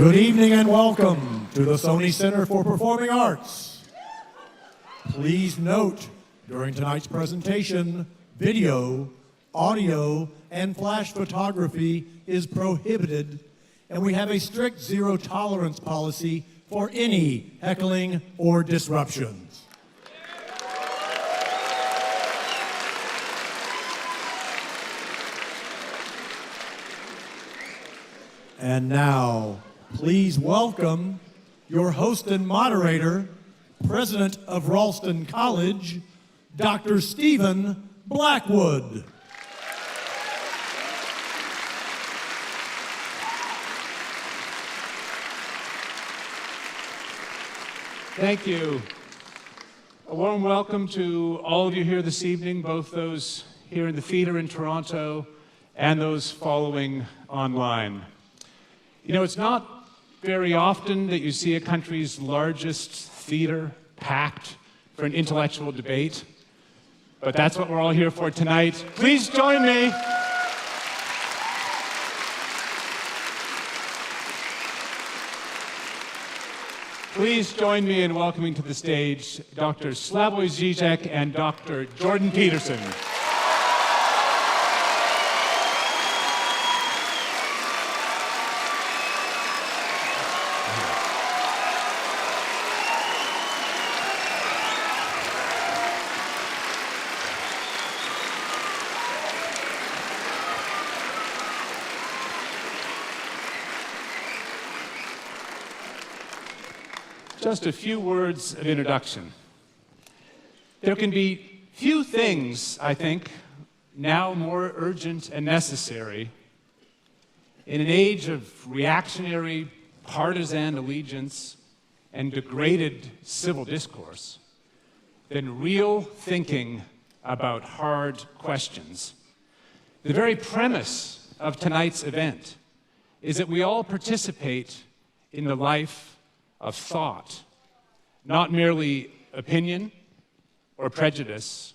Good evening and welcome to the Sony Center for Performing Arts. Please note, during tonight's presentation, video, audio, and flash photography is prohibited, and we have a strict zero tolerance policy for any heckling or disruptions. And now, please welcome your host and moderator, President of Ralston College, Dr. Stephen Blackwood. Thank you. A warm welcome to all of you here this evening, both those here in the theater in Toronto and those following online. You know, it's not very often that you see a country's largest theater packed for an intellectual debate, but that's what we're all here for tonight. Please join me. Please join me in welcoming to the stage Dr. Slavoj Zizek and Dr. Jordan Peterson. Just a few words of introduction. There can be few things, I think, now more urgent and necessary in an age of reactionary partisan allegiance and degraded civil discourse than real thinking about hard questions. The very premise of tonight's event is that we all participate in the life of thought, not merely opinion or prejudice,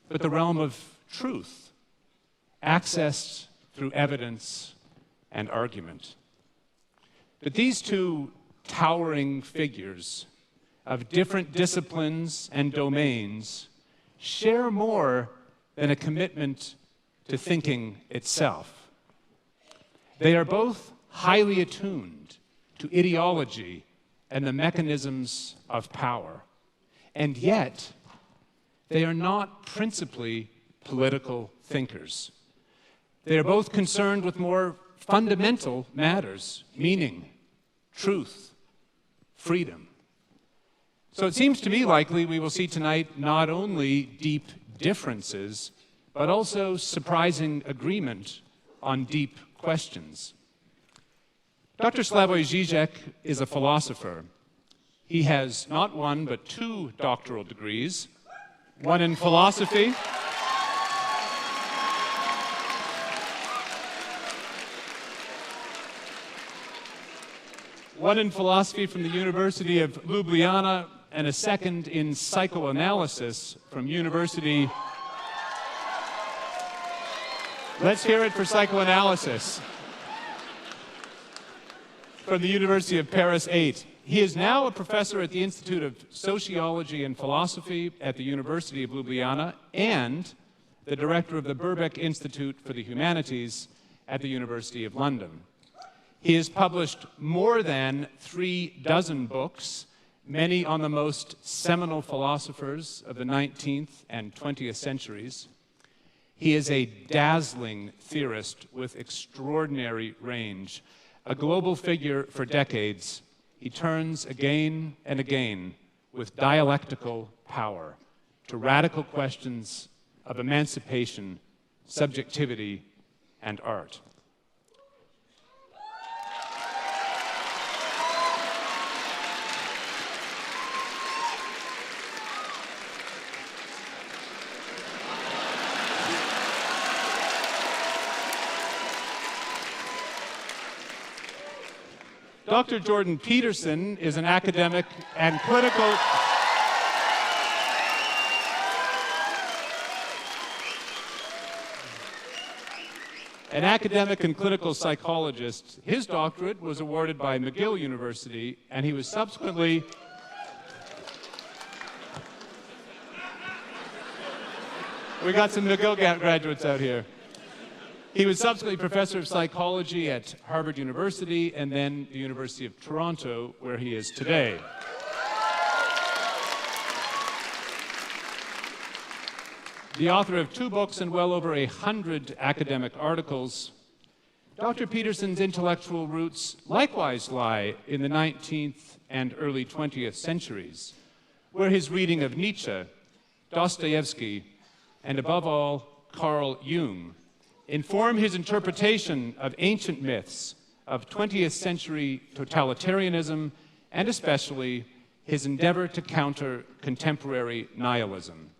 but the realm of truth, accessed through evidence and argument. But these two towering figures of different disciplines and domains share more than a commitment to thinking itself. They are both highly attuned to ideology and the mechanisms of power. And yet, they are not principally political thinkers. They are both concerned with more fundamental matters: meaning, truth, freedom. So it seems to me likely we will see tonight not only deep differences, but also surprising agreement on deep questions. Dr. Slavoj Zizek is a philosopher. He has not one, but two doctoral degrees, one in philosophy from the University of Ljubljana, and a second in psychoanalysis from University. Let's hear it for psychoanalysis. From the University of Paris 8. He is now a professor at the Institute of Sociology and Philosophy at the University of Ljubljana and the director of the Birkbeck Institute for the Humanities at the University of London. He has published more than 36 books, many on the most seminal philosophers of the 19th and 20th centuries. He is a dazzling theorist with extraordinary range. A global figure for decades, he turns again and again with dialectical power to radical questions of emancipation, subjectivity, and art. Dr. Jordan Peterson is an academic and political An academic and clinical psychologist, his doctorate was awarded by McGill University, and he was subsequently we got some McGill graduates out here. He was subsequently professor of psychology at Harvard University and then the University of Toronto, where he is today. The author of 2 books and well over 100 academic articles, Dr. Peterson's intellectual roots likewise lie in the 19th and early 20th centuries, where his reading of Nietzsche, Dostoevsky, and above all, Carl Jung, inform his interpretation of ancient myths, of 20th century totalitarianism, and especially his endeavor to counter contemporary nihilism.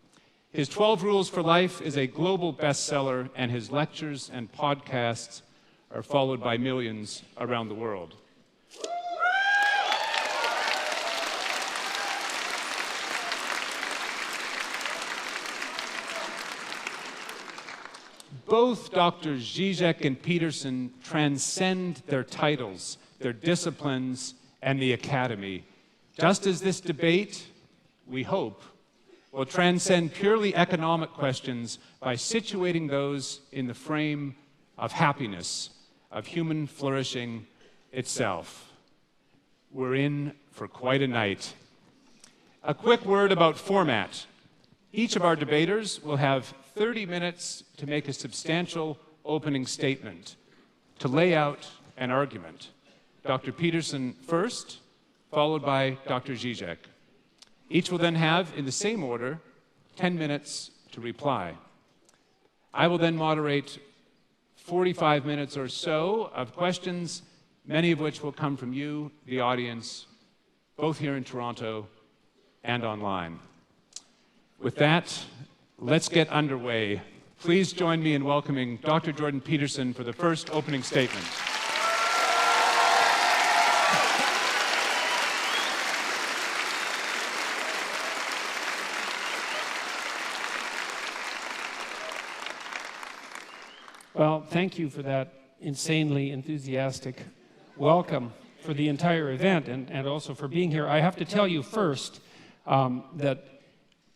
His 12 Rules for Life is a global bestseller, and his lectures and podcasts are followed by millions around the world. Both Drs. Zizek and Peterson transcend their titles, their disciplines, and the academy, just as this debate, we hope, will transcend purely economic questions by situating those in the frame of happiness, of human flourishing itself. We're in for quite a night. A quick word about format. Each of our debaters will have 30 minutes to make a substantial opening statement, to lay out an argument. Dr. Peterson first, followed by Dr. Zizek. Each will then have, in the same order, 10 minutes to reply. I will then moderate 45 minutes or so of questions, many of which will come from you, the audience, both here in Toronto and online. With that, let's get underway. Please join me in welcoming Dr. Jordan Peterson for the first opening statement. Well, thank you for that insanely enthusiastic welcome for the entire event and also for being here. I have to tell you first that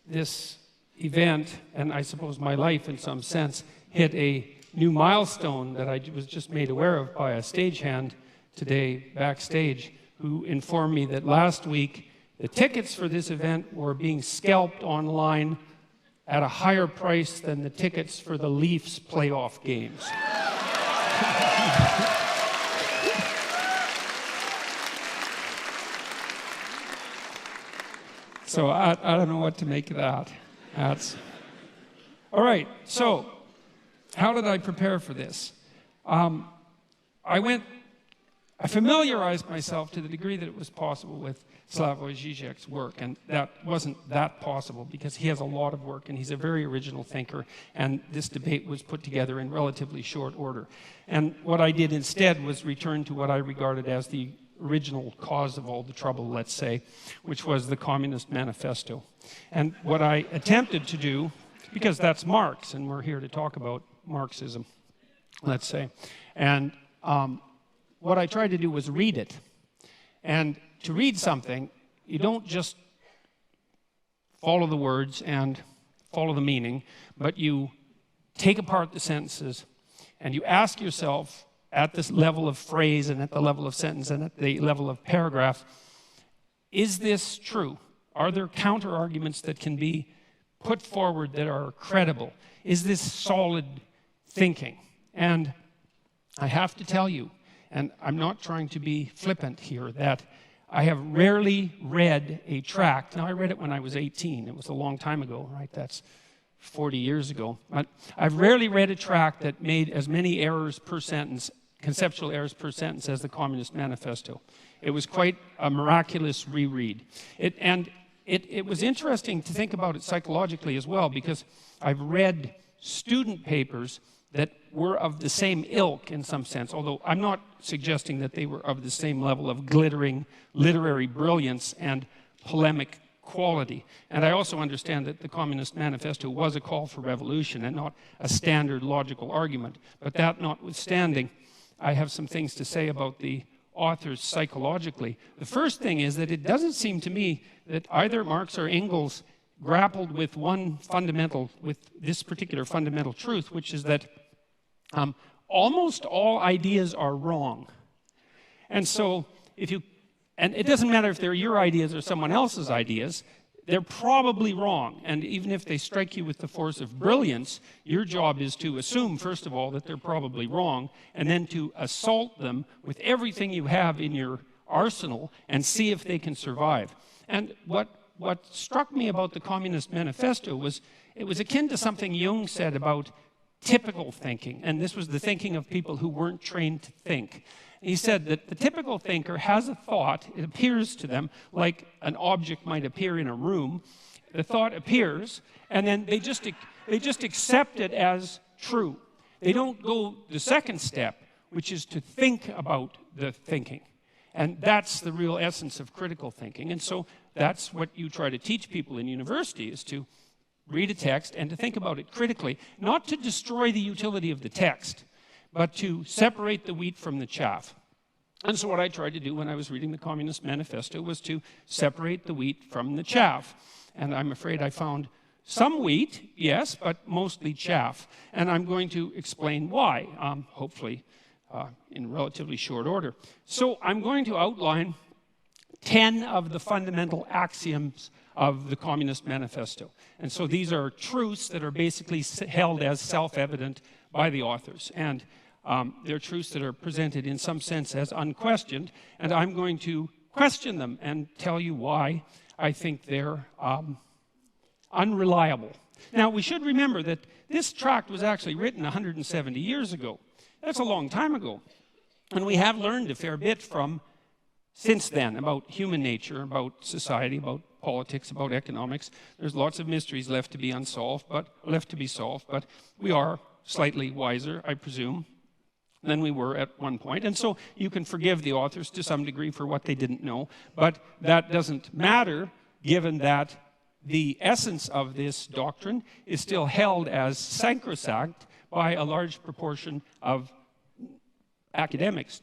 this event, and I suppose my life in some sense, hit a new milestone that I was just made aware of by a stagehand today backstage, who informed me that last week the tickets for this event were being scalped online at a higher price than the tickets for the Leafs playoff games. So I don't know what to make of that. All right, so how did I prepare for this? I familiarized myself to the degree that it was possible with Slavoj Zizek's work, and that wasn't that possible because he has a lot of work and he's a very original thinker, and this debate was put together in relatively short order. And what I did instead was return to what I regarded as the original cause of all the trouble, let's say, which was the Communist Manifesto. And what I attempted to do, because that's Marx, and we're here to talk about Marxism, let's say, and what I tried to do was read it. And to read something, you don't just follow the words and follow the meaning, but you take apart the sentences and you ask yourself at this level of phrase and at the level of sentence and at the level of paragraph, is this true? Are there counter-arguments that can be put forward that are credible? Is this solid thinking? And I have to tell you, and I'm not trying to be flippant here, that I have rarely read a tract. Now, I read it when I was 18. It was a long time ago, right? That's 40 years ago. But I've rarely read a tract that made as many errors per sentence, conceptual errors per sentence, as the Communist Manifesto. It was quite a miraculous reread. It was interesting to think about it psychologically as well, because I've read student papers that were of the same ilk in some sense, although I'm not suggesting that they were of the same level of glittering literary brilliance and polemic equality. And I also understand that the Communist Manifesto was a call for revolution and not a standard logical argument. But that notwithstanding, I have some things to say about the authors psychologically. The first thing is that it doesn't seem to me that either Marx or Engels grappled with this particular fundamental truth, which is that almost all ideas are wrong. And so and it doesn't matter if they're your ideas or someone else's ideas, they're probably wrong. And even if they strike you with the force of brilliance, your job is to assume, first of all, that they're probably wrong, and then to assault them with everything you have in your arsenal and see if they can survive. And what struck me about the Communist Manifesto was it was akin to something Jung said about typical thinking. And this was the thinking of people who weren't trained to think. He said that the typical thinker has a thought, it appears to them like an object might appear in a room. The thought appears, and then they just accept it as true. They don't go the second step, which is to think about the thinking. And that's the real essence of critical thinking. And so that's what you try to teach people in university, is to read a text and to think about it critically, not to destroy the utility of the text, but to separate the wheat from the chaff. And so what I tried to do when I was reading the Communist Manifesto was to separate the wheat from the chaff. And I'm afraid I found some wheat, yes, but mostly chaff. And I'm going to explain why, hopefully in relatively short order. So I'm going to outline 10 of the fundamental axioms of the Communist Manifesto. And so these are truths that are basically held as self-evident by the authors. And they're truths that are presented in some sense as unquestioned. And I'm going to question them and tell you why I think they're unreliable. Now, we should remember that this tract was actually written 170 years ago. That's a long time ago. And we have learned a fair bit from since then about human nature, about society, about politics, about economics. There's lots of mysteries left to be unsolved, but we are slightly wiser, I presume, than we were at one point. And so you can forgive the authors to some degree for what they didn't know, but that doesn't matter given that the essence of this doctrine is still held as sacrosanct by a large proportion of academics.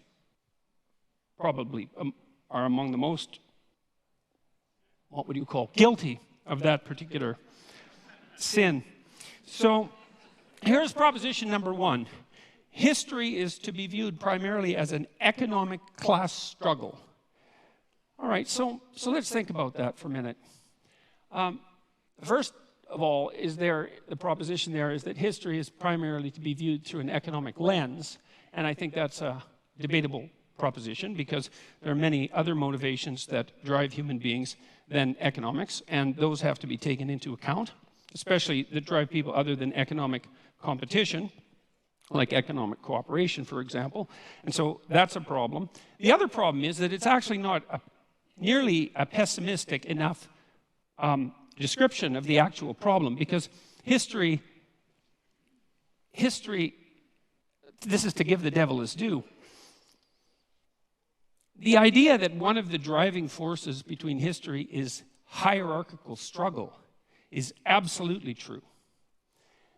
Probably are among the most, what would you call, guilty of that particular sin. So here's proposition number one. History is to be viewed primarily as an economic class struggle. All right, so let's think about that for a minute. First of all, the proposition there is that history is primarily to be viewed through an economic lens, and I think that's a debatable proposition because there are many other motivations that drive human beings than economics, and those have to be taken into account, especially that drive people other than economic competition, like economic cooperation, for example. And so that's a problem. The other problem is that it's actually not nearly a pessimistic enough description of the actual problem, because history, this is to give the devil his due. The idea that one of the driving forces between history is hierarchical struggle is absolutely true.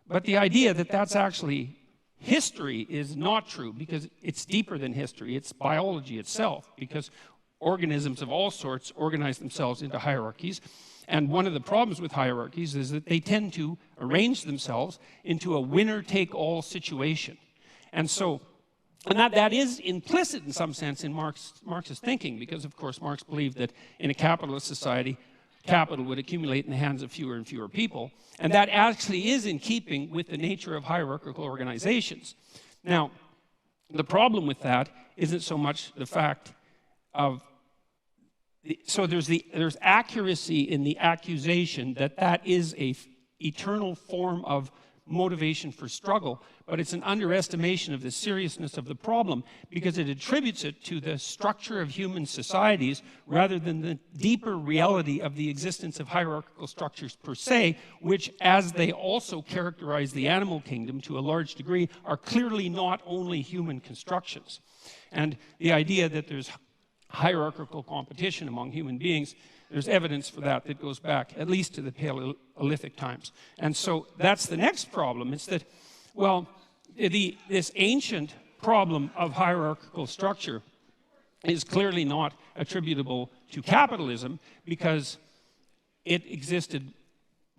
But the idea that that's actually history is not true, because it's deeper than history. It's biology itself, because organisms of all sorts organize themselves into hierarchies. And one of the problems with hierarchies is that they tend to arrange themselves into a winner-take-all situation. And so, that is implicit in some sense in Marx's thinking, because of course Marx believed that in a capitalist society, capital would accumulate in the hands of fewer and fewer people. And that actually is in keeping with the nature of hierarchical organizations. Now, the problem with that isn't so much the fact of, so there's accuracy in the accusation that that is a eternal form of motivation for struggle, but it's an underestimation of the seriousness of the problem, because it attributes it to the structure of human societies rather than the deeper reality of the existence of hierarchical structures per se, which, as they also characterize the animal kingdom to a large degree, are clearly not only human constructions. And the idea that there's hierarchical competition among human beings there's evidence for that that goes back at least to the Paleolithic times. And so that's the next problem. It's that, well, this ancient problem of hierarchical structure is clearly not attributable to capitalism, because it existed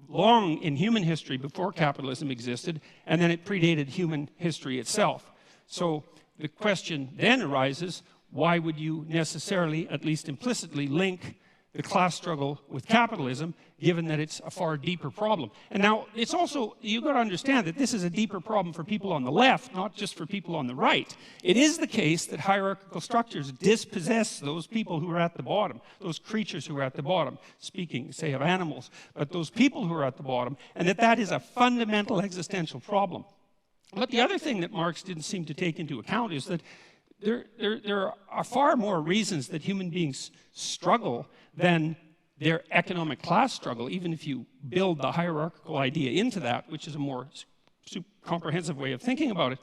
long in human history before capitalism existed, and then it predated human history itself. So the question then arises, why would you necessarily, at least implicitly, link the class struggle with capitalism, given that it's a far deeper problem? And now, it's also, you've got to understand that this is a deeper problem for people on the left, not just for people on the right. It is the case that hierarchical structures dispossess those people who are at the bottom, those creatures who are at the bottom, speaking, say, of animals, but those people who are at the bottom, and that is a fundamental existential problem. But the other thing that Marx didn't seem to take into account is that there are far more reasons that human beings struggle than their economic class struggle, even if you build the hierarchical idea into that, which is a more comprehensive way of thinking about it.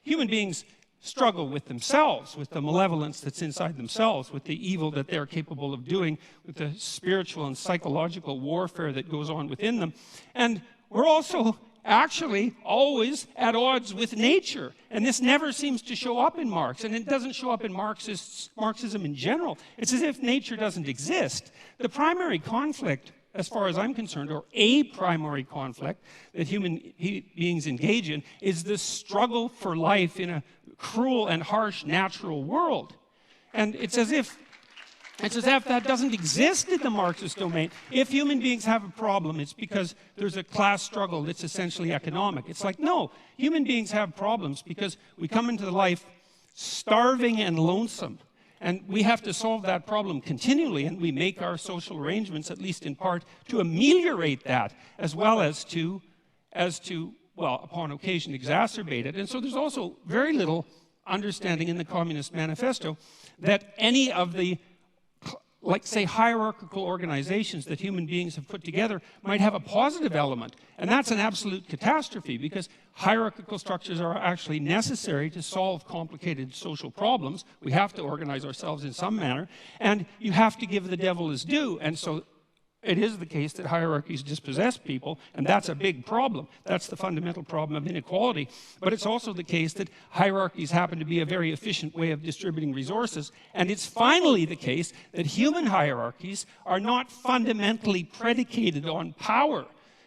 Human beings struggle with themselves, with the malevolence that's inside themselves, with the evil that they're capable of doing, with the spiritual and psychological warfare that goes on within them. And we're also actually always at odds with nature. And this never seems to show up in Marx. And it doesn't show up in Marxism in general. It's as if nature doesn't exist. The primary conflict, as far as I'm concerned, or a primary conflict that human beings engage in, is the struggle for life in a cruel and harsh natural world. And it's as if that doesn't exist in the Marxist domain. If human beings have a problem, it's because there's a class struggle that's essentially economic. It's like, no, human beings have problems because we come into life starving and lonesome. And we have to solve that problem continually, and we make our social arrangements, at least in part, to ameliorate that, as well as to, well, upon occasion, exacerbate it. And so there's also very little understanding in the Communist Manifesto that any of the, like, say, hierarchical organizations that human beings have put together might have a positive element. And that's an absolute catastrophe, because hierarchical structures are actually necessary to solve complicated social problems. We have to organize ourselves in some manner, and you have to give the devil his due. And so it is the case that hierarchies dispossess people, and that's a big problem. That's the fundamental problem of inequality. But it's also the case that hierarchies happen to be a very efficient way of distributing resources. And it's finally the case that human hierarchies are not fundamentally predicated on power.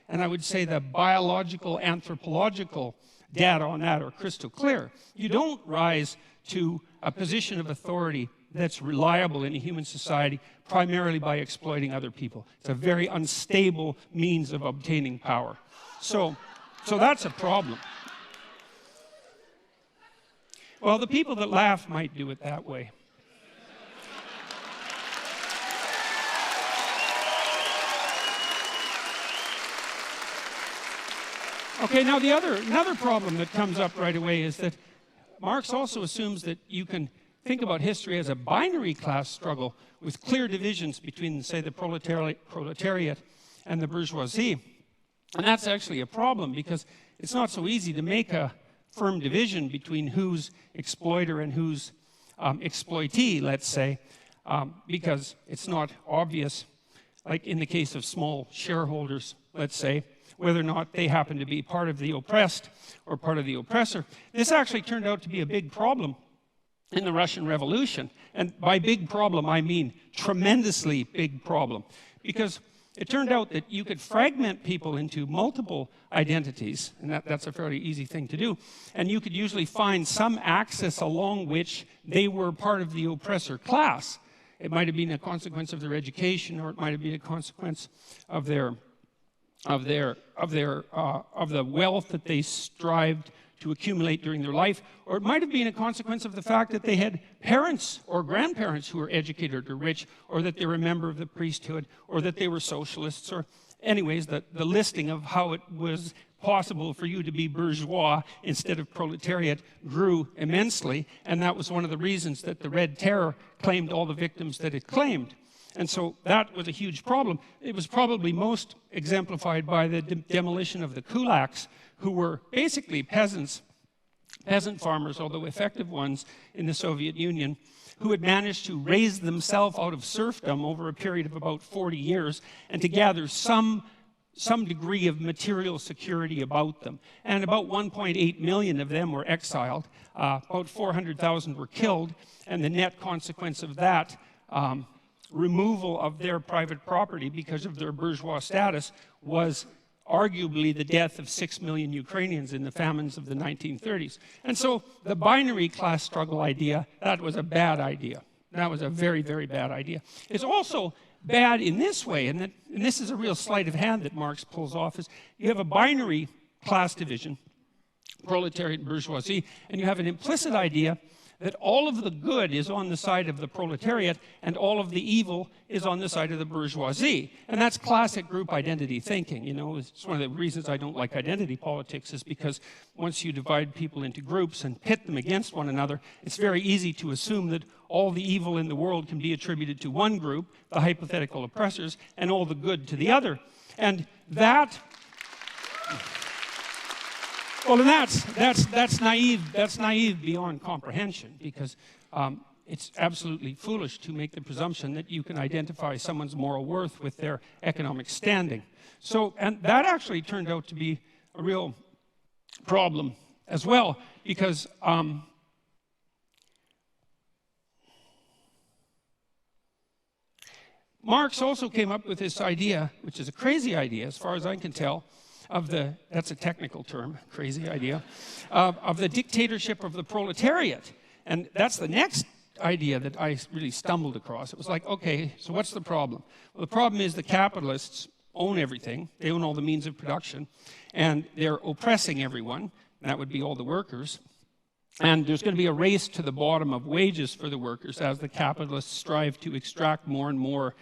And I would say the biological, anthropological data on that are crystal clear. You don't rise to a position of authority that's reliable in a human society primarily by exploiting other people. It's a very unstable means of obtaining power. So that's a problem. Well, the people that laugh might do it that way. Okay, now another problem that comes up right away is that Marx also assumes that you can think about history as a binary class struggle with clear divisions between, say, the proletariat and the bourgeoisie. And that's actually a problem, because it's not so easy to make a firm division between who's exploiter and who's exploitee, let's say, because it's not obvious, like in the case of small shareholders, let's say, whether or not they happen to be part of the oppressed or part of the oppressor. This actually turned out to be a big problem in the Russian Revolution. And by big problem, I mean tremendously big problem. Because it turned out that you could fragment people into multiple identities, and that's a fairly easy thing to do. And you could usually find some axis along which they were part of the oppressor class. It might have been a consequence of their education, or it might have been a consequence of the wealth that they strived to accumulate during their life, or it might have been a consequence of the fact that they had parents or grandparents who were educated or rich, or that they were a member of the priesthood, or that they were socialists, or anyways, the listing of how it was possible for you to be bourgeois instead of proletariat grew immensely, and that was one of the reasons that the Red Terror claimed all the victims that it claimed. And so that was a huge problem. It was probably most exemplified by the demolition of the kulaks, who were basically peasant farmers, although effective ones in the Soviet Union, who had managed to raise themselves out of serfdom over a period of about 40 years and to gather some degree of material security about them. And about 1.8 million of them were exiled. About 400,000 were killed, and the net consequence of that removal of their private property because of their bourgeois status was arguably the death of 6 million Ukrainians in the famines of the 1930s. And so the binary class struggle idea, that was a bad idea. That was a very, very bad idea. It's also bad in this way, and this is a real sleight of hand that Marx pulls off, is you have a binary class division, proletariat and bourgeoisie, and you have an implicit idea that all of the good is on the side of the proletariat and all of the evil is on the side of the bourgeoisie. And that's classic group identity thinking. You know, it's one of the reasons I don't like identity politics, is because once you divide people into groups and pit them against one another, it's very easy to assume that all the evil in the world can be attributed to one group, the hypothetical oppressors, and all the good to the other. And that... Well, and that's naive. That's naive beyond comprehension, because it's absolutely foolish to make the presumption that you can identify someone's moral worth with their economic standing. So, and that actually turned out to be a real problem as well, because Marx also came up with this idea, which is a crazy idea as far as I can tell, of the, that's a technical term, crazy idea, of the dictatorship of the proletariat. And that's the next idea that I really stumbled across. It was like, okay, so what's the problem? Well, the problem is the capitalists own everything. They own all the means of production, and they're oppressing everyone. That would be all the workers. And there's going to be a race to the bottom of wages for the workers as the capitalists strive to extract more and more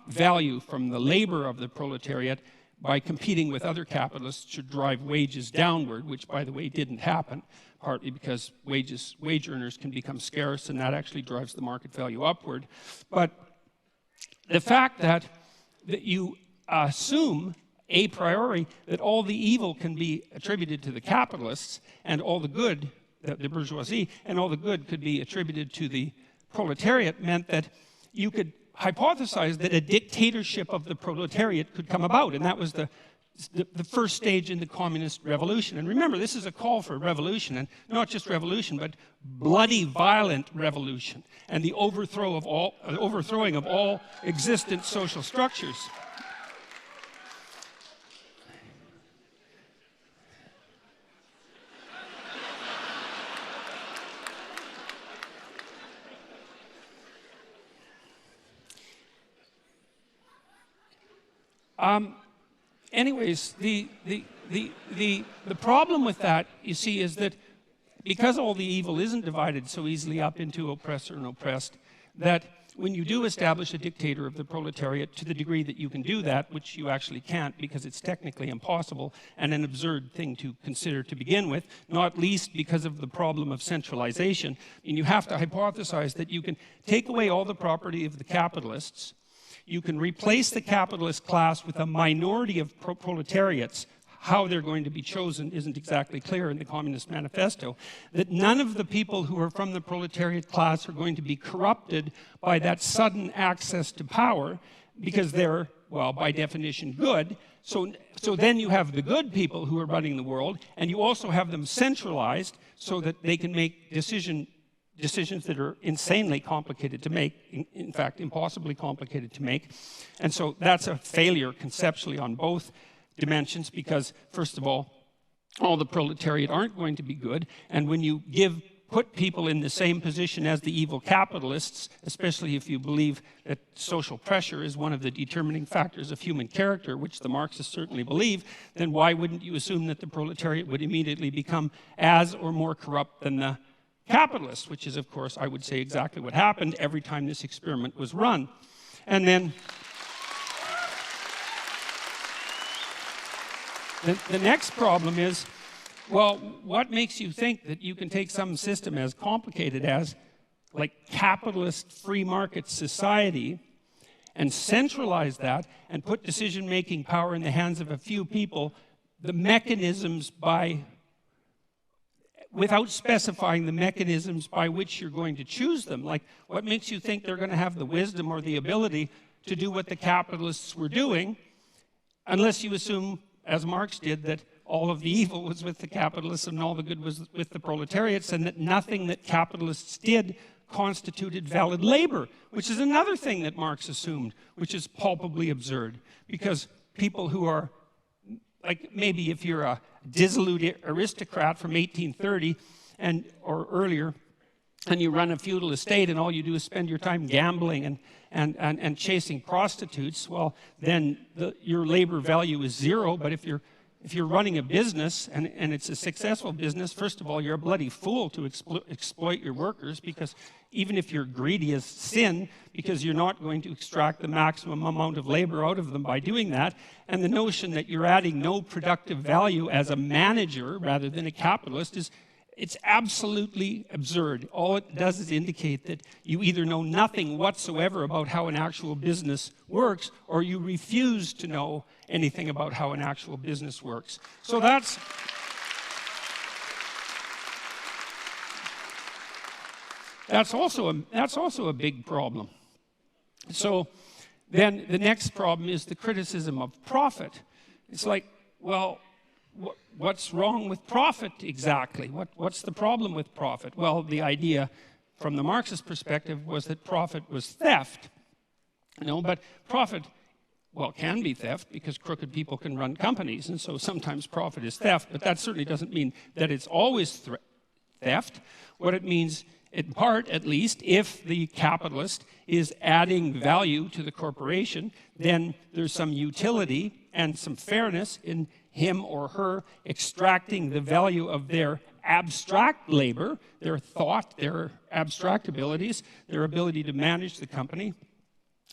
value from the labor of the proletariat by competing with other capitalists to drive wages downward, which, by the way, didn't happen, partly because wage earners can become scarce, and that actually drives the market value upward. But the fact that you assume a priori that all the evil can be attributed to the capitalists and all the good, the bourgeoisie, and all the good could be attributed to the proletariat meant that you could hypothesized that a dictatorship of the proletariat could come about, and that was the first stage in the communist revolution. And remember, this is a call for revolution, and not just revolution, but bloody, violent revolution, and the overthrowing of all existent social structures. Anyways, the problem with that, you see, is that because all the evil isn't divided so easily up into oppressor and oppressed, that when you do establish a dictator of the proletariat, to the degree that you can do that, which you actually can't because it's technically impossible and an absurd thing to consider to begin with, not least because of the problem of centralization, and you have to hypothesize that you can take away all the property of the capitalists. You can replace the capitalist class with a minority of proletariats. How they're going to be chosen isn't exactly clear in the Communist Manifesto. That none of the people who are from the proletariat class are going to be corrupted by that sudden access to power, because they're, well, by definition, good. So then you have the good people who are running the world, and you also have them centralized so that they can make decisions that are insanely complicated to make, in fact, impossibly complicated to make. And so that's a failure conceptually on both dimensions, because, first of all the proletariat aren't going to be good, and when you put people in the same position as the evil capitalists, especially if you believe that social pressure is one of the determining factors of human character, which the Marxists certainly believe, then why wouldn't you assume that the proletariat would immediately become as or more corrupt than the capitalists, which is, of course, I would say exactly what happened every time this experiment was run. And then the next problem is, well, what makes you think that you can take some system as complicated as, like, capitalist free market society and centralize that and put decision-making power in the hands of a few people, the mechanisms by without specifying the mechanisms by which you're going to choose them. Like, what makes you think they're going to have the wisdom or the ability to do what the capitalists were doing, unless you assume, as Marx did, that all of the evil was with the capitalists and all the good was with the proletariats, and that nothing that capitalists did constituted valid labor, which is another thing that Marx assumed, which is palpably absurd. Because people who are, like, maybe if you're a dissolute aristocrat from 1830 or earlier, and you run a feudal estate and all you do is spend your time gambling and chasing prostitutes, well, then your labor value is zero. But if you're running a business and it's a successful business, first of all, you're a bloody fool to exploit your workers, because even if you're greedy as sin, because you're not going to extract the maximum amount of labor out of them by doing that. And the notion that you're adding no productive value as a manager rather than a capitalist it's absolutely absurd. All it does is indicate that you either know nothing whatsoever about how an actual business works, or you refuse to know anything about how an actual business works. So that's also a big problem. So then the next problem is the criticism of profit. It's like, well, what's wrong with profit exactly? What's the problem with profit? Well, the idea from the Marxist perspective was that profit was theft. But profit, well, can be theft, because crooked people can run companies, and so sometimes profit is theft, but that certainly doesn't mean that it's always theft. What it means, in part at least, if the capitalist is adding value to the corporation, then there's some utility and some fairness in him or her extracting the value of their abstract labor, their thought, their abstract abilities, their ability to manage the company,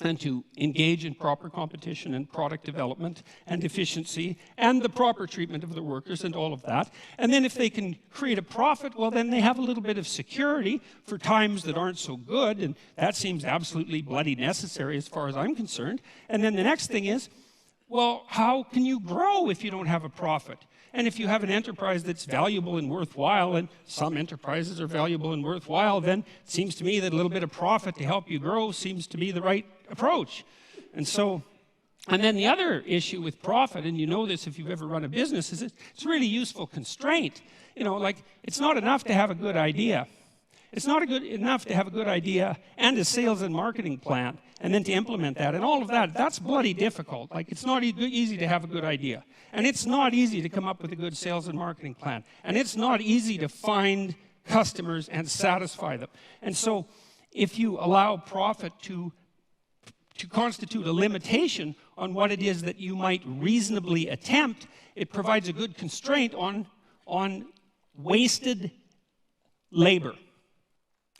and to engage in proper competition and product development and efficiency and the proper treatment of the workers and all of that. And then if they can create a profit, well, then they have a little bit of security for times that aren't so good, and that seems absolutely bloody necessary as far as I'm concerned. And then the next thing is, well, how can you grow if you don't have a profit? And if you have an enterprise that's valuable and worthwhile, and some enterprises are valuable and worthwhile, then it seems to me that a little bit of profit to help you grow seems to be the right approach. And then the other issue with profit, and you know this if you've ever run a business, is it's a really useful constraint. Like, it's not enough to have a good idea. It's not enough to have a good idea and a sales and marketing plan, and then to implement that, and all of that. That's bloody difficult. Like, it's not easy to have a good idea, and it's not easy to come up with a good sales and marketing plan, and it's not easy to find customers and satisfy them. And so if you allow profit to constitute a limitation on what it is that you might reasonably attempt, it provides a good constraint on wasted labor.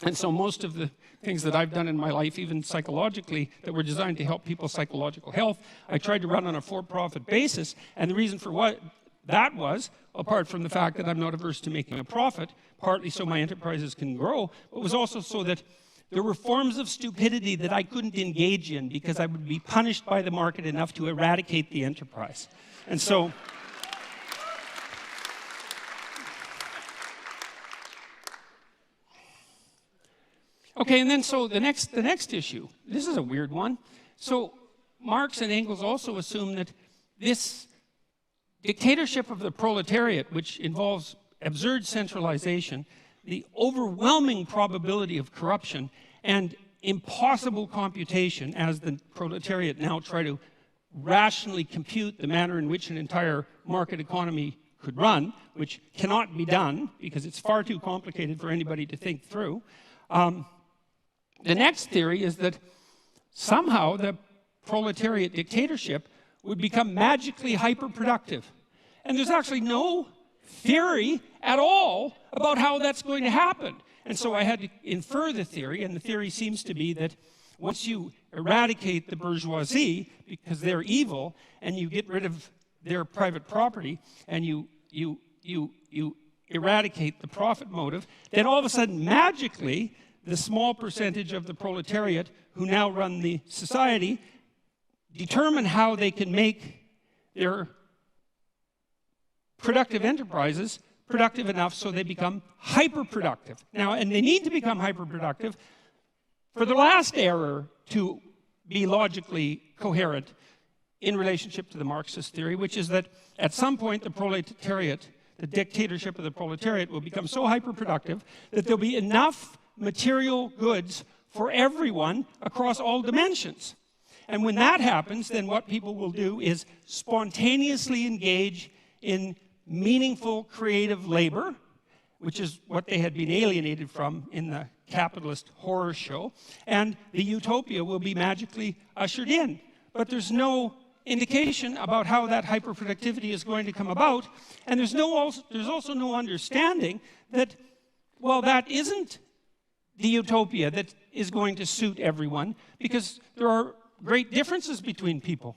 And so most of the things that I've done in my life, even psychologically, that were designed to help people's psychological health, I tried to run on a for-profit basis. And the reason for what that was, apart from the fact that I'm not averse to making a profit, partly so my enterprises can grow, but was also so that there were forms of stupidity that I couldn't engage in because I would be punished by the market enough to eradicate the enterprise. And so okay, and then so the next issue, this is a weird one. So Marx and Engels also assume that this dictatorship of the proletariat, which involves absurd centralization, the overwhelming probability of corruption, and impossible computation, as the proletariat now try to rationally compute the manner in which an entire market economy could run, which cannot be done because it's far too complicated for anybody to think through. The next theory is that somehow the proletariat dictatorship would become magically hyperproductive. And there's actually no theory at all about how that's going to happen. And so I had to infer the theory, and the theory seems to be that once you eradicate the bourgeoisie, because they're evil, and you get rid of their private property, and you eradicate the profit motive, then all of a sudden, magically, the small percentage of the proletariat who now run the society determine how they can make their productive enterprises productive enough so they become hyperproductive. Now, and they need to become hyperproductive for the last error to be logically coherent in relationship to the Marxist theory, which is that at some point the proletariat, the dictatorship of the proletariat, will become so hyperproductive that there'll be enough material goods for everyone across all dimensions. And when that happens, then what people will do is spontaneously engage in meaningful creative labor, which is what they had been alienated from in the capitalist horror show, and the utopia will be magically ushered in. But there's no indication about how that hyperproductivity is going to come about, and there's also no understanding that, well, that isn't the utopia that is going to suit everyone, because there are great differences between people.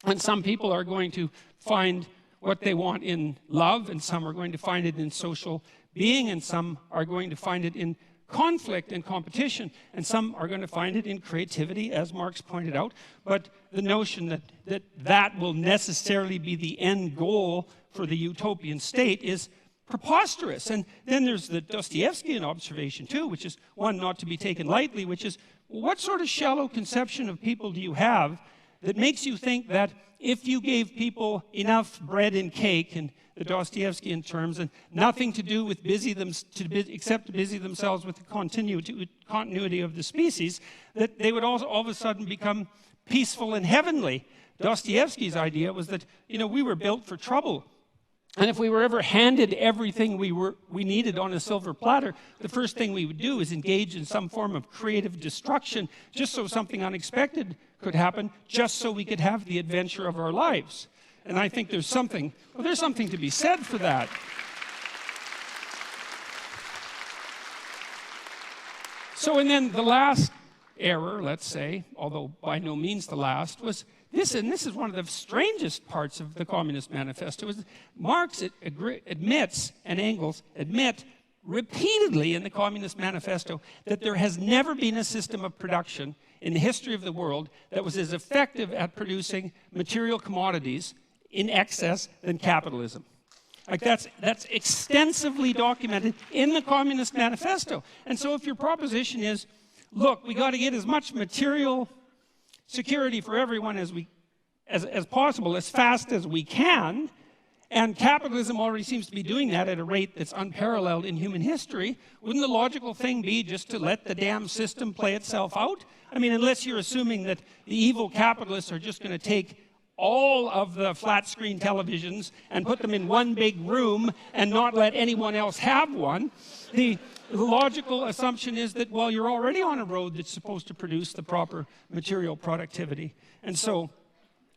And some people are going to find what they want in love, and some are going to find it in social being, and some are going to find it in conflict and competition, and some are going to find it in creativity, as Marx pointed out. But the notion that will necessarily be the end goal for the utopian state is preposterous. And then there's the Dostoevskian observation too, which is one not to be taken lightly, which is, what sort of shallow conception of people do you have that makes you think that if you gave people enough bread and cake, in the Dostoevskian terms, and nothing to do with except to busy themselves with the continuity of the species, that they would all of a sudden become peaceful and heavenly? Dostoevsky's idea was that, we were built for trouble. And if we were ever handed everything we needed on a silver platter, the first thing we would do is engage in some form of creative destruction, just so something unexpected could happen, just so we could have the adventure of our lives. And I think there's something to be said for that. So, and then the last error, let's say, although by no means the last, was this, and this is one of the strangest parts of the Communist Manifesto, is Marx admits, and Engels admit repeatedly in the Communist Manifesto, that there has never been a system of production in the history of the world that was as effective at producing material commodities in excess than capitalism. Like that's extensively documented in the Communist Manifesto. And so if your proposition is, look, we got to get as much material security for everyone as possible, as fast as we can, and capitalism already seems to be doing that at a rate that's unparalleled in human history, wouldn't the logical thing be just to let the damn system play itself out? I mean, unless you're assuming that the evil capitalists are just going to take all of the flat screen televisions and put them in one big room and not let anyone else have one. The logical assumption is that, well, you're already on a road that's supposed to produce the proper material productivity. And so,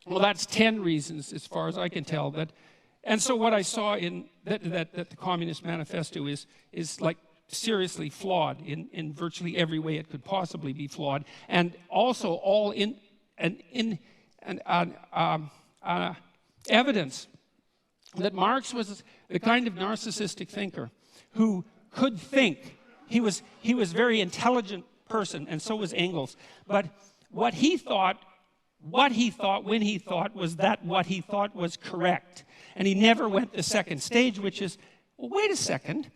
well, that's 10 reasons, as far as I can tell. And so what I saw in that the Communist Manifesto is like seriously flawed in virtually every way it could possibly be flawed, and also all in evidence that Marx was the kind of narcissistic thinker who could think. He was a very intelligent person, and so was Engels. But what he thought when he thought was that what he thought was correct. And he never went the second stage, which is, well, wait a second,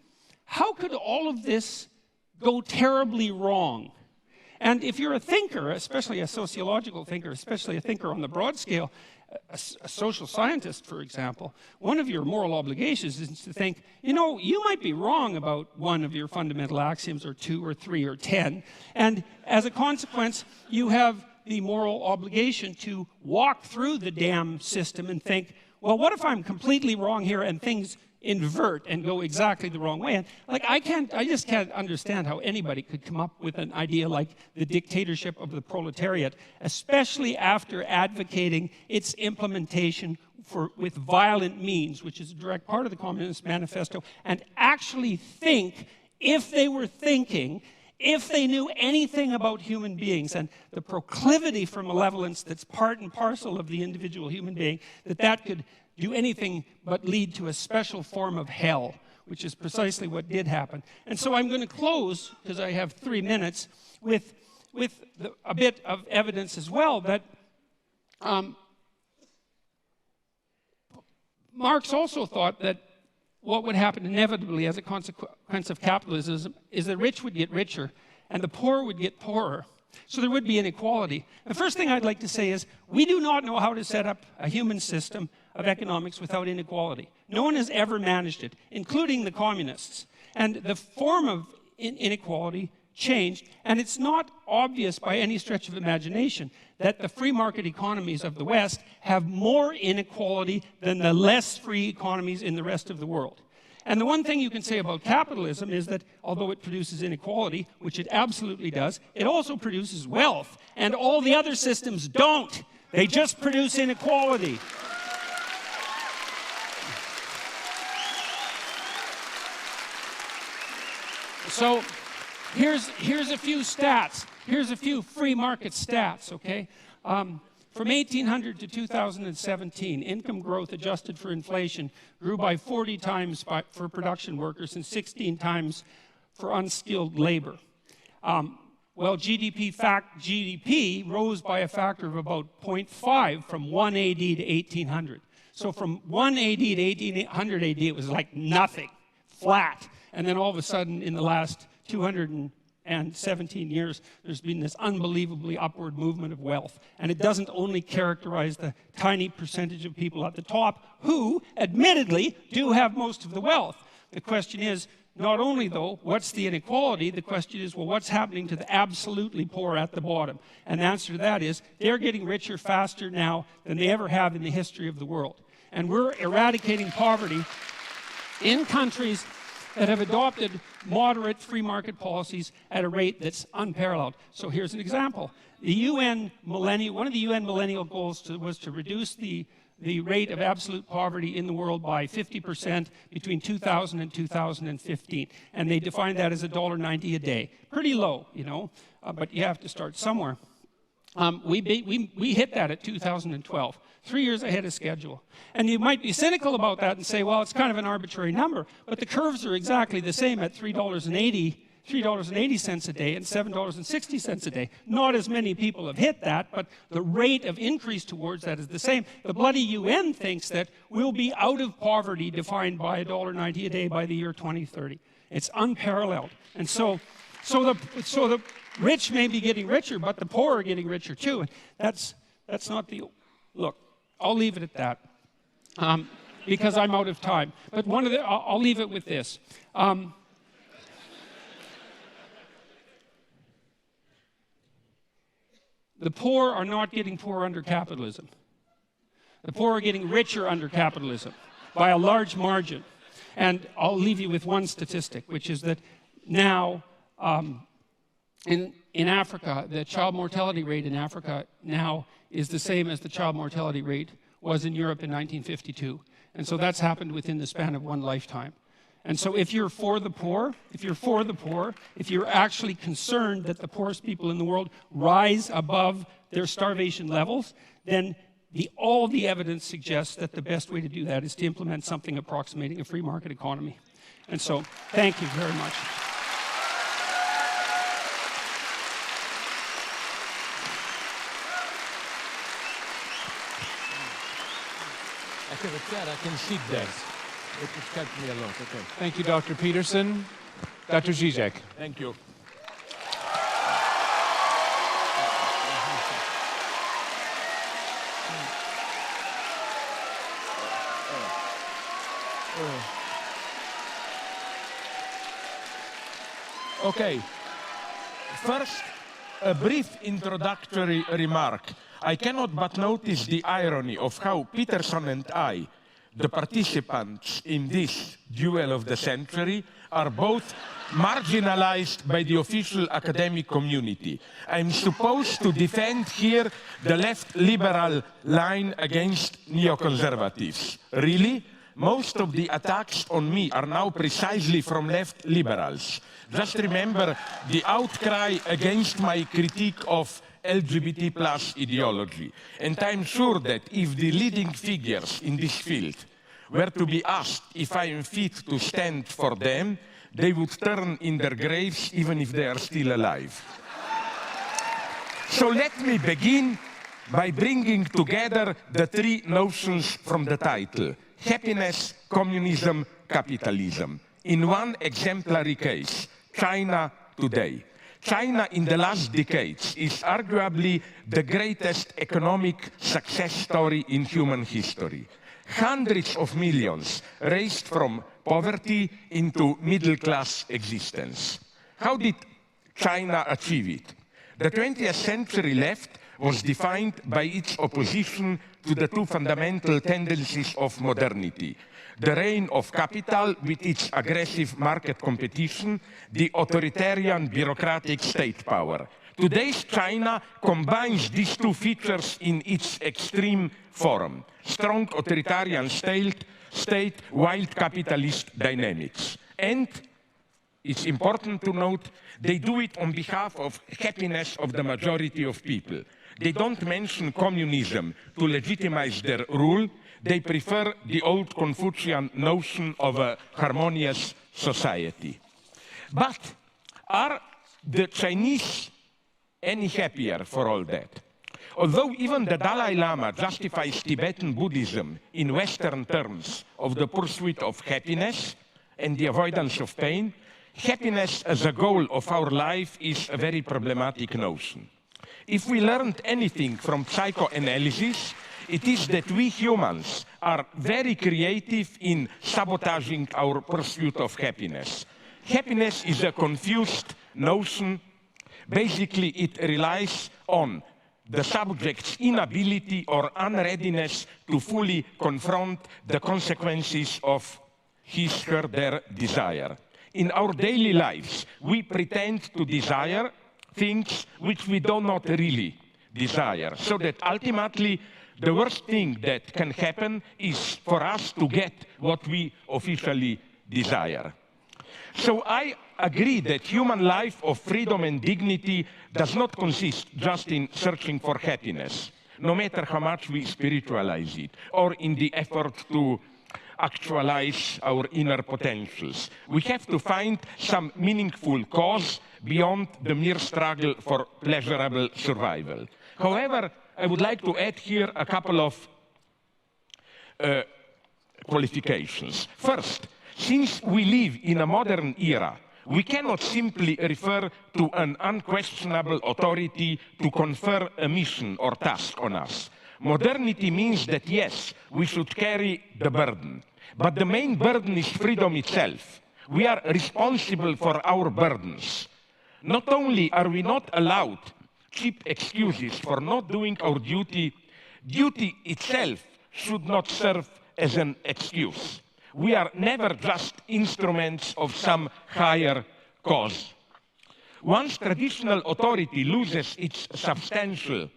how could all of this go terribly wrong? And if you're a thinker, especially a sociological thinker, especially a thinker on the broad scale, a social scientist, for example, one of your moral obligations is to think, you might be wrong about one of your fundamental axioms, or 2 or 3 or 10, and as a consequence, you have the moral obligation to walk through the damn system and think, well, what if I'm completely wrong here and things invert and go exactly the wrong way? And like, I just can't understand how anybody could come up with an idea like the dictatorship of the proletariat, especially after advocating its implementation with violent means, which is a direct part of the Communist Manifesto, and actually think, if they were thinking, if they knew anything about human beings and the proclivity for malevolence that's part and parcel of the individual human being, that could do anything but lead to a special form of hell, which is precisely what did happen. And so I'm going to close, because I have 3 minutes, with a bit of evidence as well that Marx also thought that what would happen inevitably as a consequence of capitalism is the rich would get richer and the poor would get poorer. So there would be inequality. The first thing I'd like to say is we do not know how to set up a human system of economics without inequality. No one has ever managed it, including the communists. And the form of inequality changed, and it's not obvious by any stretch of imagination that the free market economies of the West have more inequality than the less free economies in the rest of the world. And the one thing you can say about capitalism is that although it produces inequality, which it absolutely does, it also produces wealth. And all the other systems don't. They just produce inequality. So here's a few stats. Here's a few free market stats, okay? From 1800 to 2017, income growth adjusted for inflation grew by 40 times for production workers and 16 times for unskilled labor. Well, GDP rose by a factor of about 0.5 from 180 to 1800. So from 180 to 1800 AD, it was like nothing, flat. And then all of a sudden, in the last 217 years, there's been this unbelievably upward movement of wealth. And it doesn't only characterize the tiny percentage of people at the top who, admittedly, do have most of the wealth. The question is, not only, though, what's the inequality? The question is, well, what's happening to the absolutely poor at the bottom? And the answer to that is, they're getting richer faster now than they ever have in the history of the world. And we're eradicating poverty in countries that have adopted moderate free market policies at a rate that's unparalleled. So here's an example. One of the UN millennial goals was to reduce the rate of absolute poverty in the world by 50% between 2000 and 2015. And they defined that as $1.90 a day. Pretty low, you know, but you have to start somewhere. We hit that at 2012. 3 years ahead of schedule. And you might be cynical about that and say, well, it's kind of an arbitrary number, but the curves are exactly the same at $3.80 a day and $7.60 a day. Not as many people have hit that, but the rate of increase towards that is the same. The bloody UN thinks that we'll be out of poverty defined by $1.90 a day by the year 2030. It's unparalleled. And so the rich may be getting richer, but the poor are getting richer too. And that's not the... Look, I'll leave it at that because I'm out of time. But I'll leave it with this. The poor are not getting poorer under capitalism. The poor are getting richer under capitalism by a large margin. And I'll leave you with one statistic, which is that now in Africa, the child mortality rate in Africa now is the same as the child mortality rate was in Europe in 1952. And so that's happened within the span of one lifetime. And so if you're for the poor, if you're actually concerned that the poorest people in the world rise above their starvation levels, then all the evidence suggests that the best way to do that is to implement something approximating a free market economy. And so, thank you very much. I have a chair, I can sit there. It will help me a lot, okay. Thank you, Dr. Peterson. Dr. Zizek. Thank you. Okay. First, a brief introductory remark. I cannot but notice the irony of how Peterson and I, the participants in this duel of the century, are both marginalized by the official academic community. I'm supposed to defend here the left liberal line against neoconservatives. Really? Most of the attacks on me are now precisely from left liberals. Just remember the outcry against my critique of LGBT plus ideology. And I'm sure that if the leading figures in this field were to be asked if I am fit to stand for them, they would turn in their graves even if they are still alive. So let me begin by bringing together the three notions from the title: happiness, communism, capitalism. In one exemplary case, China today. China in the last decades is arguably the greatest economic success story in human history. Hundreds of millions raised from poverty into middle-class existence. How did China achieve it? The 20th century left was defined by its opposition to the two fundamental tendencies of modernity: the reign of capital with its aggressive market competition, the authoritarian bureaucratic state power. Today's China combines these two features in its extreme form: strong authoritarian state, wild capitalist dynamics. And it's important to note, they do it on behalf of happiness of the majority of people. They don't mention communism to legitimize their rule. They prefer the old Confucian notion of a harmonious society. But are the Chinese any happier for all that? Although even the Dalai Lama justifies Tibetan Buddhism in Western terms of the pursuit of happiness and the avoidance of pain, happiness as a goal of our life is a very problematic notion. If we learned anything from psychoanalysis, it is that we humans are very creative in sabotaging our pursuit of happiness. Happiness is a confused notion. Basically, it relies on the subject's inability or unreadiness to fully confront the consequences of his or their desire. In our daily lives, we pretend to desire things which we do not really desire, so that ultimately the worst thing that can happen is for us to get what we officially desire. So I agree that human life of freedom and dignity does not consist just in searching for happiness, no matter how much we spiritualize it, or in the effort to actualize our inner potentials. We have to find some meaningful cause beyond the mere struggle for pleasurable survival. However, I would like to add here a couple of qualifications. First, since we live in a modern era, we cannot simply refer to an unquestionable authority to confer a mission or task on us. Modernity means that, yes, we should carry the burden. But the main burden is freedom itself. We are responsible for our burdens. Not only are we not allowed cheap excuses for not doing our duty, duty itself should not serve as an excuse. We are never just instruments of some higher cause. Once traditional authority loses its substantial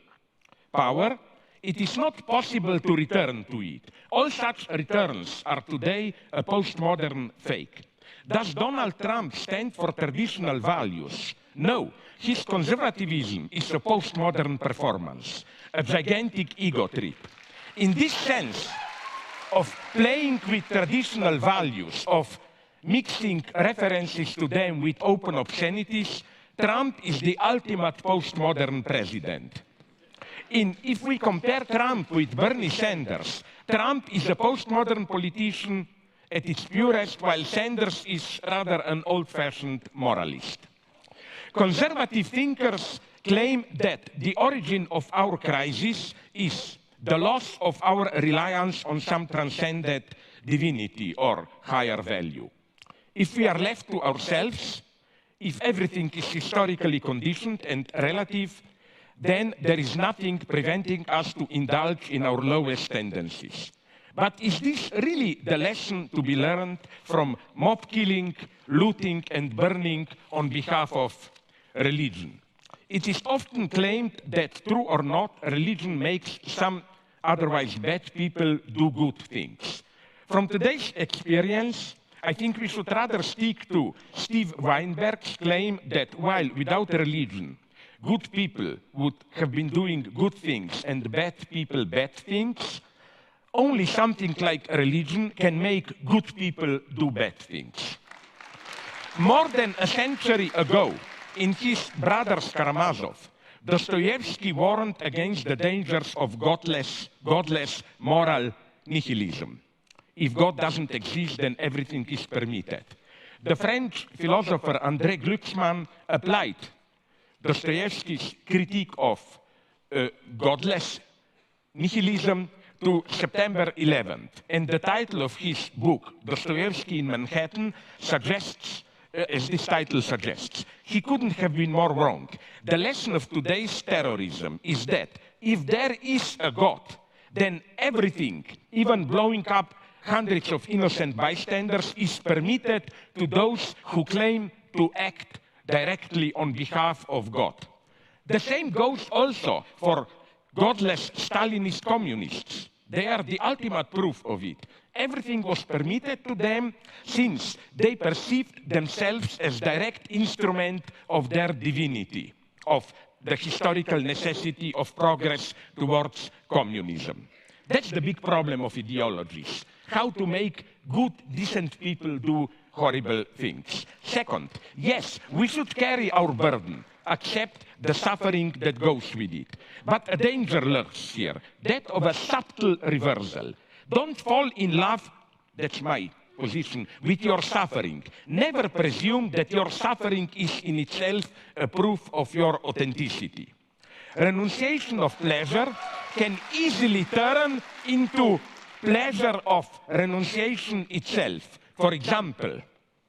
power, it is not possible to return to it. All such returns are today a postmodern fake. Does Donald Trump stand for traditional values? No. His conservatism is a postmodern performance, a gigantic ego trip. In this sense of playing with traditional values, of mixing references to them with open obscenities, Trump is the ultimate postmodern president. If we compare Trump with Bernie Sanders, Trump is a postmodern politician at its purest, while Sanders is rather an old-fashioned moralist. Conservative thinkers claim that the origin of our crisis is the loss of our reliance on some transcendent divinity or higher value. If we are left to ourselves, if everything is historically conditioned and relative, then there is nothing preventing us to indulge in our lowest tendencies. But is this really the lesson to be learned from mob killing, looting, and burning on behalf of religion? It is often claimed that, true or not, religion makes some otherwise bad people do good things. From today's experience, I think we should rather stick to Steve Weinberg's claim that while without religion, good people would have been doing good things and bad people bad things, only something like religion can make good people do bad things. More than a century ago, in his Brothers Karamazov, Dostoevsky warned against the dangers of godless moral nihilism. if God doesn't exist, then everything is permitted. The French philosopher André Glucksmann applied Dostoevsky's critique of godless nihilism to September 11th. And the title of his book, Dostoevsky in Manhattan, suggests, as this title suggests, he couldn't have been more wrong. The lesson of today's terrorism is that if there is a God, then everything, even blowing up hundreds of innocent bystanders, is permitted to those who claim to act directly on behalf of God. The same goes also for godless Stalinist communists. They are the ultimate proof of it. Everything was permitted to them since they perceived themselves as direct instrument of their divinity, of the historical necessity of progress towards communism. That's the big problem of ideologies. How to make good, decent people do horrible things. Second, yes, we should carry our burden, accept the suffering that goes with it. But a danger lurks here, that of a subtle reversal. Don't fall in love, that's my position, with your suffering. Never presume that your suffering is in itself a proof of your authenticity. Renunciation of pleasure can easily turn into pleasure of renunciation itself. For example,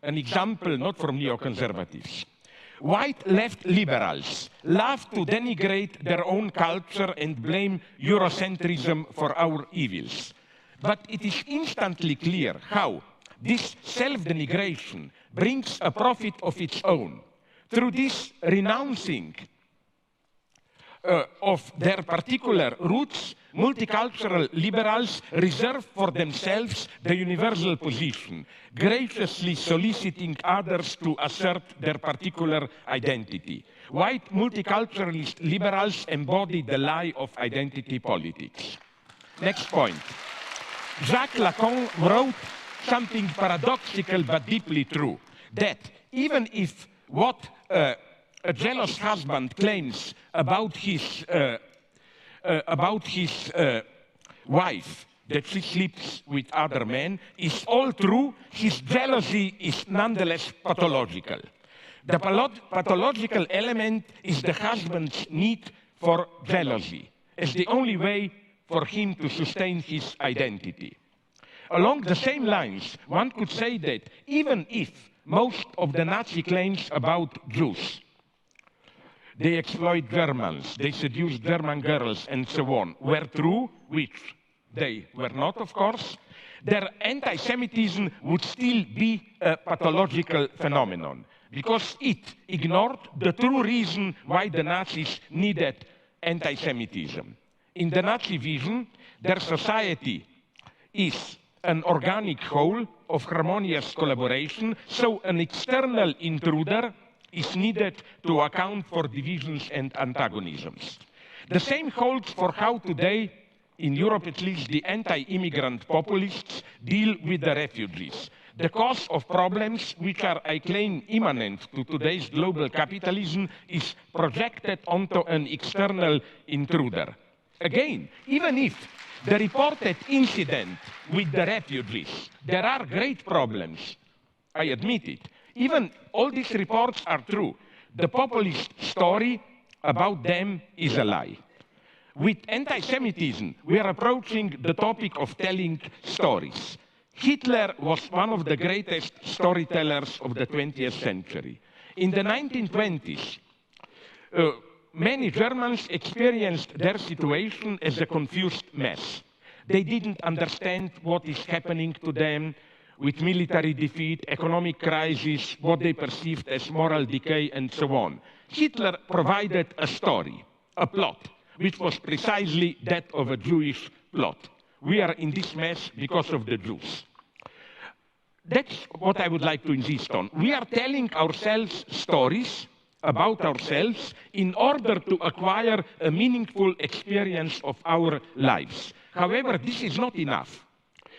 an example not from neoconservatives. White left liberals love to denigrate their own culture and blame Eurocentrism for our evils. But it is instantly clear how this self-denigration brings a profit of its own. Through this renouncing of their particular roots, multicultural liberals reserve for themselves the universal position, graciously soliciting others to assert their particular identity. White multiculturalist liberals embody the lie of identity politics. Next point. Jacques Lacan wrote something paradoxical but deeply true, that even if what a jealous husband claims about his wife, that she sleeps with other men, is all true, his jealousy is nonetheless pathological. The pathological element is the husband's need for jealousy, as the only way for him to sustain his identity. Along the same lines, one could say that even if most of the Nazi claims about Jews, they exploit Germans, they seduce German girls, and so on, were true, which they were not, of course, their anti-Semitism would still be a pathological phenomenon, because it ignored the true reason why the Nazis needed anti-Semitism. In the Nazi vision, their society is an organic whole of harmonious collaboration, so an external intruder is needed to account for divisions and antagonisms. The same holds for how today, in Europe at least, the anti-immigrant populists deal with the refugees. The cause of problems which are, I claim, immanent to today's global capitalism is projected onto an external intruder. Again, even if the reported incident with the refugees, there are great problems, I admit it. Even all these reports are true. The populist story about them is a lie. With anti-Semitism, we are approaching the topic of telling stories. Hitler was one of the greatest storytellers of the 20th century. In the 1920s, many Germans experienced their situation as a confused mess. They didn't understand what is happening to them with military defeat, economic crisis, what they perceived as moral decay, and so on. Hitler provided a story, a plot, which was precisely that of a Jewish plot. We are in this mess because of the Jews. That's what I would like to insist on. We are telling ourselves stories about ourselves in order to acquire a meaningful experience of our lives. However, this is not enough.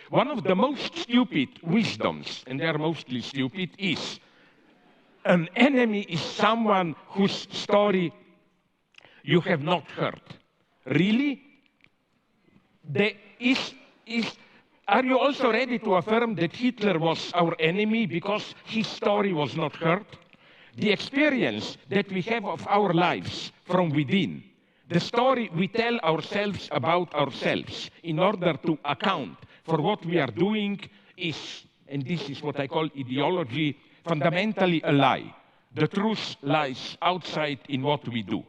One of the most stupid wisdoms, and they are mostly stupid, is an enemy is someone whose story you have not heard. Really? Are you also ready to affirm that Hitler was our enemy because his story was not heard? The experience that we have of our lives from within, the story we tell ourselves about ourselves in order to account for what we are doing is, and this is what I call ideology, fundamentally a lie. The truth lies outside in what we do.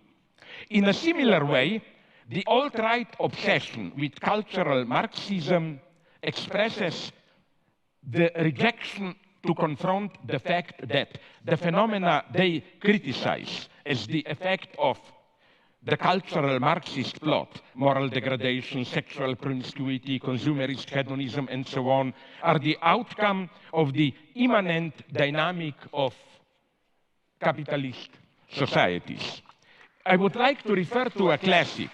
In a similar way, the alt-right obsession with cultural Marxism expresses the rejection to confront the fact that the phenomena they criticize as the effect of the cultural Marxist plot, moral degradation, sexual promiscuity, consumerist hedonism, and so on, are the outcome of the immanent dynamic of capitalist societies. I would like to refer to a classic,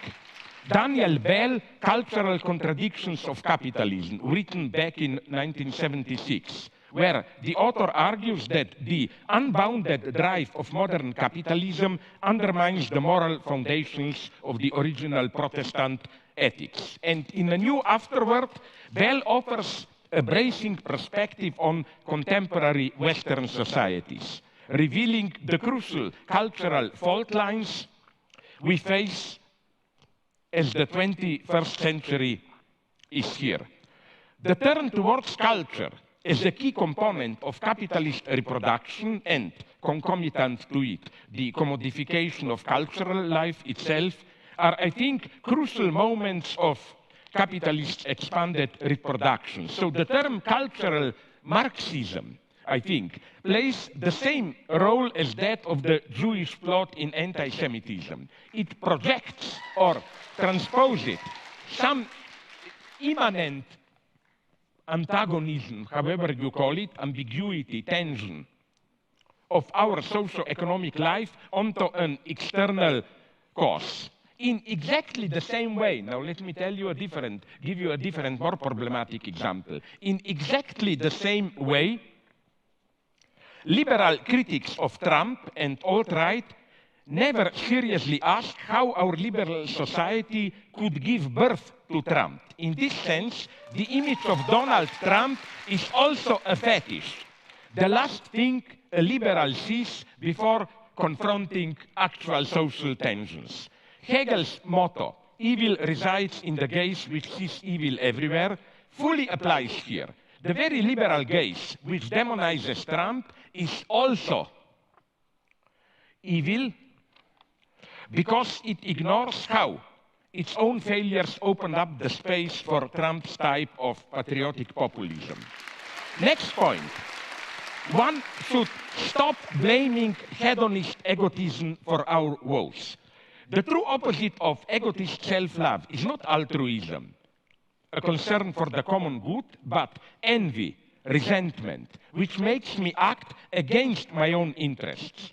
Daniel Bell, Cultural Contradictions of Capitalism, written back in 1976, where the author argues that the unbounded drive of modern capitalism undermines the moral foundations of the original Protestant ethics. And in a new afterword, Bell offers a bracing perspective on contemporary Western societies, revealing the crucial cultural fault lines we face as the 21st century is here. The turn towards culture as a key component of capitalist reproduction and, concomitant to it, the commodification of cultural life itself are, I think, crucial moments of capitalist expanded reproduction. So the term cultural Marxism, I think, plays the same role as that of the Jewish plot in anti-Semitism. It projects or transposes some immanent antagonism, however you call it, ambiguity, tension, of our socio-economic life onto an external cause. In exactly the same way, now let me give you a different, more problematic example. In exactly the same way, liberal critics of Trump and alt-right never seriously asked how our liberal society could give birth to Trump. In this sense, the image of Donald Trump is also a fetish, the last thing a liberal sees before confronting actual social tensions. Hegel's motto, evil resides in the gaze which sees evil everywhere, fully applies here. The very liberal gaze which demonizes Trump is also evil because it ignores how its own failures opened up the space for Trump's type of patriotic populism. Next point. One should stop blaming hedonist egotism for our woes. The true opposite of egotist self-love is not altruism, a concern for the common good, but envy, resentment, which makes me act against my own interests.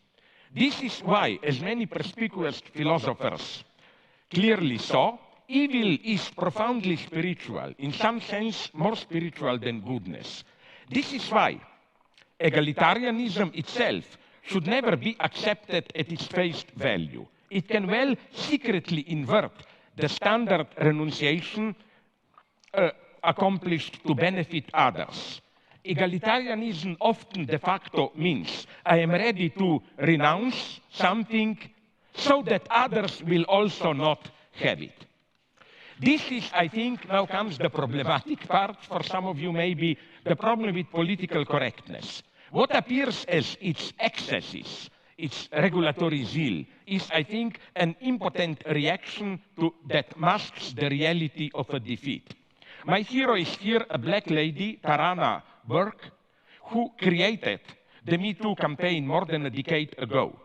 This is why, as many perspicuous philosophers clearly saw, evil is profoundly spiritual, in some sense more spiritual than goodness. This is why egalitarianism itself should never be accepted at its face value. It can well secretly invert the standard renunciation accomplished to benefit others. Egalitarianism often de facto means I am ready to renounce something so that others will also not have it. This is, I think, now comes the problematic part for some of you, maybe the problem with political correctness. What appears as its excesses, its regulatory zeal, is, I think, an impotent reaction to that masks the reality of a defeat. My hero is here a black lady, Tarana Burke, who created the Me Too campaign more than a decade ago.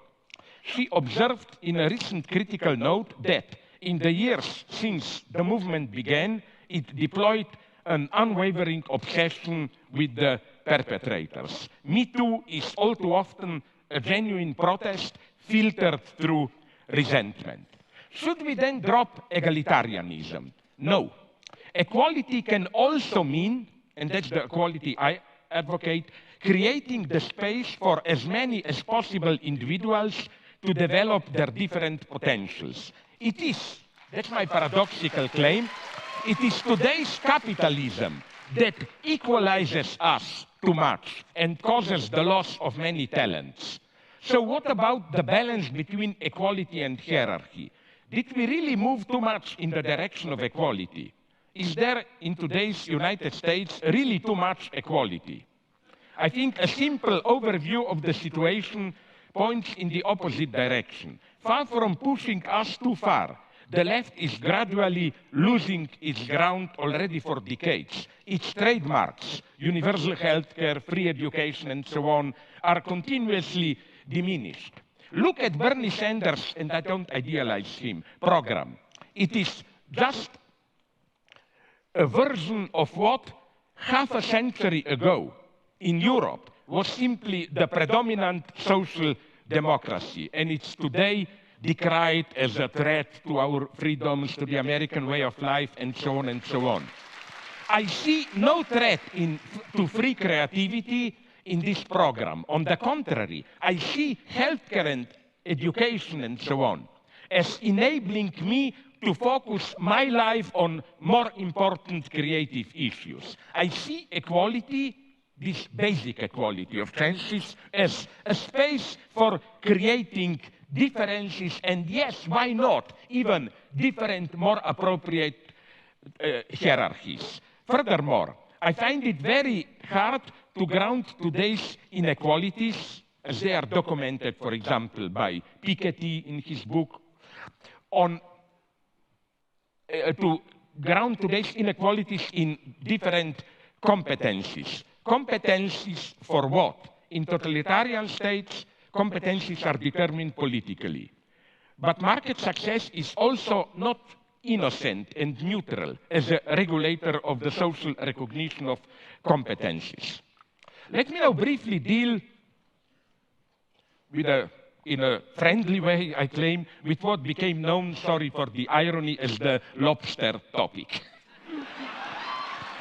She observed in a recent critical note that in the years since the movement began, it deployed an unwavering obsession with the perpetrators. Me Too is all too often a genuine protest filtered through resentment. Should we then drop egalitarianism? No. Equality can also mean, and that's the equality I advocate, creating the space for as many as possible individuals to develop their different potentials. It is, that's my paradoxical claim, it is today's capitalism that equalizes us too much and causes the loss of many talents. So what about the balance between equality and hierarchy? Did we really move too much in the direction of equality? Is there, in today's United States, really too much equality? I think a simple overview of the situation points in the opposite direction. Far from pushing us too far, the left is gradually losing its ground already for decades. Its trademarks, universal healthcare, free education, and so on, are continuously diminished. Look at Bernie Sanders, and I don't idealize him, program. It is just a version of what half a century ago in Europe was simply the predominant social democracy, and it's today decried as a threat to our freedoms, to the American way of life, and so on and so on. I see no threat to free creativity in this program. On the contrary, I see healthcare and education and so on as enabling me to focus my life on more important creative issues. I see equality, this basic equality of chances, as a space for creating differences, and yes, why not, even different, more appropriate hierarchies. Furthermore, I find it very hard to ground today's inequalities, as they are documented, for example, by Piketty in his book, on to ground today's inequalities in different competencies. Competencies for what? In totalitarian states, competencies are determined politically. But market success is also not innocent and neutral as a regulator of the social recognition of competencies. Let me now briefly deal with in a friendly way, I claim, with what became known, sorry for the irony, as the lobster topic.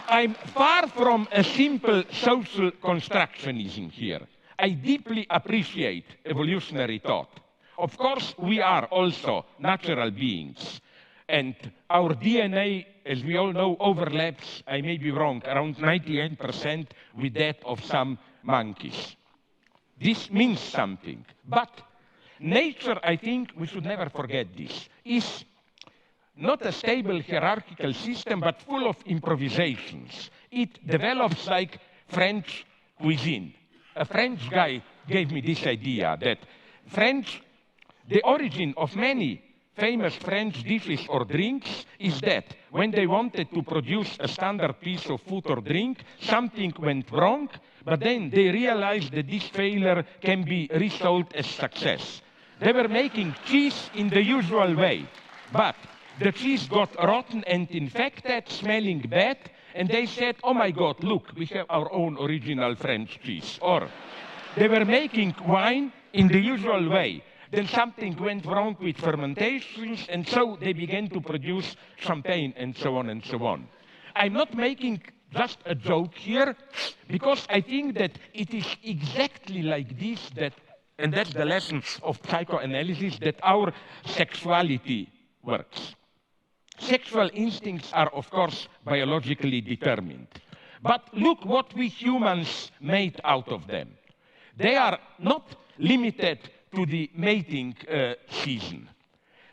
I'm far from a simple social constructionism here. I deeply appreciate evolutionary thought. Of course, we are also natural beings, and our DNA, as we all know, overlaps, I may be wrong, around 98% with that of some monkeys. This means something, but nature, I think we should never forget this, is not a stable hierarchical system, but full of improvisations. It develops like French cuisine. A French guy gave me this idea that the origin of many famous French dishes or drinks is that when they wanted to produce a standard piece of food or drink, something went wrong, but then they realized that this failure can be resold as success. They were making cheese in the usual way, but the cheese got rotten and infected, smelling bad, and they said, oh my God, look, we have our own original French cheese. Or they were making wine in the usual way. Then something went wrong with fermentations, and so they began to produce champagne, and so on and so on. I'm not making just a joke here, because I think that it is exactly like this that, and that's the lesson of psychoanalysis, that our sexuality works. Sexual instincts are, of course, biologically determined. But look what we humans made out of them. They are not limited to the mating season.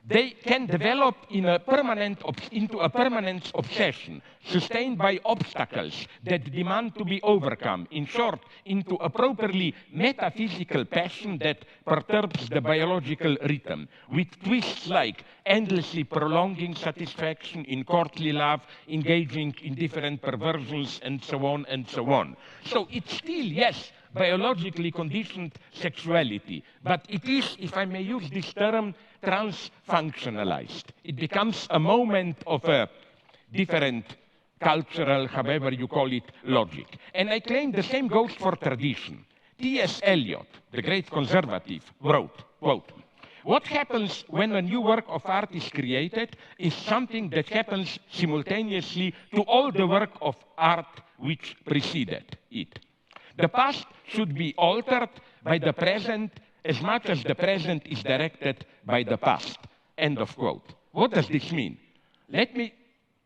They can develop into a permanent obsession, sustained by obstacles that demand to be overcome. In short, into a properly metaphysical passion that perturbs the biological rhythm, with twists like endlessly prolonging satisfaction in courtly love, engaging in different perversions, and so on and so on. So it's still, yes, biologically conditioned sexuality, but it is, if I may use this term, trans-functionalized. It becomes a moment of a different cultural, however you call it, logic. And I claim the same goes for tradition. T.S. Eliot, the great conservative, wrote, quote, what happens when a new work of art is created is something that happens simultaneously to all the work of art which preceded it. The past should be altered by the present as much as the present is directed by the past. End of quote. What does this mean? Let me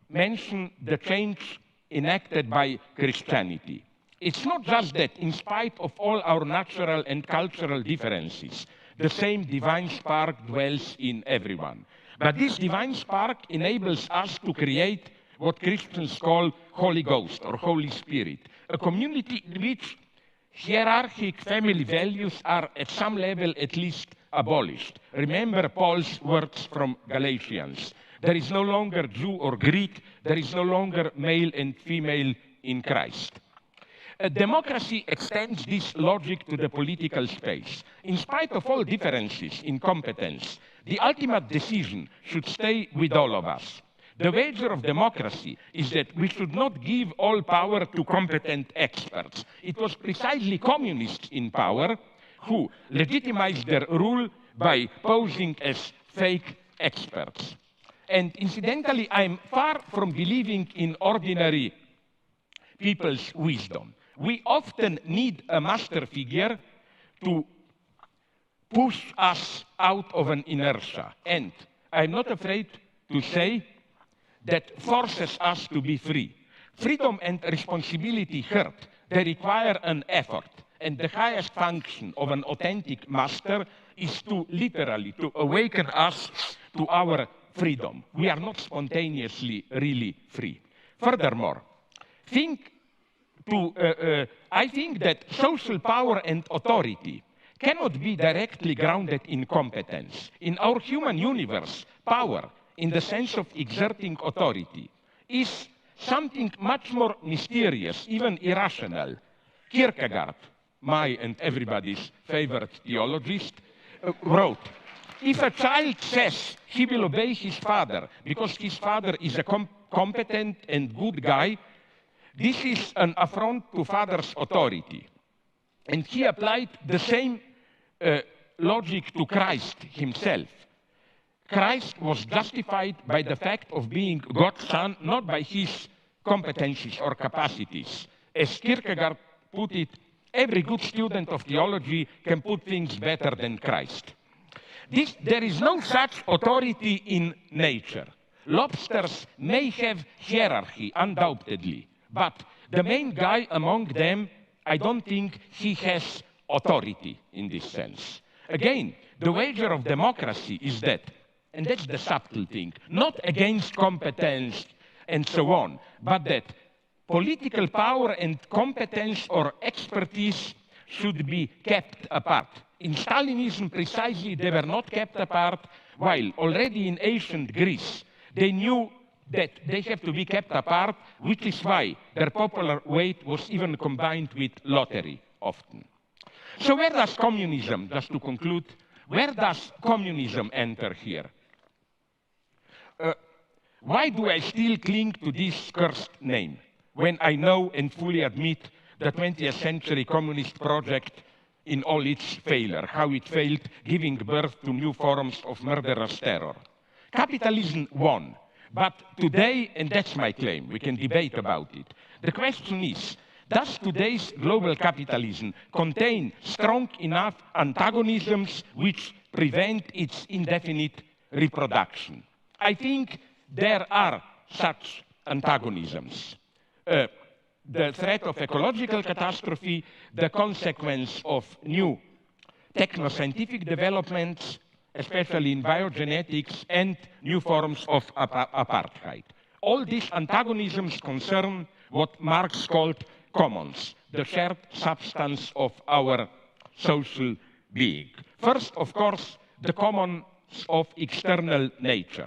mention the change enacted by Christianity. It's not just that, in spite of all our natural and cultural differences, the same divine spark dwells in everyone. But this divine spark enables us to create what Christians call Holy Ghost or Holy Spirit, a community in which hierarchic family values are at some level at least abolished. Remember Paul's words from Galatians. There is no longer Jew or Greek, there is no longer male and female in Christ. Democracy extends this logic to the political space. In spite of all differences in competence, the ultimate decision should stay with all of us. The wager of democracy is that we should not give all power to competent experts. It was precisely communists in power who legitimized their rule by posing as fake experts. And incidentally, I'm far from believing in ordinary people's wisdom. We often need a master figure to push us out of an inertia. And I'm not afraid to say that forces us to be free. Freedom and responsibility hurt. They require an effort. And the highest function of an authentic master is to literally to awaken us to our freedom. We are not spontaneously really free. Furthermore, I think that social power and authority cannot be directly grounded in competence. In our human universe, power, in the sense of exerting authority, is something much more mysterious, even irrational. Kierkegaard, my and everybody's favorite theologist, wrote, if a child says he will obey his father because his father is a competent and good guy, this is an affront to father's authority. And he applied the same logic to Christ himself. Christ was justified by the fact of being God's son, not by his competencies or capacities. As Kierkegaard put it, every good student of theology can put things better than Christ. There is no such authority in nature. Lobsters may have hierarchy, undoubtedly, but the main guy among them, I don't think he has authority in this sense. Again, the wager of democracy is that, and that's the subtle thing, not against competence and so on, but that political power and competence or expertise should be kept apart. In Stalinism, precisely, they were not kept apart, while already in ancient Greece, they knew that they have to be kept apart, which is why their popular weight was even combined with lottery often. So where does communism, just to conclude, where does communism enter here? Why do I still cling to this cursed name when I know and fully admit the 20th century communist project in all its failure, how it failed giving birth to new forms of murderous terror? Capitalism won, but today, and that's my claim, we can debate about it, the question is, does today's global capitalism contain strong enough antagonisms which prevent its indefinite reproduction? I think there are such antagonisms. The threat of ecological catastrophe, the consequence of new techno-scientific developments, especially in biogenetics, and new forms of apartheid. All these antagonisms concern what Marx called commons, the shared substance of our social being. First, of course, the commons of external nature,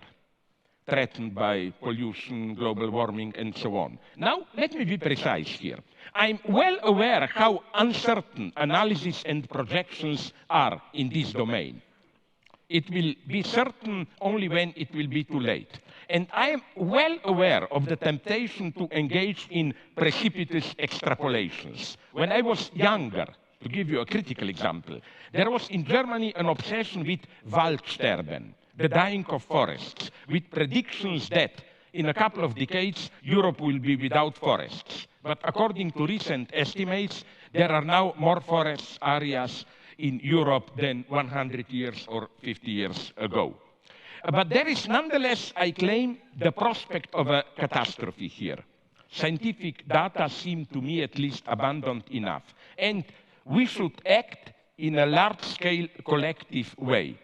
threatened by pollution, global warming, and so on. Now, let me be precise here. I'm well aware how uncertain analysis and projections are in this domain. It will be certain only when it will be too late. And I am well aware of the temptation to engage in precipitous extrapolations. When I was younger, to give you a critical example, there was in Germany an obsession with Waldsterben, the dying of forests, with predictions that in a couple of decades, Europe will be without forests. But according to recent estimates, there are now more forest areas in Europe than 100 years or 50 years ago. But there is nonetheless, I claim, the prospect of a catastrophe here. scientific data seem to me at least abundant enough. And we should act in a large-scale collective way.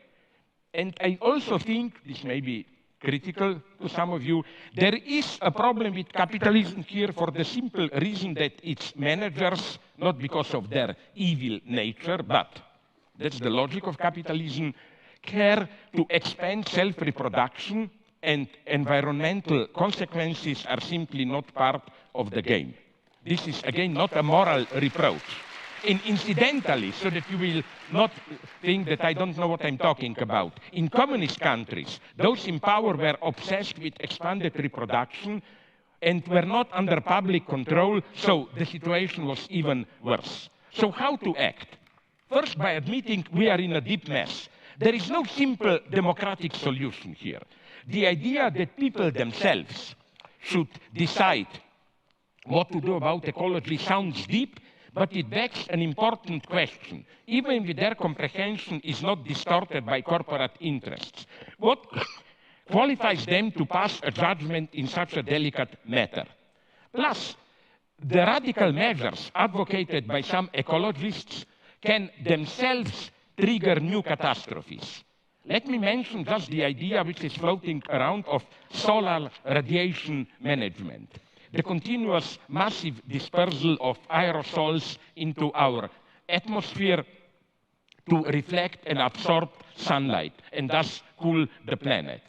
And I also think, this may be critical to some of you, there is a problem with capitalism here for the simple reason that its managers, not because of their evil nature, but that's the logic of capitalism, care to expand self-reproduction, and environmental consequences are simply not part of the game. This is, again, not a moral reproach. And incidentally, so that you will not think that I don't know what I'm talking about, in communist countries, those in power were obsessed with expanded reproduction and were not under public control, so the situation was even worse. So how to act? First, by admitting we are in a deep mess. There is no simple democratic solution here. The idea that people themselves should decide what to do about ecology sounds deep, but it begs an important question, even if their comprehension is not distorted by corporate interests. What qualifies them to pass a judgment in such a delicate matter? Plus, the radical measures advocated by some ecologists can themselves trigger new catastrophes. Let me mention just the idea which is floating around of solar radiation management. The continuous massive dispersal of aerosols into our atmosphere to reflect and absorb sunlight and thus cool the planet.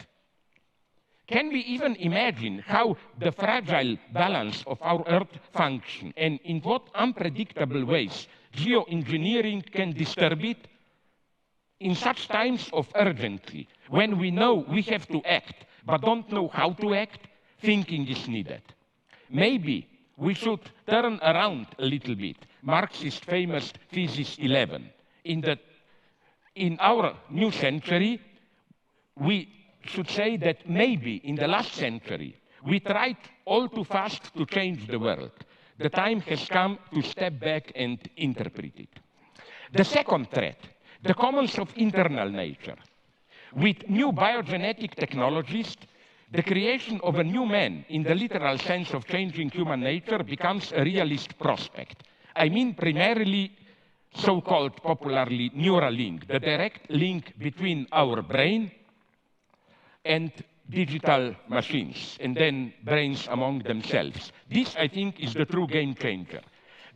Can we even imagine how the fragile balance of our Earth function and in what unpredictable ways geoengineering can disturb it? In such times of urgency, when we know we have to act but don't know how to act, thinking is needed. Maybe we should turn around a little bit. Marx's famous Thesis 11. In our new century, we should say that maybe in the last century, we tried all too fast to change the world. The time has come to step back and interpret it. The second threat, the commons of internal nature. With new biogenetic technologies, the creation of a new man, in the literal sense of changing human nature, becomes a realist prospect. I mean primarily so-called popularly Neuralink, the direct link between our brain and digital machines, and then brains among themselves. This, I think, is the true game changer.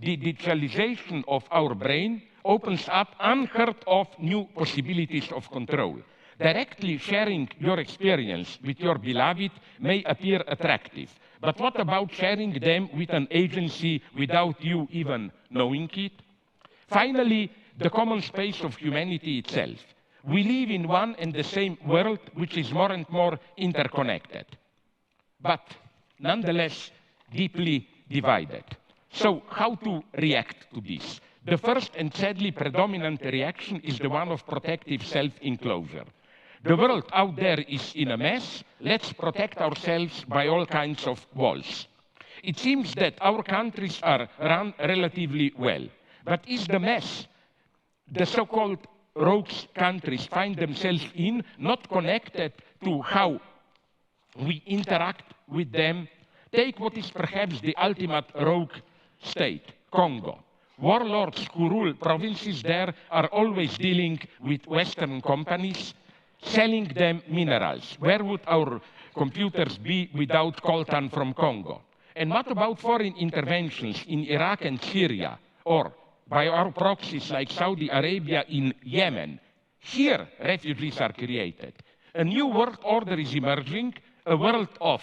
The digitalization of our brain opens up unheard of new possibilities of control. Directly sharing your experience with your beloved may appear attractive, but what about sharing them with an agency without you even knowing it? Finally, the common space of humanity itself. We live in one and the same world, which is more and more interconnected, but nonetheless deeply divided. So how to react to this? The first and sadly predominant reaction is the one of protective self-enclosure. The world out there is in a mess. Let's protect ourselves by all kinds of walls. It seems that our countries are run relatively well. But is the mess the so-called rogue countries find themselves in not connected to how we interact with them? Take what is perhaps the ultimate rogue state, Congo. Warlords who rule provinces there are always dealing with Western companies, selling them minerals. Where would our computers be without coltan from Congo? And what about foreign interventions in Iraq and Syria, or by our proxies like Saudi Arabia in Yemen? Here, refugees are created. A new world order is emerging, a world of...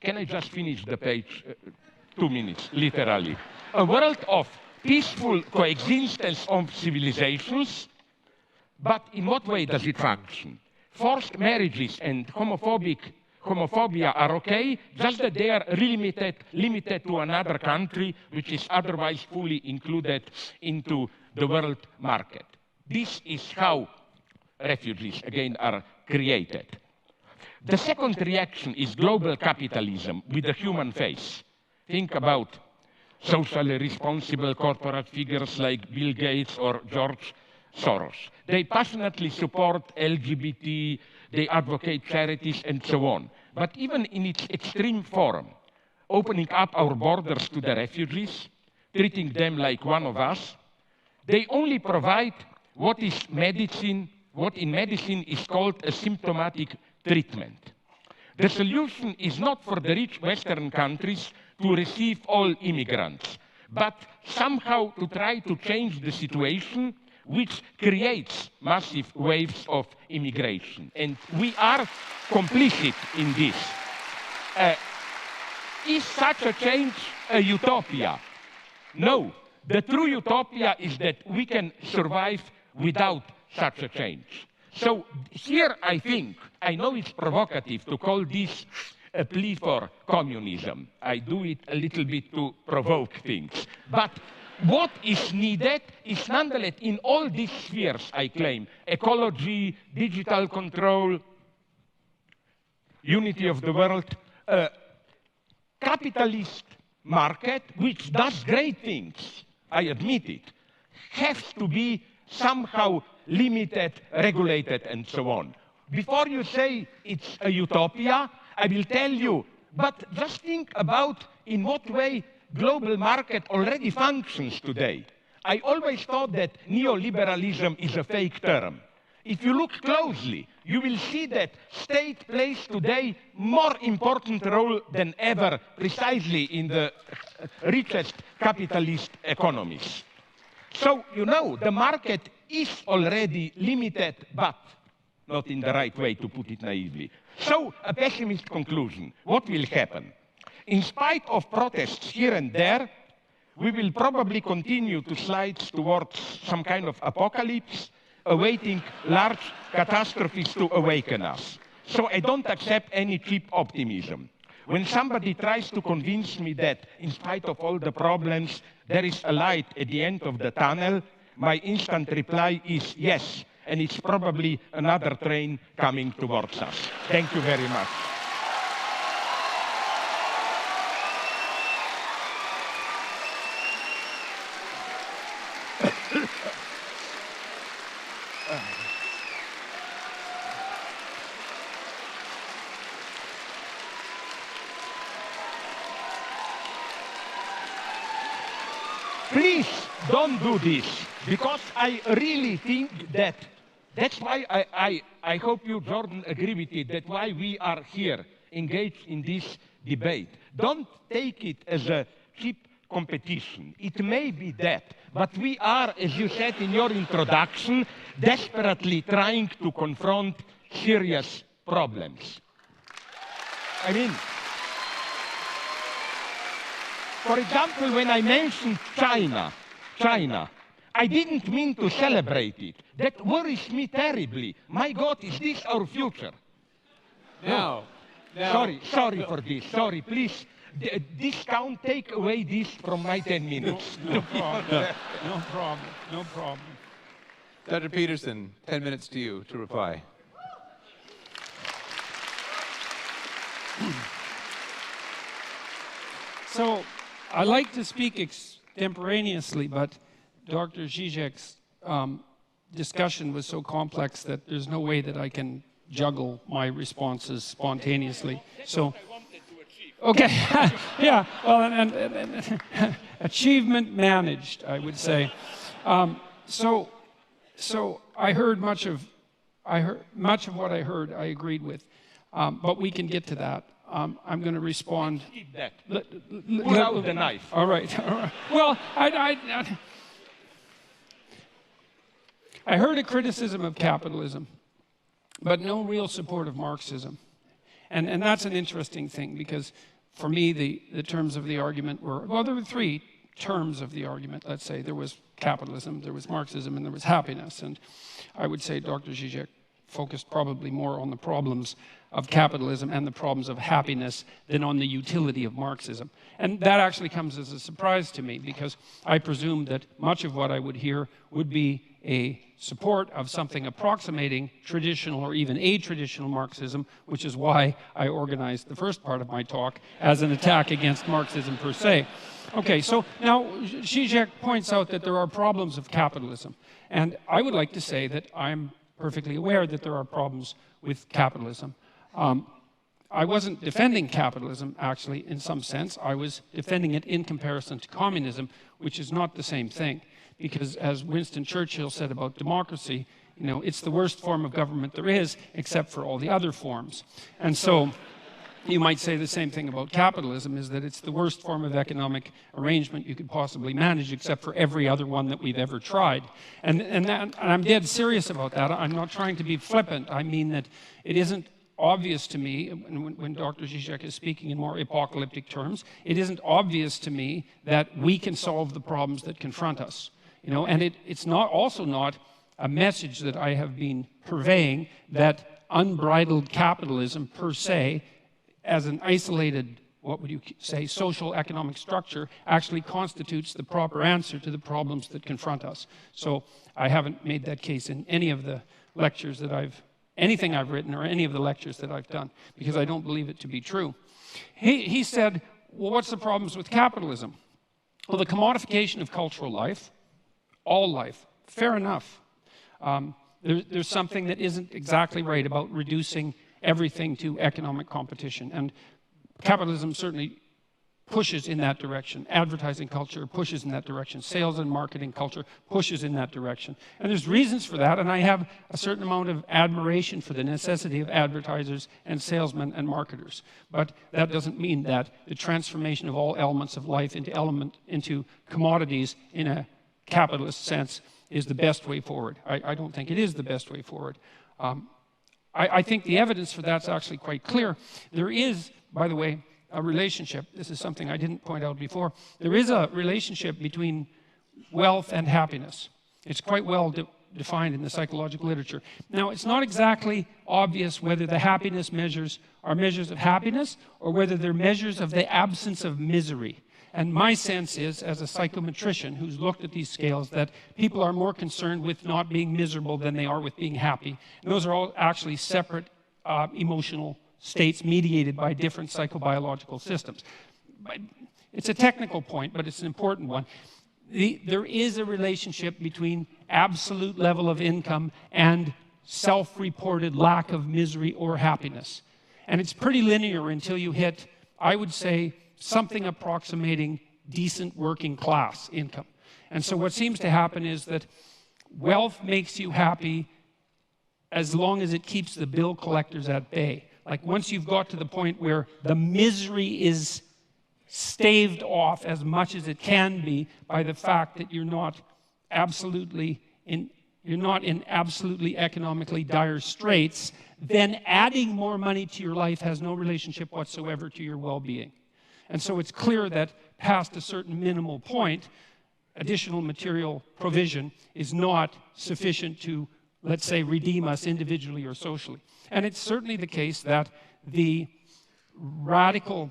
Can I just finish the page? 2 minutes, literally. A world of peaceful coexistence of civilizations. But in what way does it function? Forced marriages and homophobia are okay, just that they are limited to another country, which is otherwise fully included into the world market. This is how refugees, again, are created. The second reaction is global capitalism with a human face. Think about socially responsible corporate figures like Bill Gates or George Soros. They passionately support LGBT, they advocate charities, and so on. But even in its extreme form, opening up our borders to the refugees, treating them like one of us. They only provide what in medicine is called a symptomatic treatment. The solution is not for the rich Western countries to receive all immigrants, but somehow to try to change the situation which creates massive waves of immigration. And we are complicit in this. Is such a change a utopia? No. The true utopia is that we can survive without such a change. So here I think, I know it's provocative to call this a plea for communism. I do it a little bit to provoke things. But what is needed is nonetheless in all these spheres, I claim, ecology, digital control, unity of the world, capitalist market, which does great things, I admit it, has to be somehow limited, regulated, and so on. Before you say it's a utopia, I will tell you, but just think about in what way global market already functions today. I always thought that neoliberalism is a fake term. If you look closely, you will see that state plays today more important role than ever precisely in the richest capitalist economies. So, you know, the market is already limited, but not in the right way, to put it naively. So, a pessimist conclusion. What will happen? In spite of protests here and there, we will probably continue to slide towards some kind of apocalypse, awaiting large catastrophes to awaken us. So I don't accept any cheap optimism. When somebody tries to convince me that, in spite of all the problems, there is a light at the end of the tunnel, my instant reply is yes, and it's probably another train coming towards us. Thank you very much. Please don't do this, because I really think that that's why I hope you, Jordan, agree with it, that's why we are here engaged in this debate. Don't take it as a cheap competition. It may be that, but we are, as you said in your introduction, desperately trying to confront serious problems. I mean, for example, when I mentioned China, I didn't mean to celebrate it. That worries me terribly. My God, is this our future? No. Sorry for this. Sorry, please. Discount, take away this from my 10 minutes. No problem. No problem. No problem. Dr. Peterson, 10 minutes to you to reply. So I like to speak extemporaneously, but Dr. Zizek's discussion was so complex that there's no way that I can juggle my responses spontaneously. So, okay, yeah, well, and achievement managed, I would say. So I heard much of what I heard. I agreed with, but we can get to that. I'm going to respond. Keep that. Pull out the knife. All right. Well, I heard a criticism of capitalism, but no real support of Marxism. And that's an interesting thing, because for me, the terms of the argument were, well, there were three terms of the argument, let's say. There was capitalism, there was Marxism, and there was happiness. And I would say Dr. Zizek focused probably more on the problems of capitalism and the problems of happiness than on the utility of Marxism. And that actually comes as a surprise to me, because I presumed that much of what I would hear would be a support of something approximating traditional or even a-traditional Marxism, which is why I organized the first part of my talk as an attack against Marxism per se. Okay, so now Zizek points out that there are problems of capitalism. And I would like to say that I'm perfectly aware that there are problems with capitalism. I wasn't defending capitalism, actually, in some sense. I was defending it in comparison to communism, which is not the same thing. Because as Winston Churchill said about democracy, you know, it's the worst form of government there is, except for all the other forms. And so you might say the same thing about capitalism, is that it's the worst form of economic arrangement you could possibly manage, except for every other one that we've ever tried. And I'm dead serious about that. I'm not trying to be flippant. I mean that it isn't obvious to me, when Dr. Zizek is speaking in more apocalyptic terms, it isn't obvious to me that we can solve the problems that confront us. You know, and it's also not a message that I have been purveying that unbridled capitalism per se, as an isolated, what would you say, social economic structure, actually constitutes the proper answer to the problems that confront us. So I haven't made that case in any of the lectures that anything I've written or any of the lectures that I've done, because I don't believe it to be true. He said, well, what's the problems with capitalism? Well, the commodification of cultural life, all life, fair enough. There's something that isn't exactly right about reducing everything to economic competition. And capitalism certainly pushes in that direction. Advertising culture pushes in that direction. Sales and marketing culture pushes in that direction. And there's reasons for that, and I have a certain amount of admiration for the necessity of advertisers and salesmen and marketers. But that doesn't mean that the transformation of all elements of life into commodities in a capitalist sense is the best way forward. I don't think it is the best way forward. I think the evidence for that's actually quite clear. There is, by the way, a relationship. This is something I didn't point out before. There is a relationship between wealth and happiness. It's quite well defined in the psychological literature. Now, it's not exactly obvious whether the happiness measures are measures of happiness or whether they're measures of the absence of misery. And my sense is, as a psychometrician who's looked at these scales, that people are more concerned with not being miserable than they are with being happy. And those are all actually separate emotional states mediated by different psychobiological systems. But it's a technical point, but it's an important one. There is a relationship between absolute level of income and self-reported lack of misery or happiness. And it's pretty linear until you hit, I would say, something approximating decent working class income. And so what seems to happen is that wealth makes you happy as long as it keeps the bill collectors at bay. Like once you've got to the point where the misery is staved off as much as it can be by the fact that you're not in absolutely economically dire straits, then adding more money to your life has no relationship whatsoever to your well-being. And so it's clear that past a certain minimal point, additional material provision is not sufficient to, let's say, redeem us individually or socially. And it's certainly the case that the radical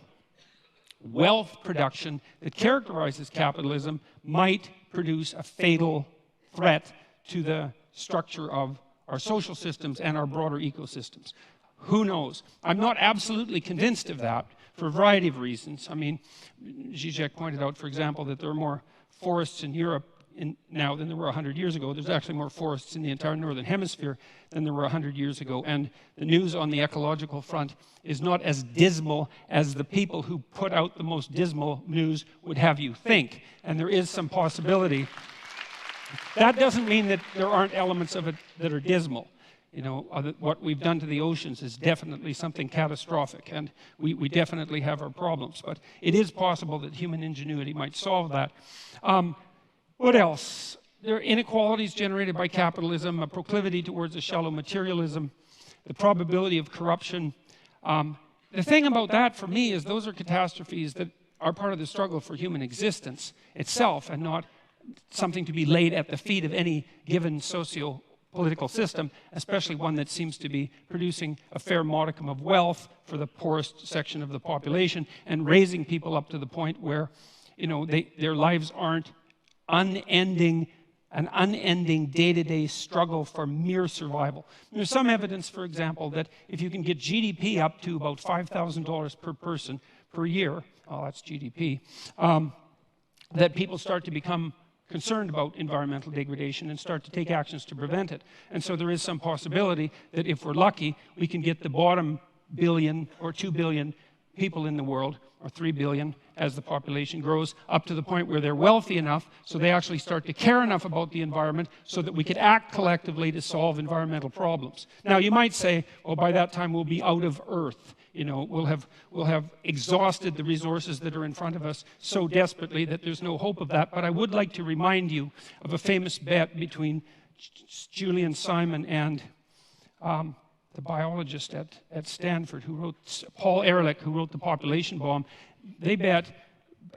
wealth production that characterizes capitalism might produce a fatal threat to the structure of our social systems and our broader ecosystems. Who knows? I'm not absolutely convinced of that for a variety of reasons. I mean, Zizek pointed out, for example, that there are more forests in Europe now than there were 100 years ago. There's actually more forests in the entire northern hemisphere than there were 100 years ago. And the news on the ecological front is not as dismal as the people who put out the most dismal news would have you think. And there is some possibility. That doesn't mean that there aren't elements of it that are dismal. You know, what we've done to the oceans is definitely something catastrophic, and we definitely have our problems. But it is possible that human ingenuity might solve that. What else? There are inequalities generated by capitalism, a proclivity towards a shallow materialism, the probability of corruption. The thing about that for me is those are catastrophes that are part of the struggle for human existence itself and not something to be laid at the feet of any given socio-political system, especially one that seems to be producing a fair modicum of wealth for the poorest section of the population and raising people up to the point where, you know, their lives aren't an unending day-to-day struggle for mere survival. There's some evidence, for example, that if you can get GDP up to about $5,000 per person per year, oh, that's GDP, that people start to become concerned about environmental degradation and start to take actions to prevent it. And so there is some possibility that if we're lucky, we can get the bottom billion or 2 billion people in the world, or 3 billion as the population grows, up to the point where they're wealthy enough so they actually start to care enough about the environment so that we could act collectively to solve environmental problems. Now you might say, well, by that time we'll be out of Earth. You know, we'll have exhausted the resources that are in front of us so desperately that there's no hope of that. But I would like to remind you of a famous bet between Julian Simon and the biologist at Stanford who wrote, Paul Ehrlich, who wrote The Population Bomb. They bet,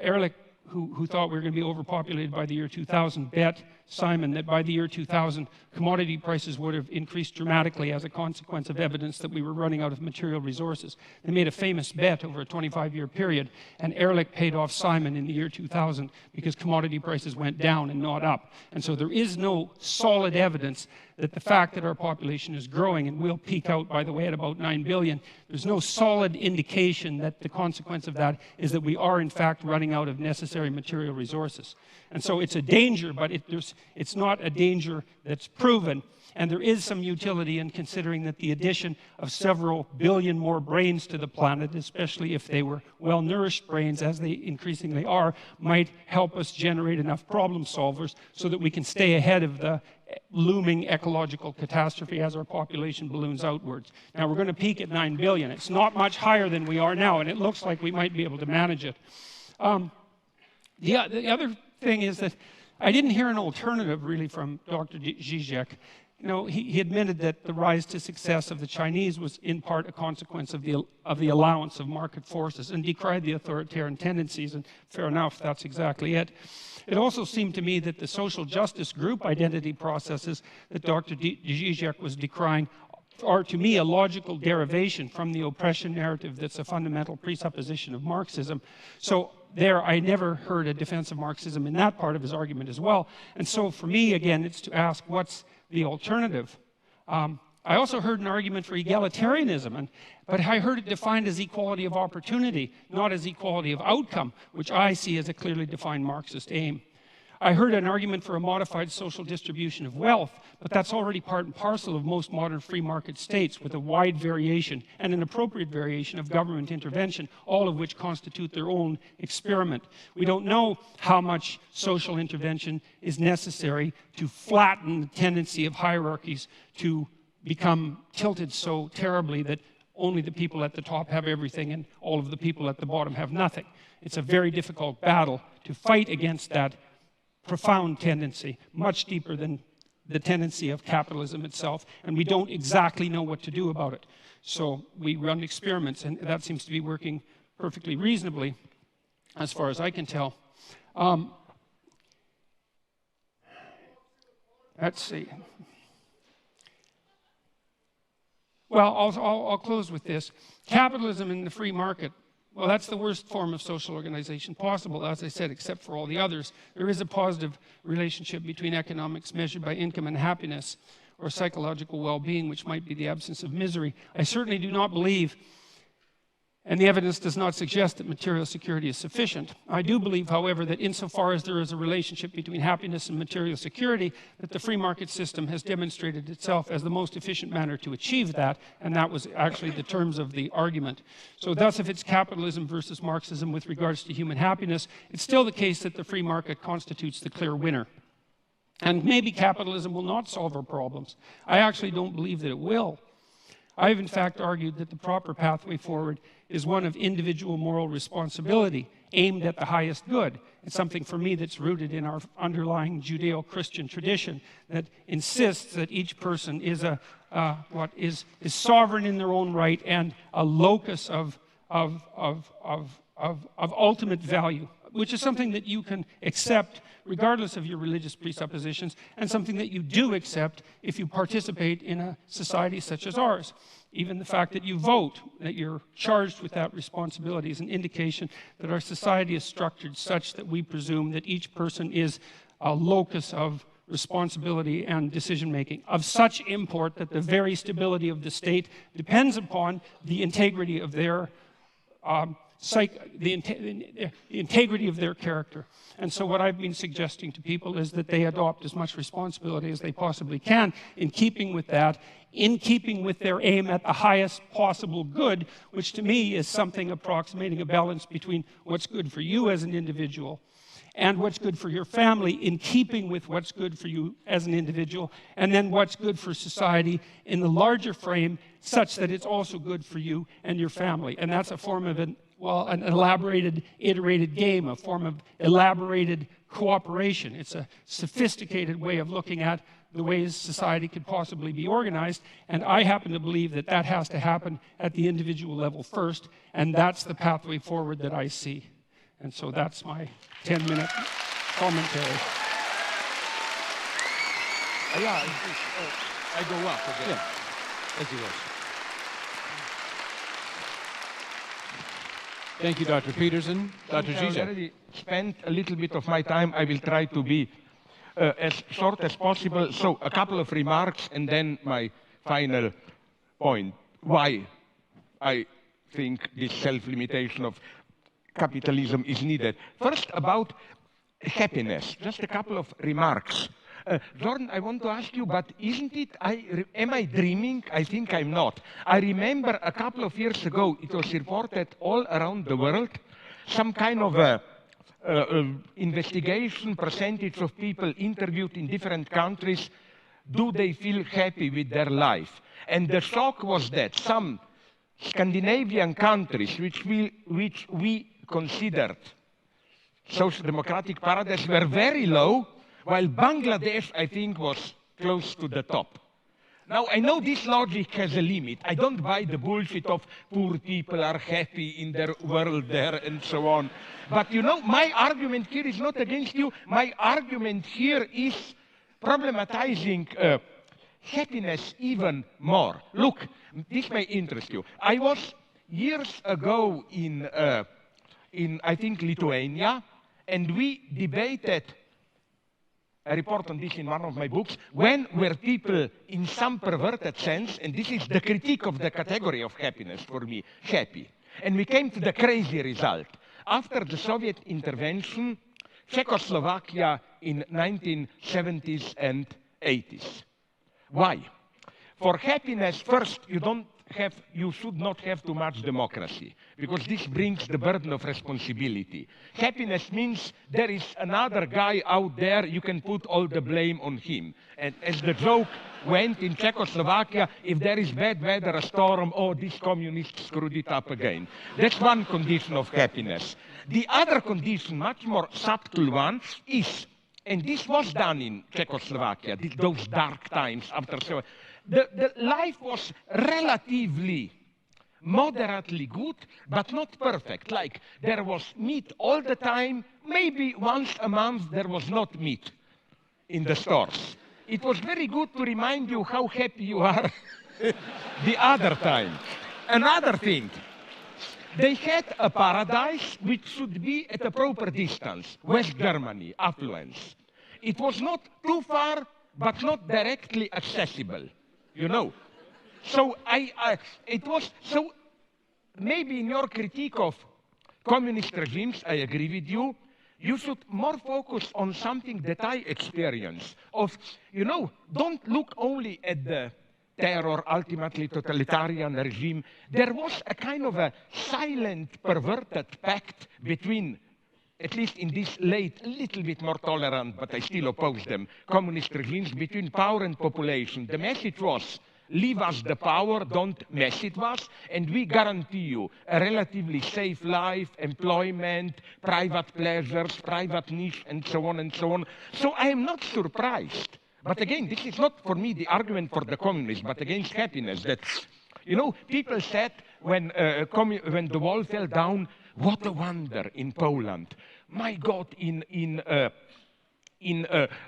Ehrlich, who thought we were going to be overpopulated by the year 2000, bet Simon that by the year 2000, commodity prices would have increased dramatically as a consequence of evidence that we were running out of material resources. They made a famous bet over a 25-year period, and Ehrlich paid off Simon in the year 2000 because commodity prices went down and not up. And so there is no solid evidence that the fact that our population is growing, and will peak out, by the way, at about 9 billion, there's no solid indication that the consequence of that is that we are, in fact, running out of necessary material resources. And so it's a danger, but it's not a danger that's proven. And there is some utility in considering that the addition of several billion more brains to the planet, especially if they were well-nourished brains, as they increasingly are, might help us generate enough problem solvers so that we can stay ahead of the looming ecological catastrophe as our population balloons outwards. Now, we're going to peak at 9 billion. It's not much higher than we are now, and it looks like we might be able to manage it. The other thing is that I didn't hear an alternative, really, from Dr. Zizek. You know, he admitted that the rise to success of the Chinese was in part a consequence of the allowance of market forces, and decried the authoritarian tendencies, and fair enough, that's exactly it. It also seemed to me that the social justice group identity processes that Dr. Zizek was decrying are, to me, a logical derivation from the oppression narrative that's a fundamental presupposition of Marxism. So there, I never heard a defense of Marxism in that part of his argument as well. And so for me, again, it's to ask, what's the alternative? I also heard an argument for egalitarianism, but I heard it defined as equality of opportunity, not as equality of outcome, which I see as a clearly defined Marxist aim. I heard an argument for a modified social distribution of wealth, but that's already part and parcel of most modern free market states, with a wide variation and an appropriate variation of government intervention, all of which constitute their own experiment. We don't know how much social intervention is necessary to flatten the tendency of hierarchies to become tilted so terribly that only the people at the top have everything and all of the people at the bottom have nothing. It's a very difficult battle to fight against that profound tendency, much deeper than the tendency of capitalism itself, and we don't exactly know what to do about it. So we run experiments, and that seems to be working perfectly reasonably, as far as I can tell. Let's see. Well, I'll close with this. Capitalism in the free market, well, that's the worst form of social organization possible, as I said, except for all the others. There is a positive relationship between economics measured by income and happiness, or psychological well-being, which might be the absence of misery. I certainly do not believe, and the evidence does not suggest, that material security is sufficient. I do believe, however, that insofar as there is a relationship between happiness and material security, that the free market system has demonstrated itself as the most efficient manner to achieve that, and that was actually the terms of the argument. So thus, if it's capitalism versus Marxism with regards to human happiness, it's still the case that the free market constitutes the clear winner. And maybe capitalism will not solve our problems. I actually don't believe that it will. I've in fact argued that the proper pathway forward is one of individual moral responsibility aimed at the highest good. It's something for me that's rooted in our underlying Judeo-Christian tradition that insists that each person is is sovereign in their own right and a locus of ultimate value, which is something that you can accept regardless of your religious presuppositions, and something that you do accept if you participate in a society such as ours. Even the fact that you vote, that you're charged with that responsibility, is an indication that our society is structured such that we presume that each person is a locus of responsibility and decision-making of such import that the very stability of the state depends upon the integrity of their the integrity of their character. And so what I've been suggesting to people is that they adopt as much responsibility as they possibly can in keeping with that, in keeping with their aim at the highest possible good, which to me is something approximating a balance between what's good for you as an individual and what's good for your family, in keeping with what's good for you as an individual, and then what's good for society in the larger frame, such that it's also good for you and your family. And that's a form of an elaborated, iterated game, a form of elaborated cooperation. It's a sophisticated way of looking at the ways society could possibly be organized, and I happen to believe that that has to happen at the individual level first, and that's the pathway forward that I see. And so that's my 10-minute commentary. Yeah, I go up again. Yeah, as you wish. Thank you, Dr. Peterson. Dr. I Zizek. already spent a little bit of my time. I will try to be as short as possible. So a couple of remarks and then my final point. Why I think this self-limitation of capitalism is needed. First, about happiness. Just a couple of remarks. Jordan, I want to ask you, but isn't it, am I dreaming? I think I'm not. I remember a couple of years ago, it was reported all around the world, some kind of investigation, percentage of people interviewed in different countries, do they feel happy with their life? And the shock was that some Scandinavian countries, which we considered social democratic paradise, were very low, while Bangladesh, I think, was close to the top. Now, I know this logic has a limit. I don't buy the bullshit of poor people are happy in their world there and so on. But you know, my argument here is not against you. My argument here is problematizing happiness even more. Look, this may interest you. I was years ago in I think, Lithuania, and we debated, I report on this in one of my books, when were people in some perverted sense, and this is the critique of the category of happiness for me, happy. And we came to the crazy result. After the Soviet intervention, Czechoslovakia in 1970s and 80s. Why? For happiness, first, you should not have too much democracy, because this brings the burden of responsibility. Happiness means there is another guy out there, you can put all the blame on him. And as the joke went in Czechoslovakia, if there is bad weather, a storm, oh, this communist screwed it up again. That's one condition of happiness. The other condition, much more subtle one, is, and this was done in Czechoslovakia, those dark times after the life was relatively, moderately good, but not perfect. Like, there was meat all the time. Maybe once a month there was not meat in the stores. It was very good to remind you how happy you are the other time. Another thing, they had a paradise which should be at a proper distance. West Germany, affluence. It was not too far, but not directly accessible. You know, so so maybe in your critique of communist regimes, I agree with you, you should more focus on something that I experience of, you know, don't look only at the terror, ultimately totalitarian regime. There was a kind of a silent, perverted pact between, at least in this late, a little bit more tolerant, but I still oppose them, communist regimes, between power and population. The message was, leave us the power, don't mess with us, and we guarantee you a relatively safe life, employment, private pleasures, private niche, and so on and so on. So I am not surprised. But again, this is not for me the argument for the communists, but against happiness. That, you know, people said when the wall fell down, what a wonder in Poland. My God,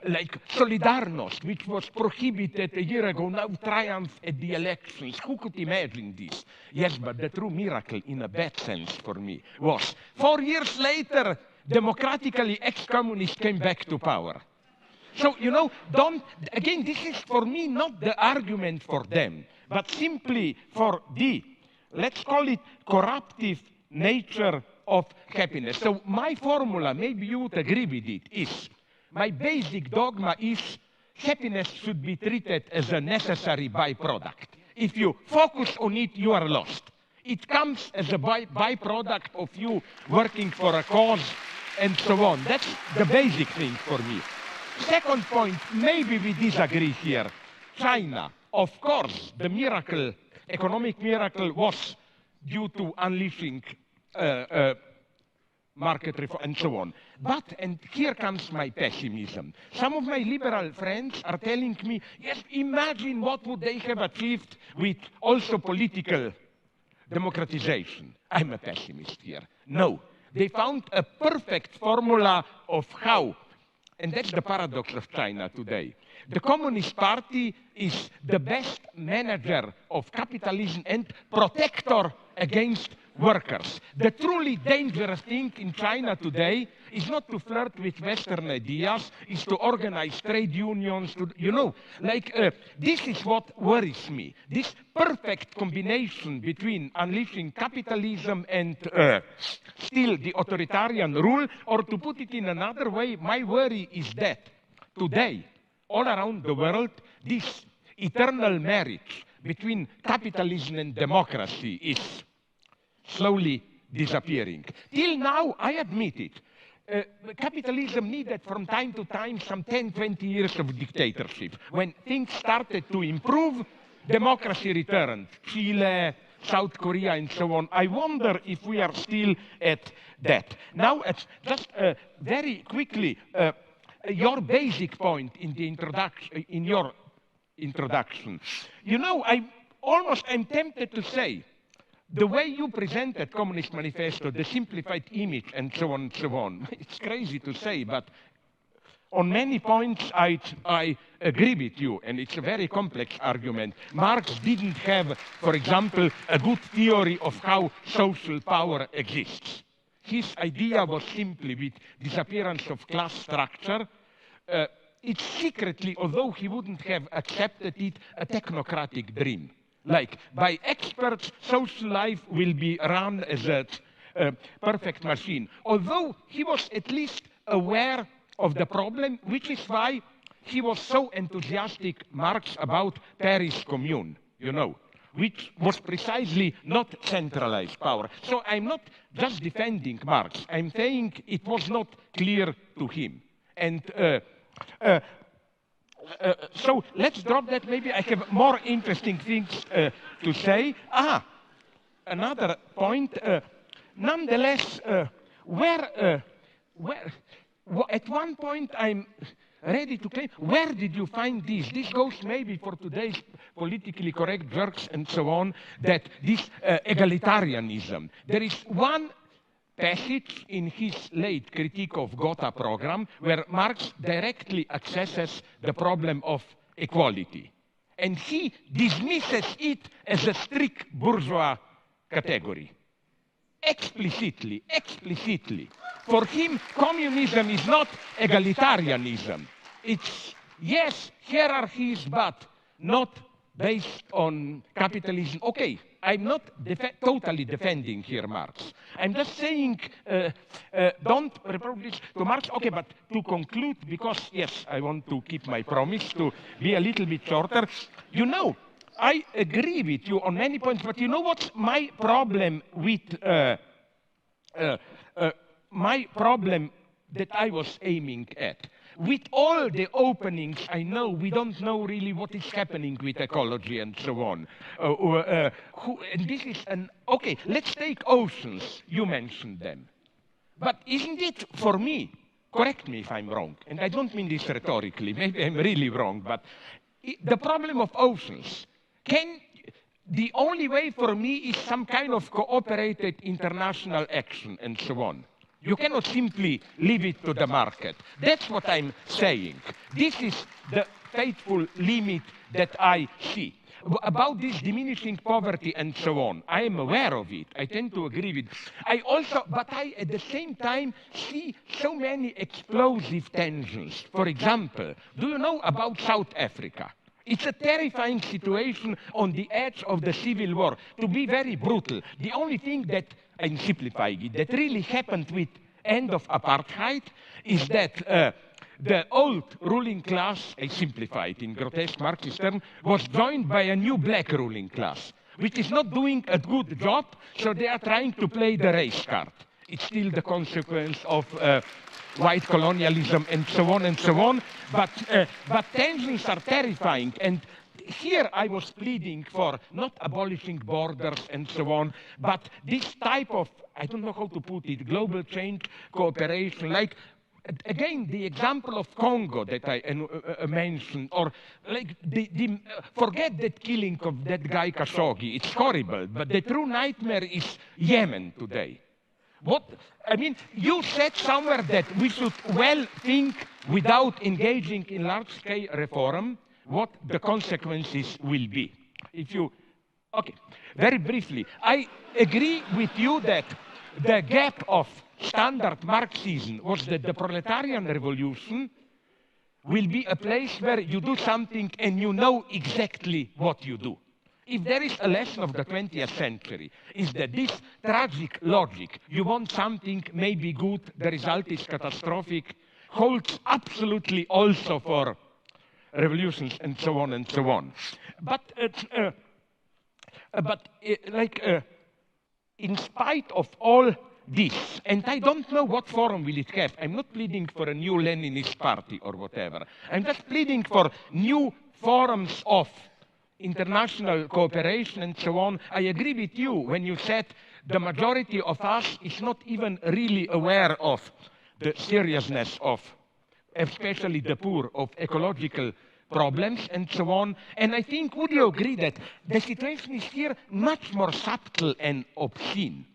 like Solidarność, which was prohibited a year ago, now triumph at the elections. Who could imagine this? Yes, but the true miracle, in a bad sense for me, was 4 years later, democratically ex-communists came back to power. So, you know, again, this is for me not the argument for them, but simply for the, let's call it corruptive nature of happiness. So my formula, maybe you would agree with it, is my basic dogma is happiness should be treated as a necessary byproduct. If you focus on it, you are lost. It comes as a byproduct of you working for a cause and so on. That's the basic thing for me. Second point, maybe we disagree here. China, of course, the miracle, economic miracle was due to unleashing market reform and so on. But, and here comes my pessimism. Some of my liberal friends are telling me, yes, imagine what would they have achieved with also political democratization. I'm a pessimist here. No, they found a perfect formula of how, and that's the paradox of China today. The Communist Party is the best manager of capitalism and protector against workers. The truly dangerous thing in China today is not to flirt with Western ideas, is to organize trade unions, this is what worries me. This perfect combination between unleashing capitalism and still the authoritarian rule, or to put it in another way, my worry is that today, all around the world, this eternal marriage between capitalism and democracy is slowly disappearing. Till now, I admit it, capitalism needed from time to time some 10, 20 years of dictatorship. When things started to improve, democracy returned. Chile, South Korea, and so on. I wonder if we are still at that. Now, just very quickly, your basic point in the introduction, in your introduction. You know, I'm tempted to say, the way you presented Communist Manifesto, the simplified image, and so on, it's crazy to say, but on many points I agree with you, and it's a very complex argument. Marx didn't have, for example, a good theory of how social power exists. His idea was simply with disappearance of class structure. It's secretly, although he wouldn't have accepted it, a technocratic dream. Like, by experts, social life will be run as a perfect machine. Although he was at least aware of the problem, which is why he was so enthusiastic, Marx, about Paris Commune, you know, which was precisely not centralized power. So I'm not just defending Marx. I'm saying it was not clear to him. And so let's drop that. Maybe I have more interesting things to say. Another point. Nonetheless, at one point I'm ready to claim, where did you find this? This goes maybe for today's politically correct jerks and so on, that this egalitarianism. There is one passage in his late critique of Gotha program where Marx directly accesses the problem of equality. And he dismisses it as a strict bourgeois category. Explicitly. For him, communism is not egalitarianism. It's, yes, hierarchies, but not based on capitalism. Okay, I'm not totally defending here Marx. I'm just saying, don't reproduce to Marx. Okay, but to conclude, because, yes, I want to keep my promise to be a little bit shorter. You know, I agree with you on many points, but you know what's my problem with my problem that I was aiming at? With all the openings, I know we don't know really what is happening with ecology and so on. And this is okay, let's take oceans. You mentioned them. But isn't it, for me, correct me if I'm wrong, and I don't mean this rhetorically, maybe I'm really wrong, but the problem of oceans, the only way for me is some kind of cooperated international action and so on. You cannot simply leave it to the market. That's what I'm saying. This is the fateful limit that I see. About this diminishing poverty and so on, I am aware of it. I tend to agree with it. But I, at the same time, see so many explosive tensions. For example, do you know about South Africa? It's a terrifying situation on the edge of the civil war. To be very brutal, the only thing that, I'm simplifying it, that really happened with end of apartheid is that the old ruling class, I simplify it in grotesque Marxist terms, was joined by a new black ruling class, which is not doing a good job, so they are trying to play the race card. It's still the consequence of white colonialism and so on and so on, but tensions are terrifying. And here I was pleading for not abolishing borders and so on, but this type of, I don't know how to put it, global change, cooperation, like, again, the example of Congo that I mentioned, or like forget that killing of that guy Khashoggi, it's horrible, but the true nightmare is Yemen today. I mean, you said somewhere that we should well think without engaging in large-scale reform what the consequences will be. Okay, very briefly, I agree with you that the gap of standard Marxism was that the proletarian revolution will be a place where you do something and you know exactly what you do. If there is a lesson of the 20th century, is that this tragic logic, you want something maybe good, the result is catastrophic, holds absolutely also for revolutions and so on and so on. In spite of all this, and I don't know what forum will it have. I'm not pleading for a new Leninist party or whatever. I'm just pleading for new forums of international cooperation and so on. I agree with you when you said the majority of us is not even really aware of the seriousness of, especially the poor, of ecological problems and so on. And I think, would you agree that the situation is here much more subtle and obscene?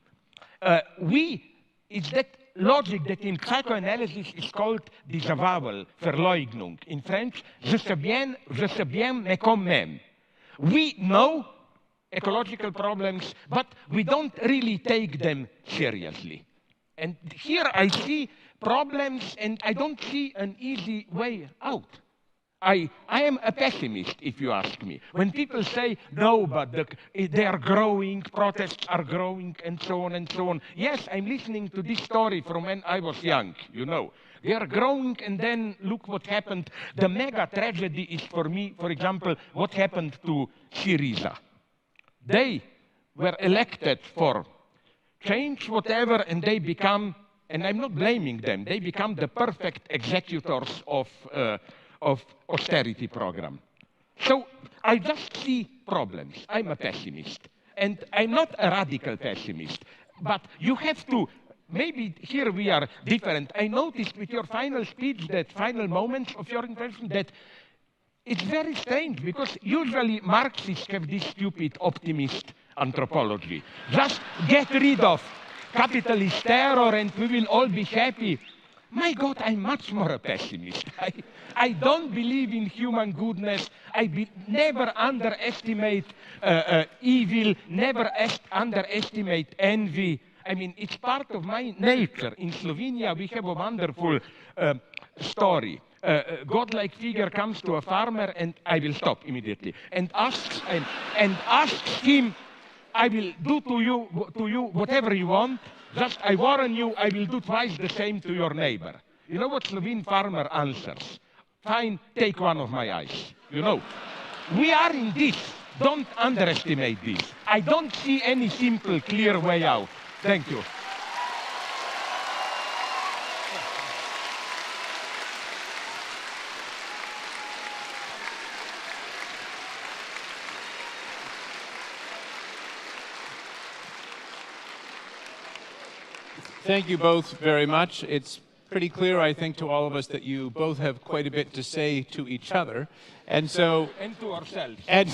It's that logic that in psychoanalysis is called disavowal, Verleugnung. In French, je sais bien, mais quand même. We know ecological problems, but we don't really take them seriously. And here I see problems, and I don't see an easy way out. I am a pessimist, if you ask me. When people say, no, but they are growing, protests are growing, and so on and so on. Yes, I'm listening to this story from when I was young, you know. They are growing, and then look what happened. The mega tragedy is, for me, for example, what happened to Syriza. They were elected for change, whatever, and they become, and I'm not blaming them, they become the perfect executors of austerity program. So I just see problems. I'm a pessimist. And I'm not a radical pessimist. But you have to, maybe here we are different. I noticed with your final speech, that final moments of your intervention, that it's very strange, because usually Marxists have this stupid optimist anthropology. Just get rid of capitalist terror and we will all be happy. My God, I'm much more a pessimist. I don't believe in human goodness. I never underestimate evil, never underestimate envy. I mean, it's part of my nature. In Slovenia, we have a wonderful story. A godlike figure comes to a farmer, and I will stop immediately, and asks him, I will do to you whatever you want. Just, I warn you, I will do twice the same to your neighbor. You know what Slovene farmer answers? Fine, take one of my eyes. You know, we are in this. Don't underestimate this. I don't see any simple, clear way out. Thank you. Thank you both very much. It's pretty clear, I think, to all of us that you both have quite a bit to say to each other. And so... And to ourselves. And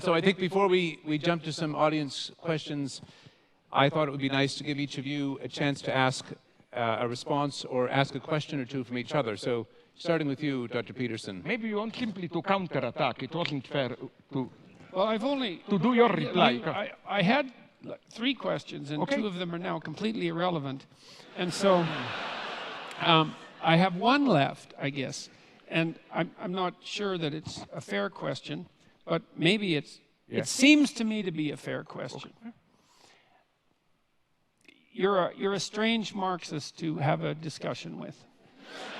so I think before we jump to some audience questions, I thought it would be nice to give each of you a chance to ask a response or ask a question or two from each other. So starting with you, Dr. Peterson. Maybe you want simply to counterattack. It wasn't fair to... Well, I've only... To do your reply. I had 3 questions, and 2 of them are now completely irrelevant. And so I have one left, I guess. and I'm not sure that it's a fair question, but maybe it seems to me to be a fair question. Okay. You're a strange Marxist to have a discussion with.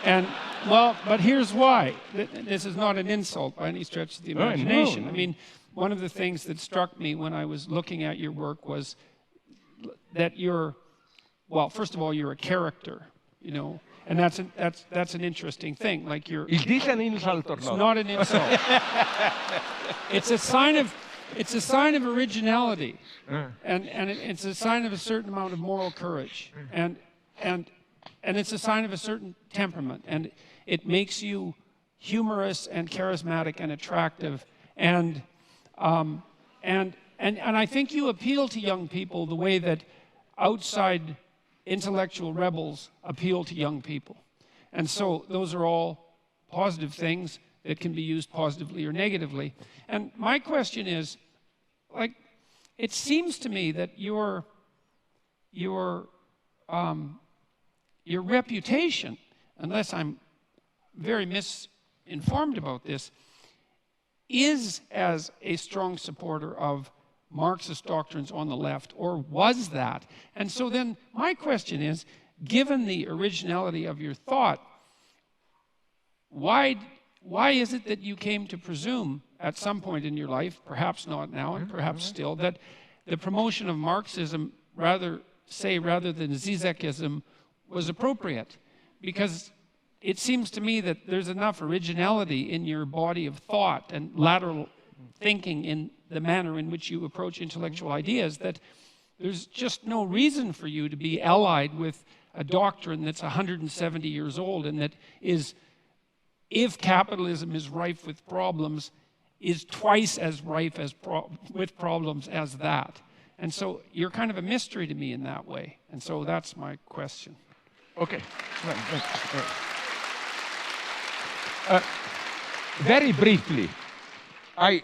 And, well, but here's why. This is not an insult by any stretch of the imagination. I mean, one of the things that struck me when I was looking at your work was that well, first of all, you're a character, you know, and that's an interesting thing. Like Is this an insult or not? It's not an insult. It's a sign of originality, and it's a sign of a certain amount of moral courage, and it's a sign of a certain temperament, and it makes you humorous and charismatic and attractive, and I think you appeal to young people the way that outside intellectual rebels appeal to young people. And so those are all positive things that can be used positively or negatively. And my question is, like, it seems to me that your reputation, unless I'm very misinformed about this, is as a strong supporter of Marxist doctrines on the left, or was that? And so then my question is, given the originality of your thought, why is it that you came to presume at some point in your life, perhaps not now and perhaps still, that the promotion of Marxism rather than Zizekism was appropriate? Because it seems to me that there's enough originality in your body of thought and lateral thinking in the manner in which you approach intellectual ideas that there's just no reason for you to be allied with a doctrine that's 170 years old and that is, if capitalism is rife with problems, is twice as rife with problems as that. And so you're kind of a mystery to me in that way. And so that's my question. Okay. Very briefly, I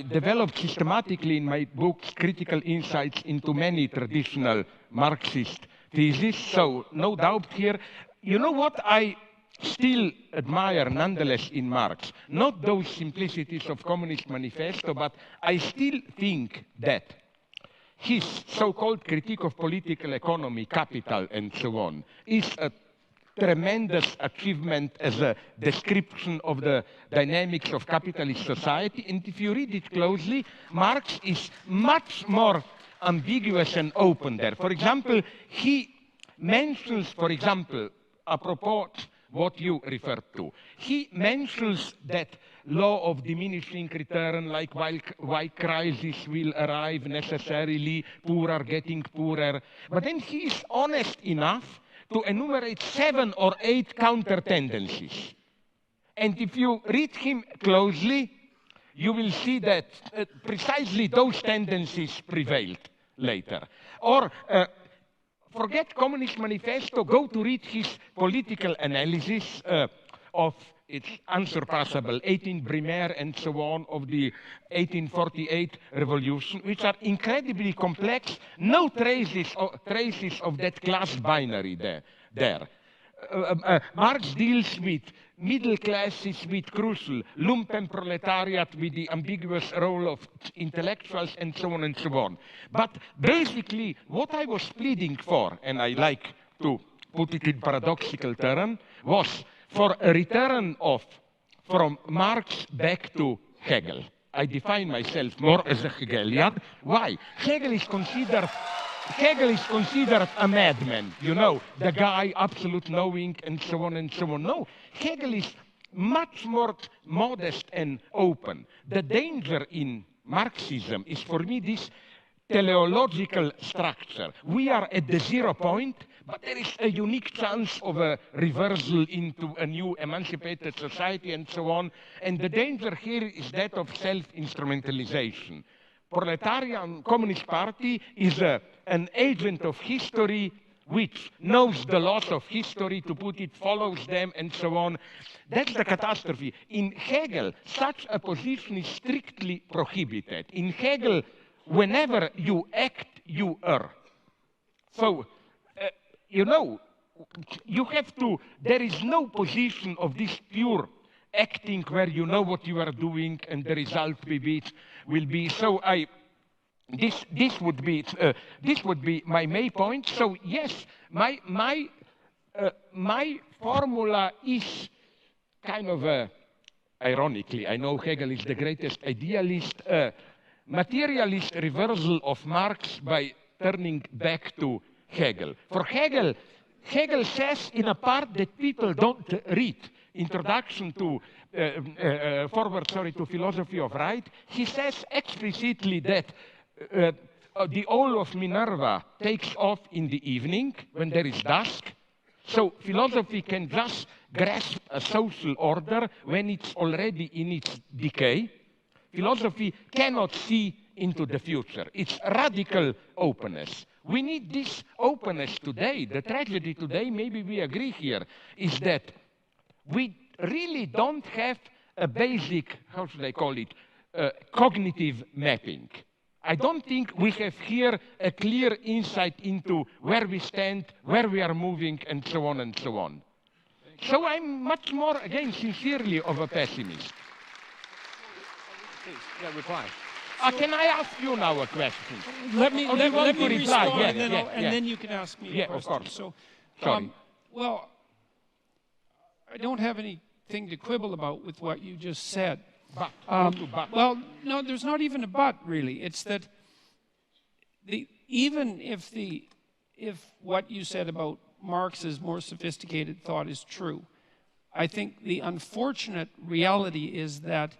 developed systematically in my books critical insights into many traditional Marxist theses, so no doubt here. You know what I still admire nonetheless in Marx? Not those simplicities of Communist Manifesto, but I still think that his so-called critique of political economy, capital, and so on, is a tremendous achievement as a description of the dynamics of capitalist society. And if you read it closely, Marx is much more ambiguous and open there. For example, he mentions, apropos what you referred to, he mentions that law of diminishing return, like while crisis will arrive necessarily, poor are getting poorer. But then he is honest enough to enumerate 7 or 8 counter tendencies. And if you read him closely, you will see that precisely those tendencies prevailed later. Or forget Communist Manifesto, go to read his political analysis of its unsurpassable 18 Brumaire and so on of the 1848 revolution, which are incredibly complex, no traces of that class binary there. Marx deals with middle classes with crucial, lumpen proletariat with the ambiguous role of intellectuals and so on and so on. But basically, what I was pleading for, and I like to put it in paradoxical terms, was for a return from Marx back to Hegel. I define myself more as a Hegelian. Why? Hegel is considered a madman, you know, the guy absolute knowing and so on and so on. No, Hegel is much more modest and open. The danger in Marxism is for me this teleological structure. We are at the 0 point, but there is a unique chance of a reversal into a new emancipated society and so on. And the danger here is that of self-instrumentalization. Proletarian Communist Party is an agent of history which knows the laws of history, to put it, follows them, and so on. That's the catastrophe. In Hegel, such a position is strictly prohibited. In Hegel, whenever you act, you err. So, you know, you have to, there is no position of this pure acting where you know what you are doing and the result will be. So this would be my main point. So yes, my formula is kind of ironically, I know Hegel is the greatest idealist, materialist reversal of Marx by turning back to Hegel. For Hegel says in a part that people don't read, Introduction to Forward to Philosophy of Right, he says explicitly that the owl of Minerva takes off in the evening when there is dusk. So philosophy can just grasp a social order when it's already in its decay. Philosophy cannot see into the future. It's radical openness. We need this openness today. The tragedy today, maybe we agree here, is that we really don't have a basic, how should I call it, cognitive mapping. I don't think we have here a clear insight into where we stand, where we are moving, and so on and so on. So I'm much more, again, sincerely of a pessimist. Please, yeah, reply. Can I ask you now a question? Let me respond, Yeah, and then you can ask me a question. Of course. So, Sorry. well, I don't have anything to quibble about with what you just said. But. Well, no, there's not even a but, really. It's that even if what you said about Marx's more sophisticated thought is true, I think the unfortunate reality is that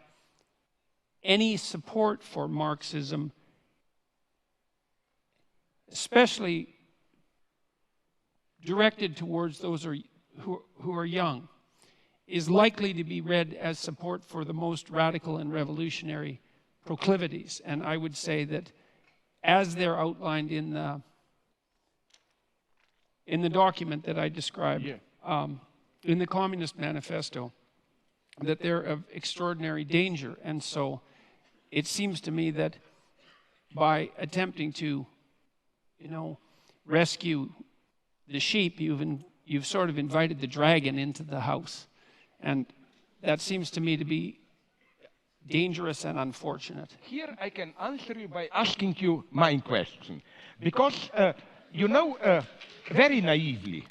any support for Marxism, especially directed towards those who are young, is likely to be read as support for the most radical and revolutionary proclivities. And I would say that as they're outlined in the document that I described, in the Communist Manifesto, that they're of extraordinary danger. And so it seems to me that by attempting to, rescue the sheep, you've sort of invited the dragon into the house. And that seems to me to be dangerous and unfortunate. Here I can answer you by asking you my question. Because, very naively,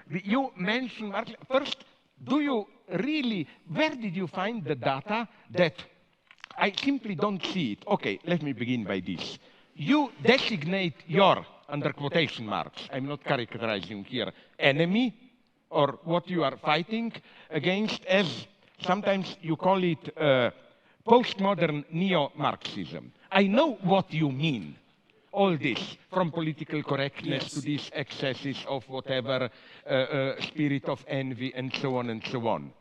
you mentioned, first, do you really, where did you find the data that I simply don't see it? Okay, let me begin by this. You designate your, under quotation marks, I'm not characterizing here, enemy, or what you are fighting against, as sometimes you call it postmodern neo-Marxism. I know what you mean. All this, from political correctness to these excesses of whatever, spirit of envy, and so on and so on.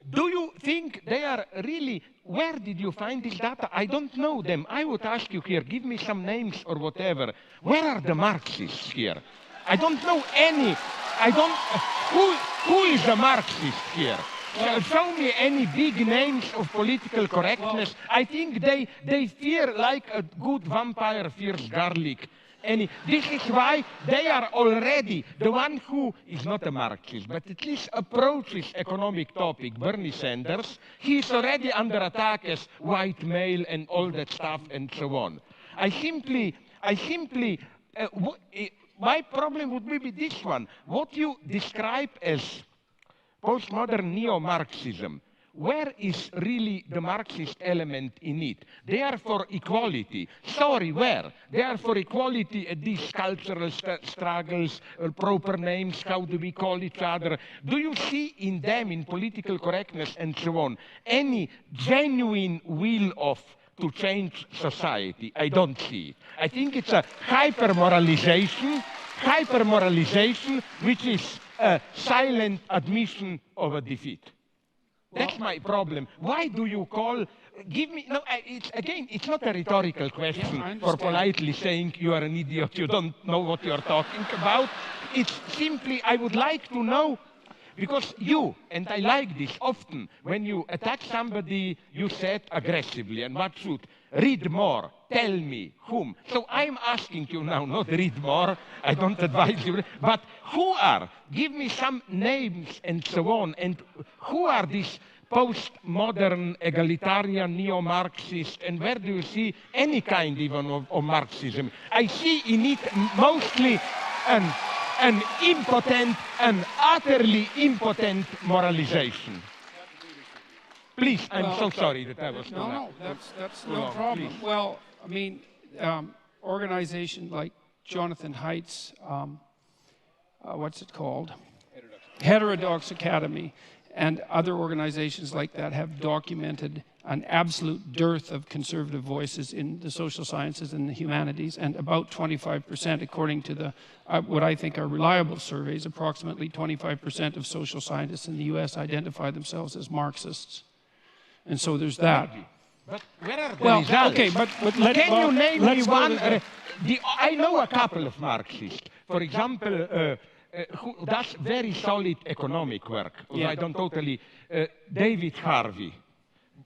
Do you think they are really, where did you find this data? I don't know them. I would ask you here, give me some names or whatever. Where are the Marxists here? I don't know any. Who is a Marxist here? Show me any big names of political correctness. I think they fear like a good vampire fears garlic. This is why they are already, the one who is not a Marxist, but at least approaches economic topic, Bernie Sanders, he is already under attack as white male and all that stuff and so on. My problem would be this one. What you describe as postmodern neo-Marxism, where is really the Marxist element in it? They are for equality. Sorry, where? They are for equality at these cultural struggles, proper names, how do we call each other? Do you see in them, in political correctness and so on, any genuine will to change society? I don't see it. I think it's a hyper-moralization, which is a silent admission of a defeat. That's my problem. Why do you call, it's not a rhetorical question for politely saying you are an idiot, you don't know what you're talking about. It's simply, I would like to know, because you, and I like this often, when you attack somebody, you say it aggressively, and read more, tell me whom. So I'm asking you now, not read more, I don't advise you, but who are, give me some names and so on, and who are these postmodern, egalitarian, neo-Marxist, and where do you see any kind even of Marxism? I see in it mostly an impotent, an utterly impotent moralization. Please, I'm so sorry that I was too No, that's no long, problem. please. Well, I mean, organization like Jonathan Haidt's, what's it called? Heterodox Academy, and other organizations like that have documented an absolute dearth of conservative voices in the social sciences and the humanities, and about 25%, according to the what I think are reliable surveys, approximately 25% of social scientists in the US identify themselves as Marxists. And so there's that. But where are the Well, results? okay, but Can you name me let's go one? to I know a couple of Marxists. For example, who does very solid economic work. Yeah. I don't totally. David Harvey,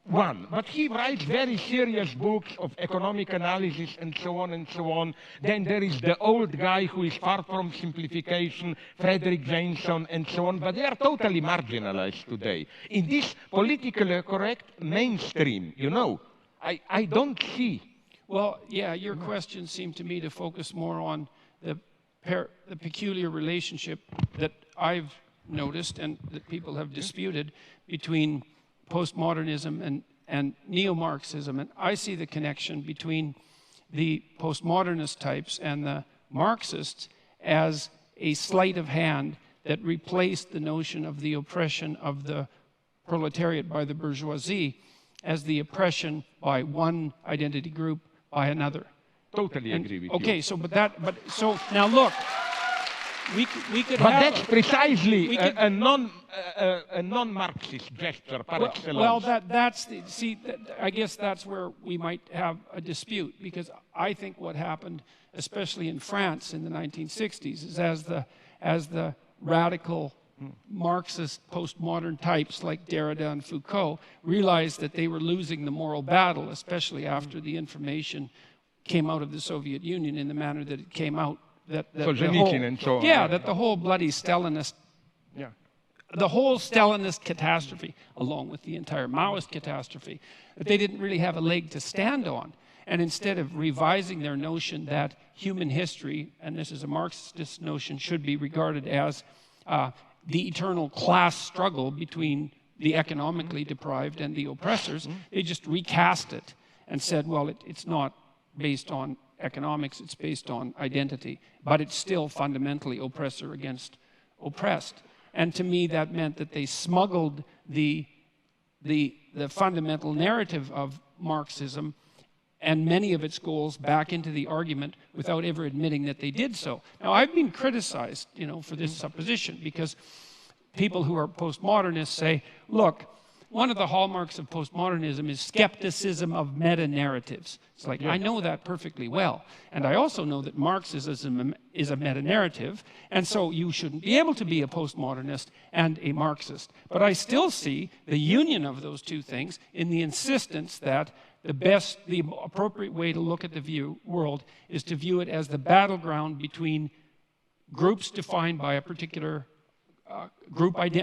one. But he writes very serious books of economic analysis and so on and so on. Then there is the old guy who is far from simplification, Frederick Jameson and so on. But they are totally marginalized today. In this politically correct mainstream, you know, I don't see. Well, yeah, your question seemed to me to focus more on the peculiar relationship that I've noticed and that people have disputed between postmodernism and neo-Marxism. And I see the connection between the postmodernist types and the Marxists as a sleight of hand that replaced the notion of the oppression of the proletariat by the bourgeoisie as the oppression by one identity group by another. Totally agree with you. Okay, so so now look, we could But have, that's precisely we could- a non-Marxist gesture par excellence. well, that's the, see, I guess that's where we might have a dispute, because I think what happened, especially in France in the 1960s, is as the radical Marxist postmodern types like Derrida and Foucault realized that they were losing the moral battle, especially after the information came out of the Soviet Union in the manner that it came out. That the whole, and so on. yeah, that the whole bloody Stalinist, Yeah. the whole Stalinist catastrophe, along with the entire Maoist catastrophe, that they didn't really have a leg to stand on. And instead of revising their notion that human history, and this is a Marxist notion, should be regarded as the eternal class struggle between the economically deprived and the oppressors, they just recast it and said, well, it's not based on economics, it's based on identity, but it's still fundamentally oppressor against oppressed. And to me, that meant that they smuggled the fundamental narrative of Marxism and many of its goals back into the argument without ever admitting that they did so. Now, I've been criticized, for this supposition, because people who are postmodernists say, look, one of the hallmarks of postmodernism is skepticism of meta-narratives. It's like, I know that perfectly well. And I also know that Marxism is a meta-narrative, and so you shouldn't be able to be a postmodernist and a Marxist. But I still see the union of those two things in the insistence that the appropriate way to look at the world is to view it as the battleground between groups defined by a particular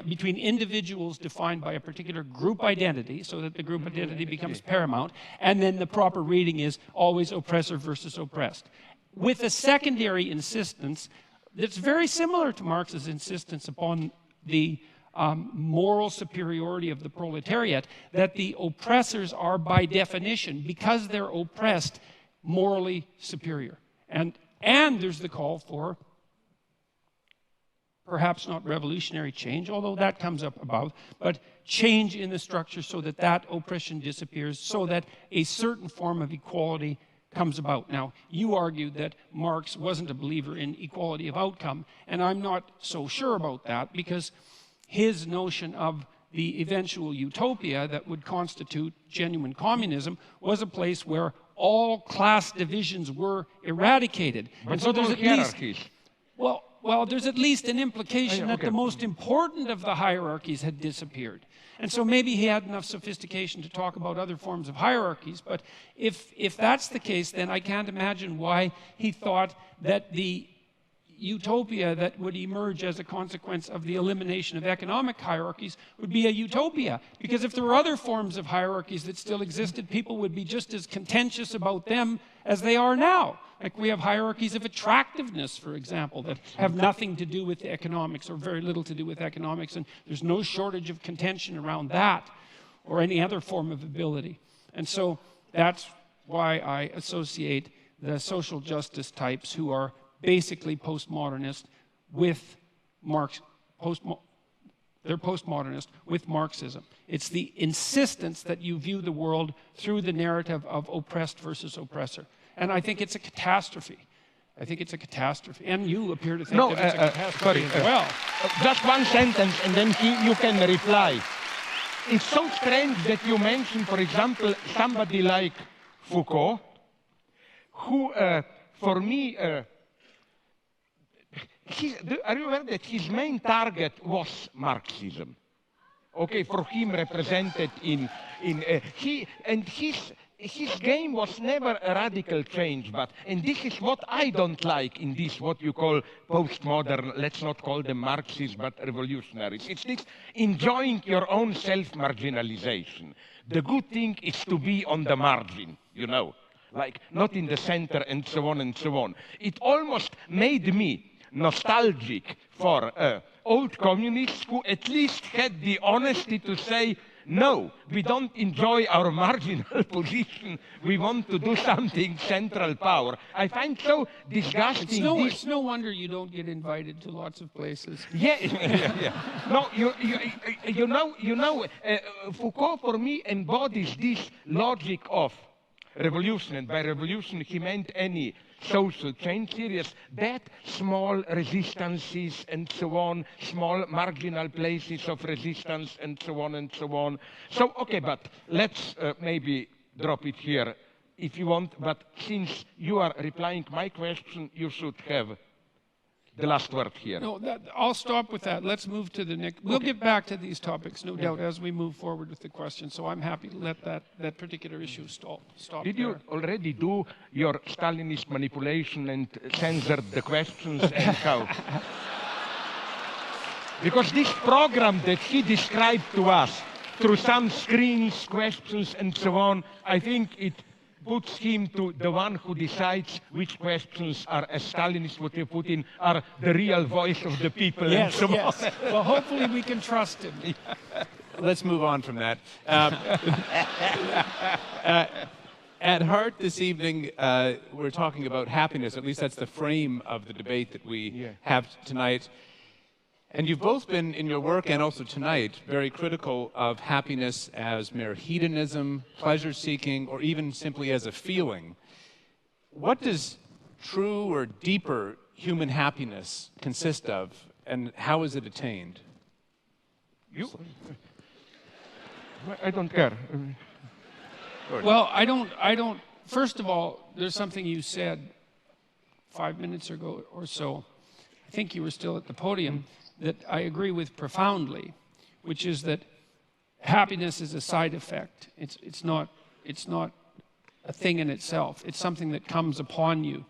between individuals defined by a particular group identity, so that the group identity becomes paramount, and then the proper reading is always oppressor versus oppressed. With a secondary insistence that's very similar to Marx's insistence upon the moral superiority of the proletariat, that the oppressors are by definition, because they're oppressed, morally superior. And there's the call for perhaps not revolutionary change, although that comes up above, but change in the structure so that that oppression disappears, so that a certain form of equality comes about. Now, you argued that Marx wasn't a believer in equality of outcome, and I'm not so sure about that, because his notion of the eventual utopia that would constitute genuine communism was a place where all class divisions were eradicated. But and so there's at least... hierarchies. Well, there's at least an implication that okay. the most important of the hierarchies had disappeared. And so maybe he had enough sophistication to talk about other forms of hierarchies. But if that's the case, then I can't imagine why he thought that the utopia that would emerge as a consequence of the elimination of economic hierarchies would be a utopia. Because if there were other forms of hierarchies that still existed, people would be just as contentious about them as they are now. Like we have hierarchies of attractiveness, for example, that have nothing to do with economics or very little to do with economics, and there's no shortage of contention around that or any other form of ability. And so that's why I associate the social justice types who are basically postmodernist with they're postmodernist with Marxism. It's the insistence that you view the world through the narrative of oppressed versus oppressor. And I think it's a catastrophe. I think it's a catastrophe. And you appear to think that it's a catastrophe as well. Just one sentence, and then you can reply. It's so strange that you mention, for example, somebody like Foucault, who, for me, are you aware that his main target was Marxism? Okay, for him represented his game was never a radical change, and this is what I don't like in this, what you call postmodern, let's not call them Marxists, but revolutionaries. It's this enjoying your own self-marginalization. The good thing is to be on the margin, you know, like not in the center and so on and so on. It almost made me nostalgic for old communists who at least had the honesty to say, no, we don't enjoy our marginal position. We want to do something central power. I find so disgusting. It's no wonder you don't get invited to lots of places. Yeah. No, you know, Foucault for me embodies this logic of revolution, and by revolution he meant any social change, serious, that small resistances and so on, small marginal places of resistance and so on and so on. So, okay, but let's maybe drop it here if you want, but since you are replying my question, you should have the last word here. No, I'll stop with that. Let's move to the next. We'll get back to these topics, no doubt, as we move forward with the question. So I'm happy to let that particular issue stop. Did you already do your Stalinist manipulation and censored the questions and how? Because this program that he described to us through some screens, questions, and so on, I think it puts him to the one who decides which questions are, as Stalinist what you put in, are the real voice of the people. Yes, and so yes. on. Well, hopefully we can trust him. Let's move on from that. At heart this evening, we're talking about happiness. At least that's the frame of the debate that we have tonight. And you've both been, in your work and also tonight, very critical of happiness as mere hedonism, pleasure-seeking, or even simply as a feeling. What does true or deeper human happiness consist of, and how is it attained? I don't care. Well, I don't, first of all, there's something you said 5 minutes ago or so, I think you were still at the podium, that I agree with profoundly, which is that happiness is a side effect. It's not a thing in itself. It's something that comes upon you.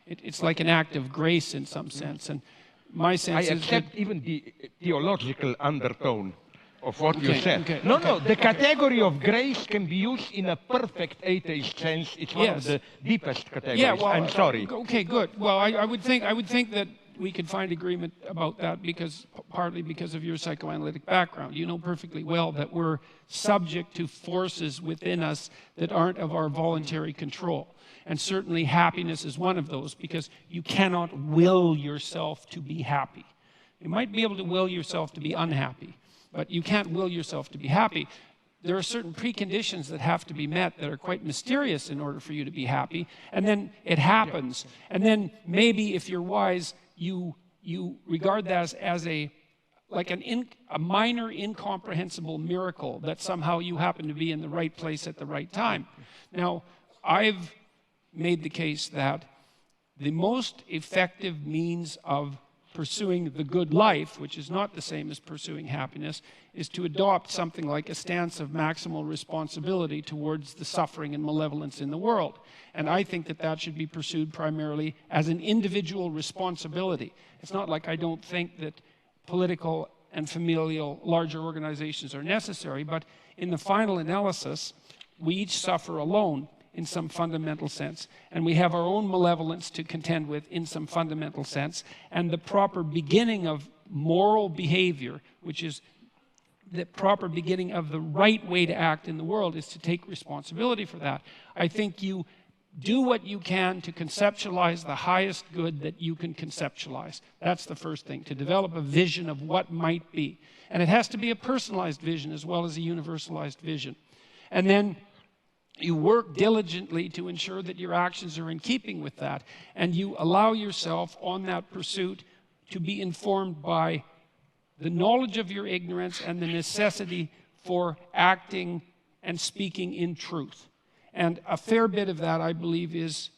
It's like an act of grace in some sense. And my sense I is accept that even the theological undertone of what you said. okay, no, okay. no, the category of grace can be used in a perfect atheist sense. It's one of the deepest categories. Yeah, well, I'm sorry. Okay, good. Well, I would think that we could find agreement about that partly because of your psychoanalytic background. You know perfectly well that we're subject to forces within us that aren't of our voluntary control. And certainly happiness is one of those, because you cannot will yourself to be happy. You might be able to will yourself to be unhappy, but you can't will yourself to be happy. There are certain preconditions that have to be met that are quite mysterious in order for you to be happy, and then it happens. And then maybe, if you're wise, you regard that as a minor incomprehensible miracle that somehow you happen to be in the right place at the right time. Now, I've made the case that the most effective means of pursuing the good life, which is not the same as pursuing happiness, is to adopt something like a stance of maximal responsibility towards the suffering and malevolence in the world. And I think that that should be pursued primarily as an individual responsibility. It's not like I don't think that political and familial larger organizations are necessary, but in the final analysis, we each suffer alone in some fundamental sense, and we have our own malevolence to contend with in some fundamental sense, and the proper beginning of moral behavior, which is the proper beginning of the right way to act in the world, is to take responsibility for that. I think you do what you can to conceptualize the highest good that you can conceptualize. That's the first thing, to develop a vision of what might be. And it has to be a personalized vision as well as a universalized vision. And then you work diligently to ensure that your actions are in keeping with that, and you allow yourself on that pursuit to be informed by the knowledge of your ignorance and the necessity for acting and speaking in truth. And a fair bit of that, I believe, is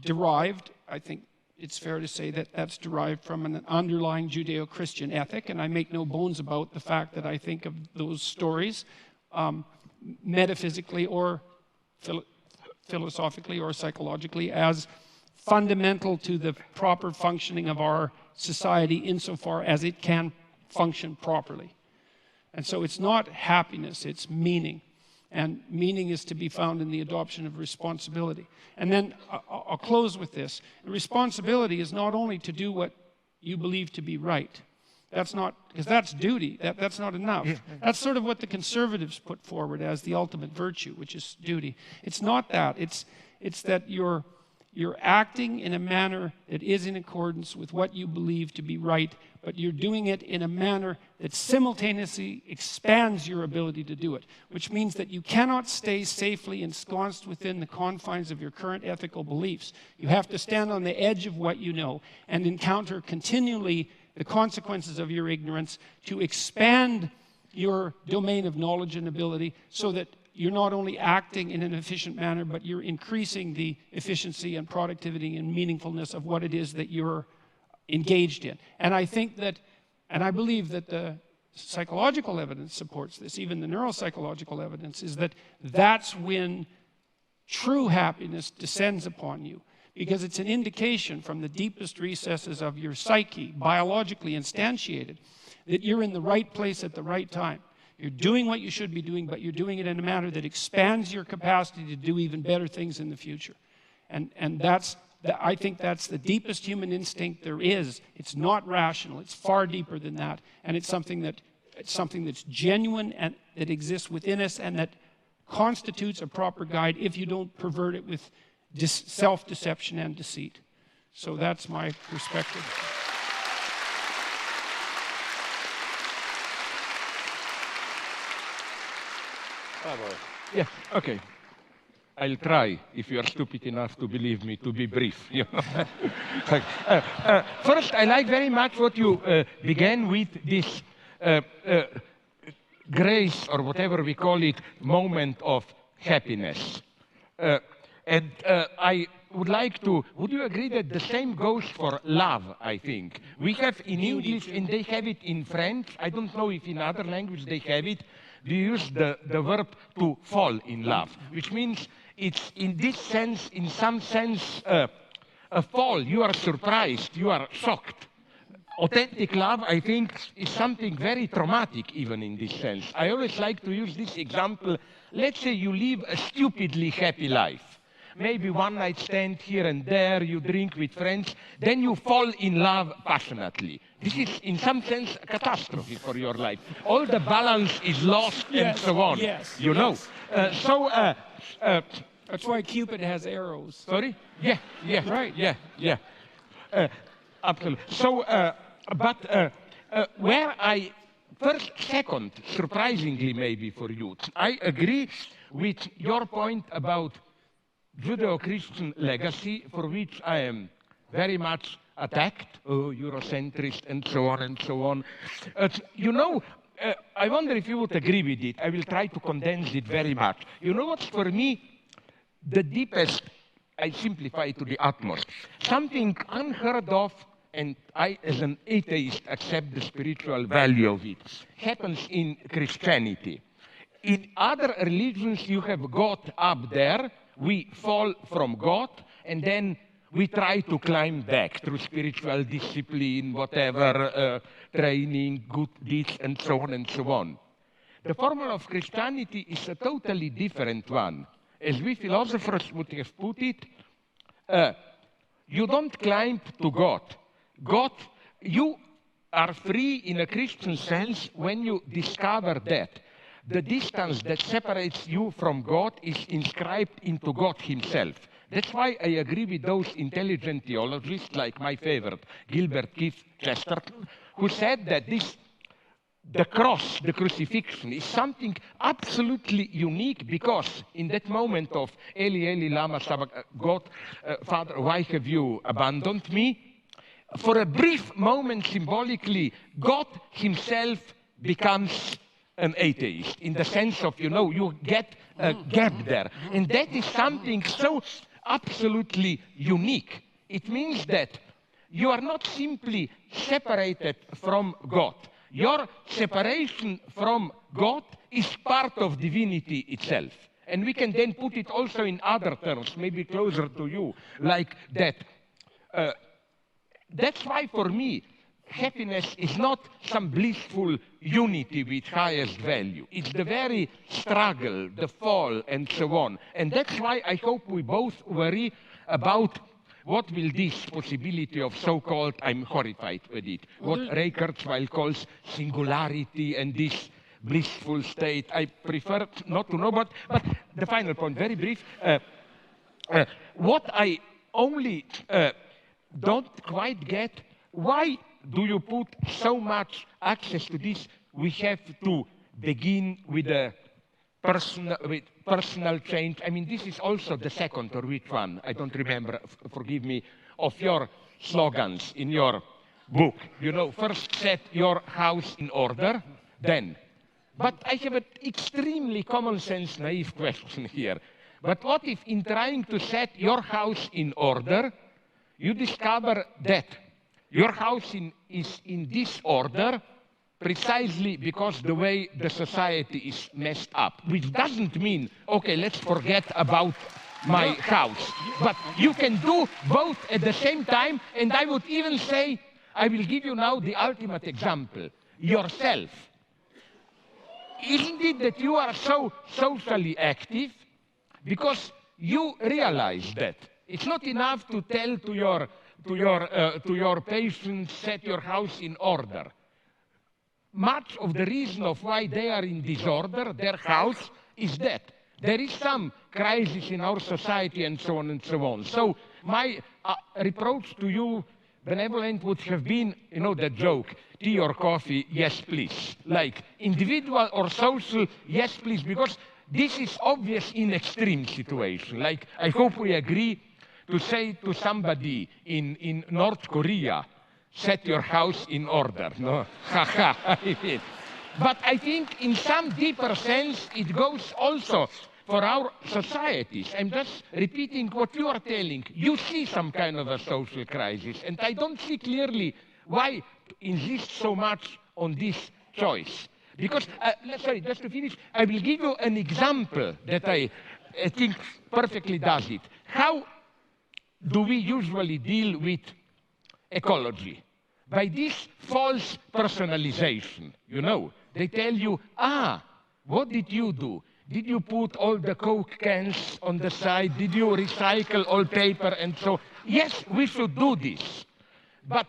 derived, I think it's fair to say that that's derived from an underlying Judeo-Christian ethic, and I make no bones about the fact that I think of those stories metaphysically or philosophically or psychologically as fundamental to the proper functioning of our society insofar as it can function properly. And so it's not happiness, it's meaning. And meaning is to be found in the adoption of responsibility. And then I'll close with this. Responsibility is not only to do what you believe to be right. That's not, because that's duty. That's not enough. Yeah. That's sort of what the conservatives put forward as the ultimate virtue, which is duty. It's not that. It's that you're acting in a manner that is in accordance with what you believe to be right, but you're doing it in a manner that simultaneously expands your ability to do it, which means that you cannot stay safely ensconced within the confines of your current ethical beliefs. You have to stand on the edge of what you know and encounter continually the consequences of your ignorance to expand your domain of knowledge and ability so that you're not only acting in an efficient manner, but you're increasing the efficiency and productivity and meaningfulness of what it is that you're engaged in. And I think that, and I believe that the psychological evidence supports this, even the neuropsychological evidence, is that that's when true happiness descends upon you. Because it's an indication from the deepest recesses of your psyche, biologically instantiated, that you're in the right place at the right time. You're doing what you should be doing, but you're doing it in a manner that expands your capacity to do even better things in the future. And I think that's the deepest human instinct there is. It's not rational. It's far deeper than that. And it's something that's genuine and that exists within us and that constitutes a proper guide if you don't pervert it with self-deception and deceit. So that's my perspective. Yeah, okay. I'll try, if you are stupid enough to believe me, to be brief. You know? First, I like very much what you began with, this grace, or whatever we call it, moment of happiness. And I would like to, would you agree that the same goes for love, I think? We have in English, and they have it in French. I don't know if in other languages they have it. We use the verb to fall in love, which means it's in this sense, in some sense, a fall. You are surprised, you are shocked. Authentic love, I think, is something very traumatic, even in this sense. I always like to use this example. Let's say you live a stupidly happy life. Maybe one night stand here and there, you drink with friends, then you fall in love passionately. This is, in some sense, a catastrophe for your life. All the balance is lost and so on. Yes, you know. That's why Cupid has arrows. Sorry? Yeah, yeah. Right. Yeah. Absolutely. So, where I, second, surprisingly maybe for you, I agree with your point about Judeo-Christian legacy, for which I am very much attacked, Eurocentrist and so on and so on. You know, I wonder if you would agree with it. I will try to condense it very much. You know what's for me the deepest, I simplify to the utmost, something unheard of and I, as an atheist, accept the spiritual value of it, happens in Christianity. In other religions, you have God up there, we fall from God, and then we try to climb back through spiritual discipline, whatever, training, good deeds, and so on and so on. The formula of Christianity is a totally different one. As we philosophers would have put it, you don't climb to God. God, you are free in a Christian sense when you discover that the distance that separates you from God is inscribed into God himself. That's why I agree with those intelligent theologists, like my favorite, Gilbert Keith Chesterton, who said that the cross, the crucifixion, is something absolutely unique because in that moment of Eli, Eli, lama sabachthani, God, Father, why have you abandoned me? For a brief moment, symbolically, God himself becomes an atheist in the sense of, you get a gap there. And that is something so absolutely unique. It means that you are not simply separated from God. Your separation from God is part of divinity itself. And we can then put it also in other terms, maybe closer to you, like that. That's why for me, happiness is not some blissful unity with highest value. It's the very struggle, the fall, and so on. And that's why I hope we both worry about what will this possibility of so-called, I'm horrified with it, what Ray Kurzweil calls singularity and this blissful state. I prefer not to know, but the final point, very brief. What I only don't quite get, why do you put so much access to this? We have to begin with a personal change. I mean, this is also the second or which one, I don't remember, forgive me, of your slogans in your book. First set your house in order, then. But I have an extremely common sense, naive question here. But what if in trying to set your house in order, you discover that your house is in disorder precisely because the way the society is messed up, which doesn't mean, okay, let's forget about my house. But you can do both at the same time, and I would even say, I will give you now the ultimate example, yourself. Isn't it that you are so socially active because you realize that it's not enough to tell to your patients, set your house in order. Much of the reason of why they are in disorder, their house, is that there is some crisis in our society and so on and so on. So my reproach to you, benevolent, would have been, the joke, tea or coffee, yes please. Like individual or social, yes please, because this is obvious in extreme situation. Like I hope we agree to say to somebody in North Korea, set your house in order, no? But I think in some deeper sense, it goes also for our societies. I'm just repeating what you are telling. You see some kind of a social crisis, and I don't see clearly why insist so much on this choice. Because, sorry, just to finish, I will give you an example that I think perfectly does it. How do we usually deal with ecology? By this false personalization, They tell you, what did you do? Did you put all the Coke cans on the side? Did you recycle all paper and so? Yes, we should do this. But,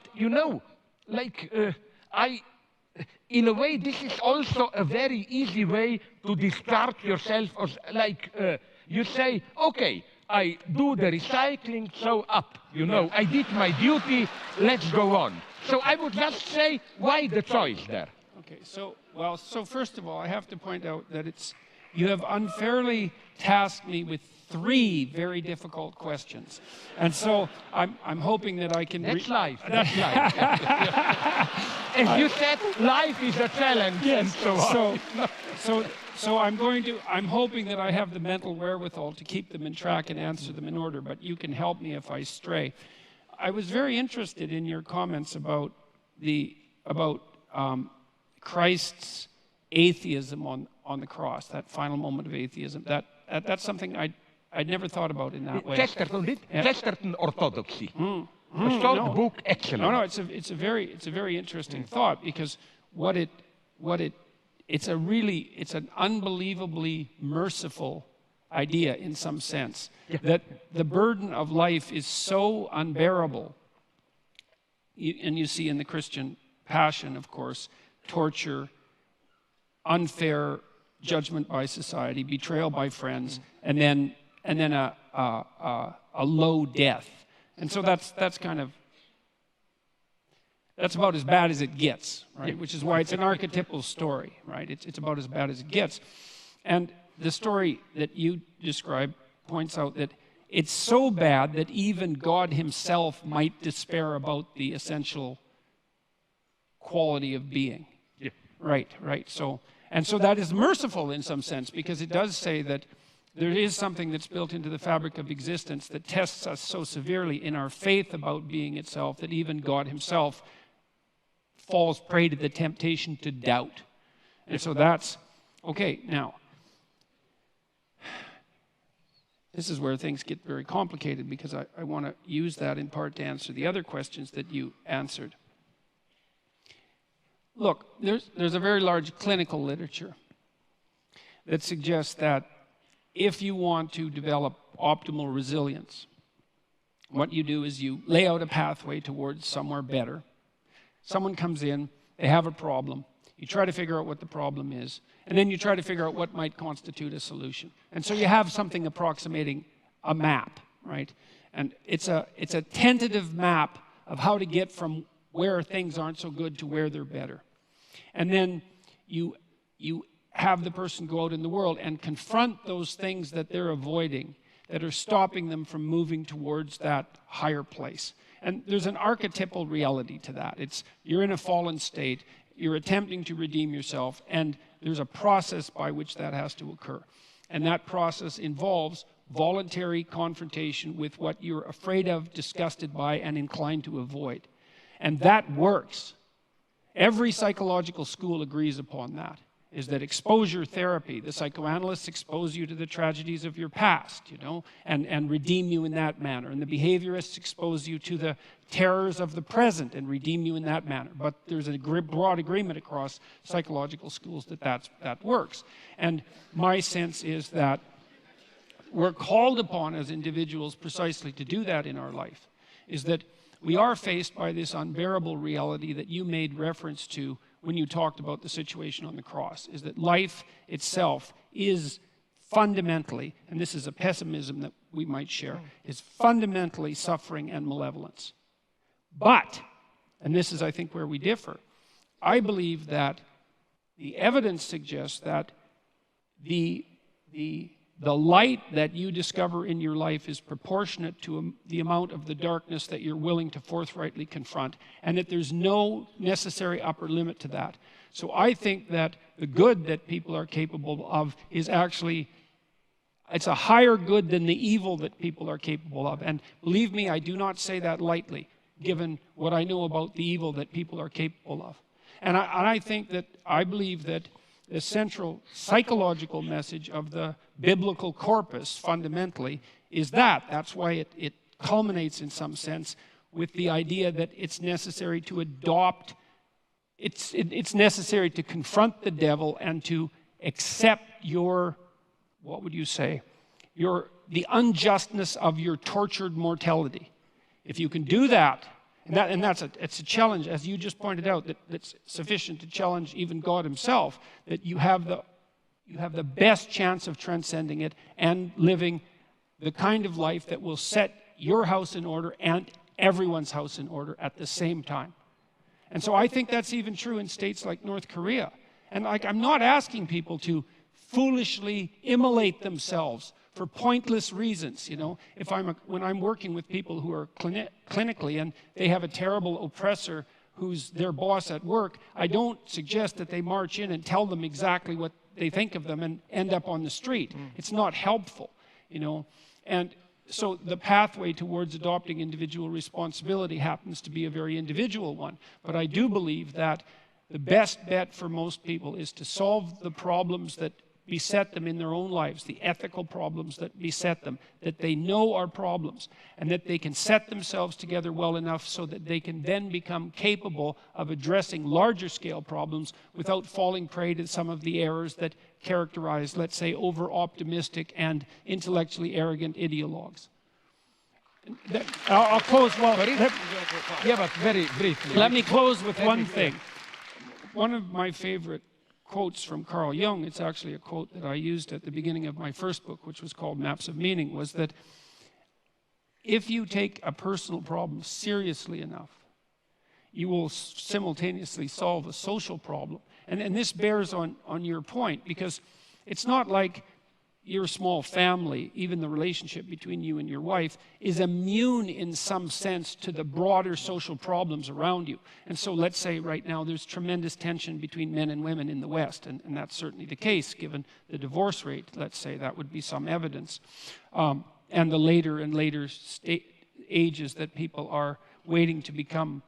in a way, this is also a very easy way to discharge yourself. You say, okay, I do the recycling, so up, I did my duty, let's go on. So I would just say, why the choice there? Okay, so first of all, I have to point out that you have unfairly tasked me with 3 very difficult questions. And so I'm hoping that I can... That's life. That's life. As you said, life is a challenge. Yes. And so on. So I'm hoping that I have the mental wherewithal to keep them in track and answer them in order, but you can help me if I stray. I was very interested in your comments about Christ's atheism on the cross, that final moment of atheism. That's something I'd never thought about in that way. Chesterton orthodoxy. No. book, excellent. No, it's a very interesting thought, because it's an unbelievably merciful idea in some sense, that the burden of life is so unbearable. And you see in the Christian passion, of course, torture, unfair judgment by society, betrayal by friends, and then a low death. And so that's about as bad as it gets, right? Which is why it's an archetypal story, right? It's about as bad as it gets. And the story that you describe points out that it's so bad that even God himself might despair about the essential quality of being. Yeah. Right. So that is merciful in some sense, because it does say that there is something that's built into the fabric of existence that tests us so severely in our faith about being itself that even God himself falls prey to the temptation to doubt. And so that's, okay, now, this is where things get very complicated, because I want to use that in part to answer the other questions that you answered. Look, there's a very large clinical literature that suggests that if you want to develop optimal resilience, what you do is you lay out a pathway towards somewhere better. Someone comes in, they have a problem. You try to figure out what the problem is, and then you try to figure out what might constitute a solution. And so you have something approximating a map, right? And it's a tentative map of how to get from where things aren't so good to where they're better. And then you have the person go out in the world and confront those things that they're avoiding, that are stopping them from moving towards that higher place. And there's an archetypal reality to that. You're in a fallen state, you're attempting to redeem yourself, and there's a process by which that has to occur. And that process involves voluntary confrontation with what you're afraid of, disgusted by, and inclined to avoid. And that works. Every psychological school agrees upon that, is that exposure therapy, the psychoanalysts expose you to the tragedies of your past, and redeem you in that manner. And the behaviorists expose you to the terrors of the present and redeem you in that manner. But there's a broad agreement across psychological schools that works. And my sense is that we're called upon as individuals precisely to do that in our life, is that we are faced by this unbearable reality that you made reference to when you talked about the situation on the cross, is that life itself is fundamentally, and this is a pessimism that we might share, is fundamentally suffering and malevolence. But, and this is I think where we differ, I believe that the evidence suggests that the light that you discover in your life is proportionate to the amount of the darkness that you're willing to forthrightly confront, and that there's no necessary upper limit to that. So I think that the good that people are capable of is actually, it's a higher good than the evil that people are capable of. And believe me, I do not say that lightly, given what I know about the evil that people are capable of. And I believe that the central psychological message of the biblical corpus, fundamentally, is that. That's why it culminates, in some sense, with the idea that it's necessary to adopt, it's necessary to confront the devil and to accept your, what would you say, the unjustness of your tortured mortality. If you can do that, it's a challenge, as you just pointed out, that's sufficient to challenge even God himself, that you have the best chance of transcending it and living the kind of life that will set your house in order and everyone's house in order at the same time. And so I think that's even true in states like North Korea. And I'm not asking people to foolishly immolate themselves for pointless reasons, when I'm working with people who are clinically and they have a terrible oppressor who's their boss at work, I don't suggest that they march in and tell them exactly what they think of them and end up on the street. It's not helpful, And so the pathway towards adopting individual responsibility happens to be a very individual one. But I do believe that the best bet for most people is to solve the problems that beset them in their own lives, the ethical problems that beset them, that they know are problems, and that they can set themselves together well enough so that they can then become capable of addressing larger scale problems without falling prey to some of the errors that characterize, let's say, over-optimistic and intellectually arrogant ideologues. I'll close, Yeah, but very briefly. let me close with one thing. One of my favorite quotes from Carl Jung, it's actually a quote that I used at the beginning of my first book, which was called Maps of Meaning, was that if you take a personal problem seriously enough, you will simultaneously solve a social problem. And this bears on your point, because it's not like your small family, even the relationship between you and your wife, is immune in some sense to the broader social problems around you. And so let's say right now there's tremendous tension between men and women in the West, and that's certainly the case given the divorce rate. Let's say that would be some evidence. And the later and later ages that people are waiting to become,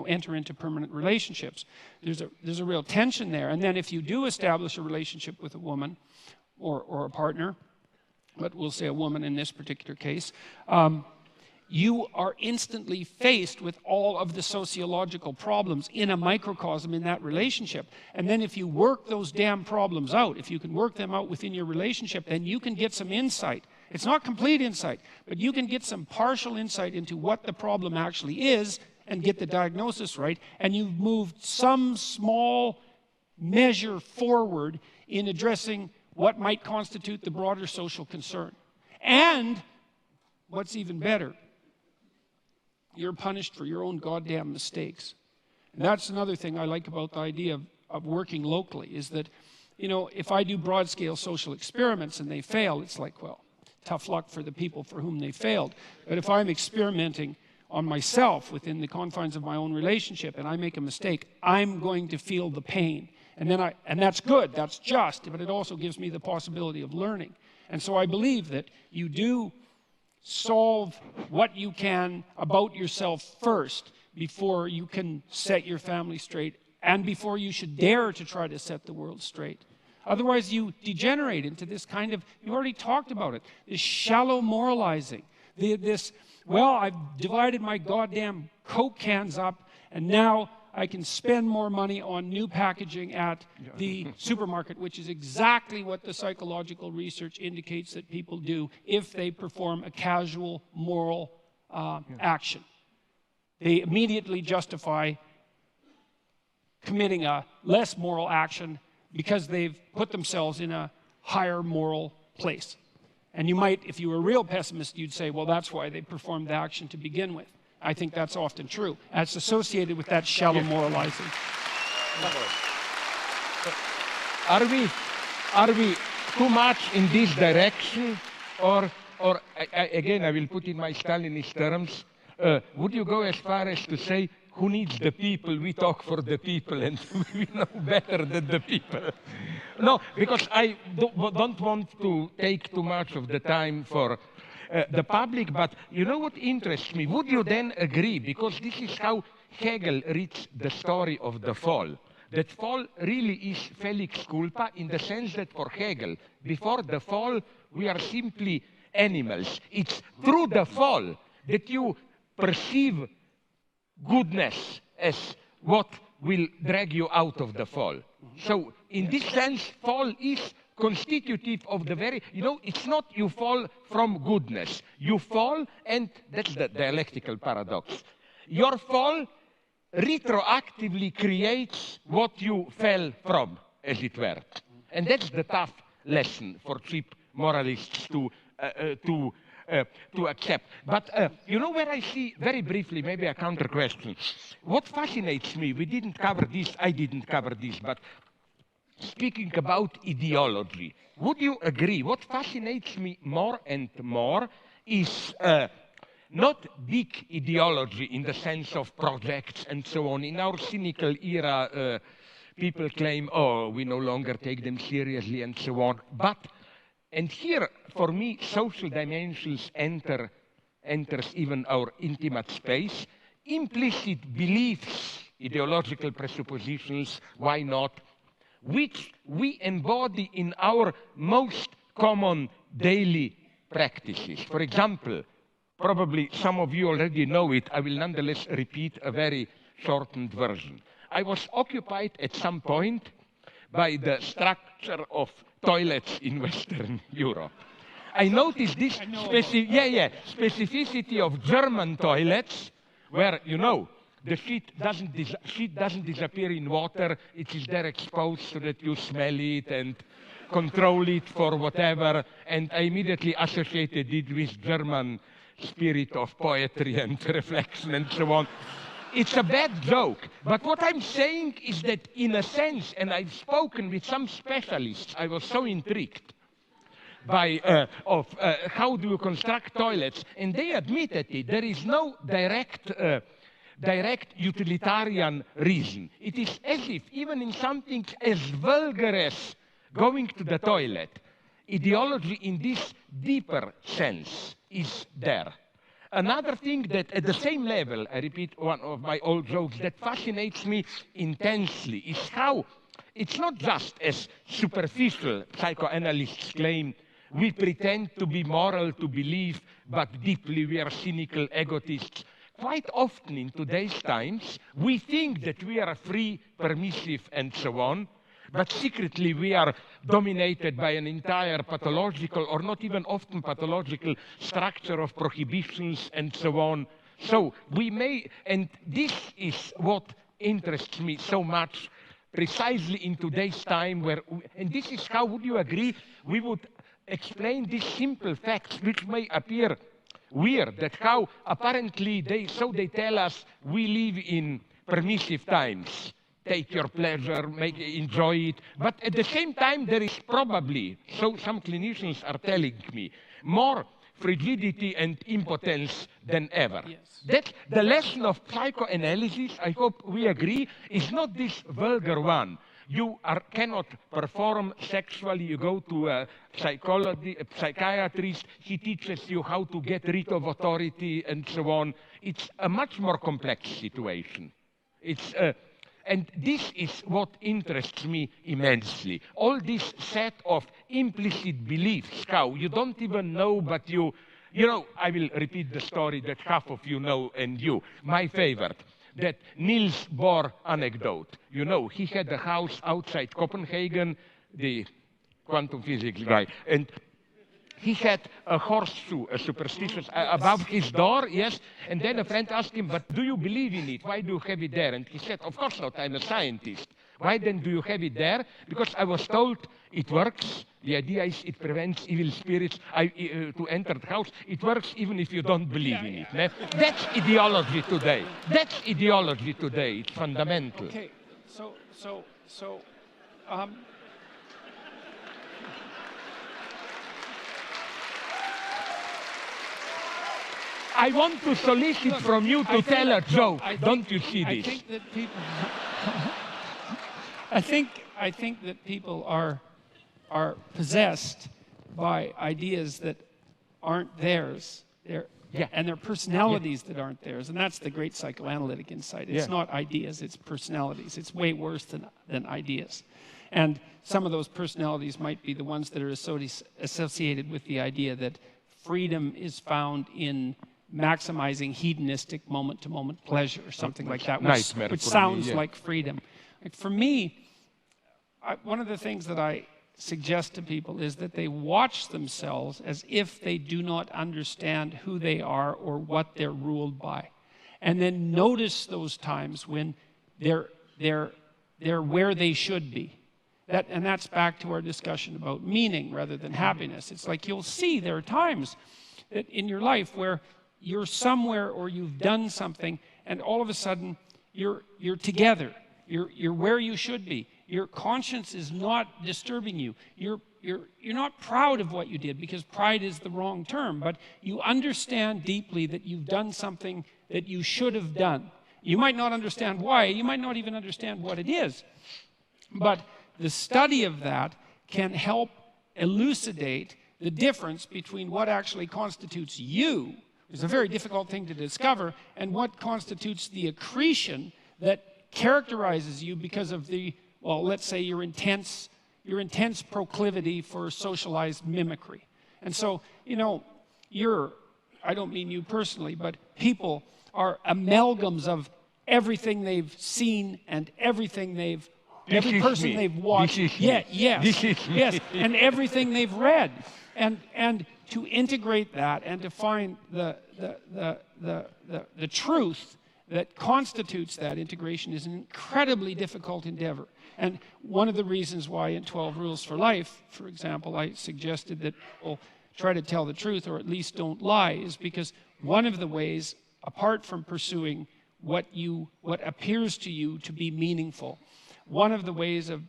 enter into permanent relationships. There's a real tension there. And then if you do establish a relationship with a woman or a partner, but we'll say a woman in this particular case, you are instantly faced with all of the sociological problems in a microcosm in that relationship. And then if you work those damn problems out, if you can work them out within your relationship, then you can get some insight. It's not complete insight, but you can get some partial insight into what the problem actually is and get the diagnosis right, and you've moved some small measure forward in addressing what might constitute the broader social concern. And what's even better, you're punished for your own goddamn mistakes. And that's another thing I like about the idea of working locally, is that, if I do broad-scale social experiments and they fail, it's like, well, tough luck for the people for whom they failed. But if I'm experimenting on myself within the confines of my own relationship and I make a mistake, I'm going to feel the pain. And that's good, that's just, but it also gives me the possibility of learning. And so I believe that you do solve what you can about yourself first before you can set your family straight and before you should dare to try to set the world straight. Otherwise you degenerate into this kind of, you already talked about it, this shallow moralizing, well, I've divided my goddamn Coke cans up, and now I can spend more money on new packaging at the supermarket, which is exactly what the psychological research indicates that people do if they perform a casual moral action. They immediately justify committing a less moral action because they've put themselves in a higher moral place. And you might, if you were a real pessimist, you'd say, well, that's why they performed the action to begin with. I think that's often true. That's associated with that shallow moralizing. Are we too much in this direction? Or again, I will put in my Stalinist terms, would you go as far as to say, who needs the people? We talk for the people and we know better than the people. No, because I don't want to take too much of the time for the public, but you know what interests me? Would you then agree, because this is how Hegel reads the story of the fall, that fall really is felix culpa in the sense that for Hegel, before the fall, we are simply animals. It's through the fall that you perceive goodness as what will drag you out of the fall. So in this sense, fall is constitutive of the very, it's not you fall from goodness. You fall, and that's the dialectical paradox. Your fall retroactively creates what you fell from, as it were. And that's the tough lesson for cheap moralists to accept. But where I see, very briefly, maybe a counter question. What fascinates me, we didn't cover this, I didn't cover this, but speaking about ideology, would you agree? What fascinates me more and more is not big ideology in the sense of projects and so on. In our cynical era, people claim, oh, we no longer take them seriously and so on. But And here, for me, social dimensions enters even our intimate space. Implicit beliefs, ideological presuppositions, why not, which we embody in our most common daily practices. For example, probably some of you already know it, I will nonetheless repeat a very shortened version. I was occupied at some point by the structure of toilets in Western Europe. I noticed this specificity of German toilets, where, you know, the sheet doesn't disappear in water, it is there exposed so that you smell it and control it for whatever, and I immediately associated it with German spirit of poetry and reflection and so on. It's a bad joke, but what I'm saying is that in a sense, and I've spoken with some specialists, I was so intrigued by how do you construct toilets, and they admitted it. There is no direct utilitarian reason. It is as if even in something as vulgar as going to the toilet, ideology in this deeper sense is there. Another thing that at the same level, I repeat one of my old jokes, that fascinates me intensely is how it's not just as superficial psychoanalysts claim, we pretend to be moral to believe, but deeply we are cynical egotists. Quite often in today's times, we think that we are free, permissive, and so on, but secretly we are dominated by an entire pathological, or not even often pathological, structure of prohibitions and so on. So we may, and this is what interests me so much, precisely in today's time where, and this is how, would you agree, we would explain these simple facts which may appear weird, that how apparently they tell us we live in permissive times. Take your pleasure, enjoy it. But at the same time, there is probably, so some clinicians are telling me, more frigidity and impotence than ever. Yes. That the lesson of psychoanalysis, I hope we agree, is not this vulgar one. You cannot perform sexually, you go to a psychiatrist, he teaches you how to get rid of authority and so on. It's a much more complex situation. And this is what interests me immensely. All this set of implicit beliefs, how you don't even know, but you know, I will repeat the story that half of you know, and you, my favorite, that Niels Bohr anecdote. You know, he had a house outside Copenhagen, the quantum physics guy, and he had a horseshoe, a superstitious, above his door, yes, and then a friend asked him, but do you believe in it? Why do you have it there? And he said, of course not, I'm a scientist. Why then do you have it there? Because I was told it works. The idea is it prevents evil spirits to enter the house. It works even if you don't believe in it. Yeah. That's ideology today. That's ideology today. It's fundamental. Okay, I want to solicit from you to tell a joke. Don't you see this? I think that people. I think that people are possessed by ideas that aren't theirs. And their personalities that aren't theirs. And that's the great psychoanalytic insight. It's not ideas, it's personalities. It's way worse than ideas. And some of those personalities might be the ones that are associated with the idea that freedom is found in maximizing hedonistic moment-to-moment pleasure or something like that, which sounds like freedom. Like for me, one of the things that I suggest to people is that they watch themselves as if they do not understand who they are or what they're ruled by. And then notice those times when they're where they should be. And that's back to our discussion about meaning rather than happiness. It's like you'll see there are times that in your life where you're somewhere or you've done something and all of a sudden you're together. You're where you should be. Your conscience is not disturbing you. You're not proud of what you did, because pride is the wrong term, but you understand deeply that you've done something that you should have done. You might not understand why. You might not even understand what it is. But the study of that can help elucidate the difference between what actually constitutes you, which is a very difficult thing to discover, and what constitutes the accretion that characterizes you because of the, well, let's say your intense proclivity for socialized mimicry. And so, you know, I don't mean you personally, but people are amalgams of everything they've seen and everything every person they've watched. Yes, and everything they've read. And to integrate that and to find the truth that constitutes that integration is an incredibly difficult endeavor. And one of the reasons why in 12 Rules for Life, for example, I suggested that people try to tell the truth or at least don't lie is because one of the ways, apart from pursuing what appears to you to be meaningful, one of the ways of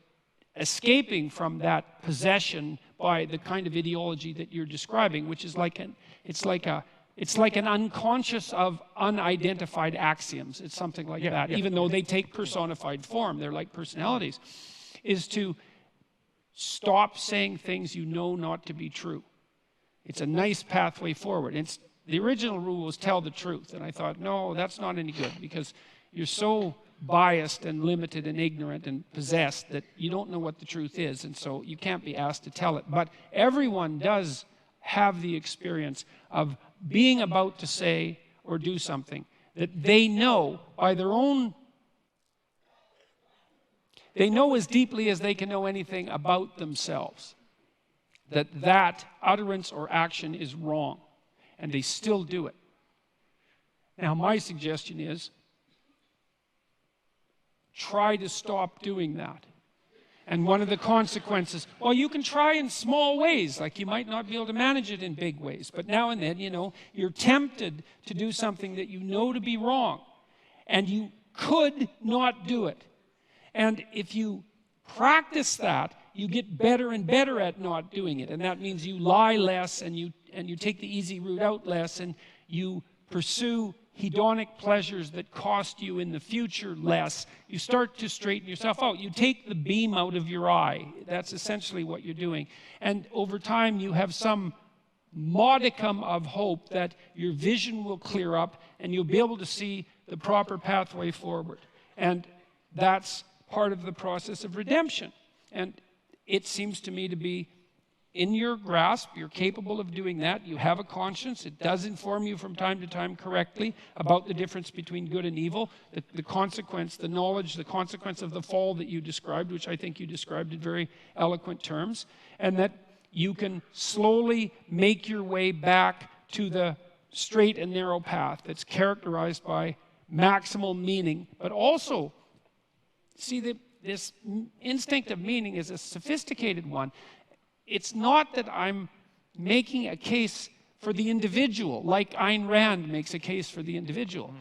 escaping from that possession by the kind of ideology that you're describing, which is it's like an unconscious of unidentified axioms. It's something like that, even though they take personified form. They're like personalities, is to stop saying things you know not to be true. It's a nice pathway forward. The original rule was tell the truth. And I thought, no, that's not any good because you're so biased and limited and ignorant and possessed that you don't know what the truth is. And so you can't be asked to tell it. But everyone does have the experience of being about to say or do something that they know by their own, they know as deeply as they can know anything about themselves, that utterance or action is wrong, and they still do it. Now, my suggestion is try to stop doing that. And one of the consequences, well, you can try in small ways, like you might not be able to manage it in big ways, but now and then, you know, you're tempted to do something that you know to be wrong, and you could not do it. And if you practice that, you get better and better at not doing it, and that means you lie less, and you take the easy route out less, and you pursue hedonic pleasures that cost you in the future less. You start to straighten yourself out. You take the beam out of your eye. That's essentially what you're doing. And over time, you have some modicum of hope that your vision will clear up and you'll be able to see the proper pathway forward. And that's part of the process of redemption. And it seems to me to be in your grasp. You're capable of doing that. You have a conscience. It does inform you from time to time correctly about the difference between good and evil, the consequence, the knowledge, the consequence of the fall that you described, which I think you described in very eloquent terms, and that you can slowly make your way back to the straight and narrow path that's characterized by maximal meaning, but also, see, this instinct of meaning is a sophisticated one. It's not that I'm making a case for the individual, like Ayn Rand makes a case for the individual.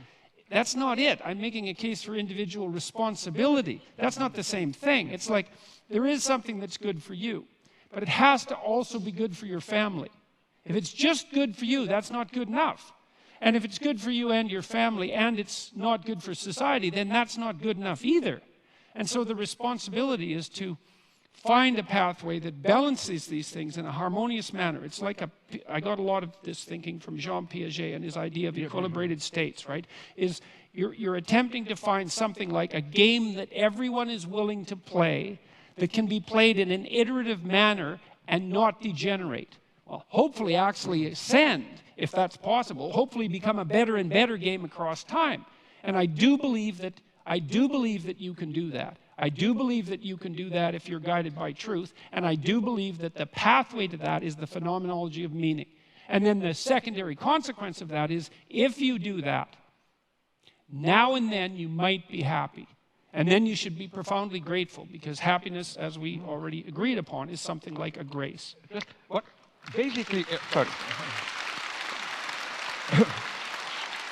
That's not it. I'm making a case for individual responsibility. That's not the same thing. It's like there is something that's good for you, but it has to also be good for your family. If it's just good for you, that's not good enough. And if it's good for you and your family and it's not good for society, then that's not good enough either. And so the responsibility is to find a pathway that balances these things in a harmonious manner. It's like I got a lot of this thinking from Jean Piaget and his idea of equilibrated states, right? Is you're attempting to find something like a game that everyone is willing to play that can be played in an iterative manner and not degenerate. Well, hopefully actually ascend, if that's possible, hopefully become a better and better game across time. And I do believe that you can do that. I do believe that you can do that if you're guided by truth, and I do believe that the pathway to that is the phenomenology of meaning. And then the secondary consequence of that is, if you do that, now and then you might be happy. And then you should be profoundly grateful, because happiness, as we already agreed upon, is something like a grace. What basically, sorry.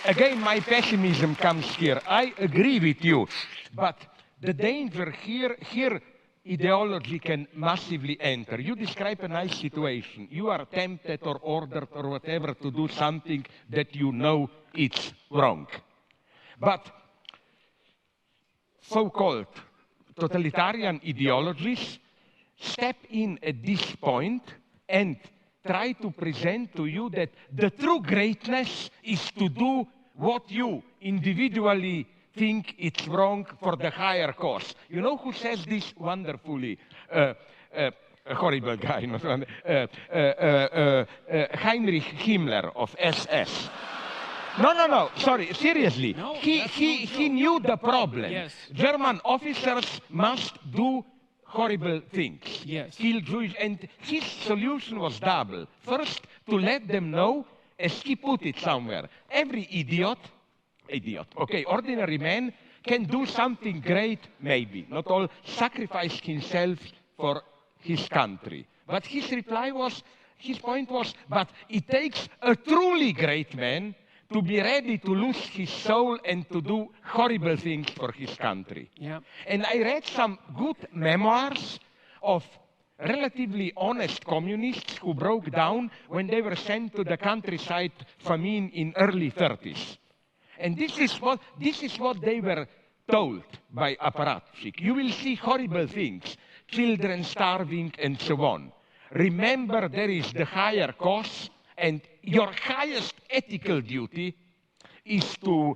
Again, my pessimism comes here. I agree with you, but the danger here ideology can massively enter. You describe a nice situation. You are tempted or ordered or whatever to do something that you know it's wrong. But so-called totalitarian ideologies step in at this point and try to present to you that the true greatness is to do what you individually think it's wrong for the higher cause. You know who says this wonderfully? A horrible guy, not one, Heinrich Himmler of SS. No, sorry, seriously. No, he knew the problem. Yes. German officers must do horrible things. Yes. Kill Jewish, and his solution was double. First, to let them know, as he put it somewhere, every idiot, okay, ordinary man can do something great, maybe, not all, sacrifice himself for his country. But his reply was, his point was, but it takes a truly great man to be ready to lose his soul and to do horrible things for his country. Yeah. And I read some good memoirs of relatively honest communists who broke down when they were sent to the countryside famine in early 30s. And this is what they were told by apparatchik. You will see horrible things, children starving and so on. Remember, there is the higher cause, and your highest ethical duty is to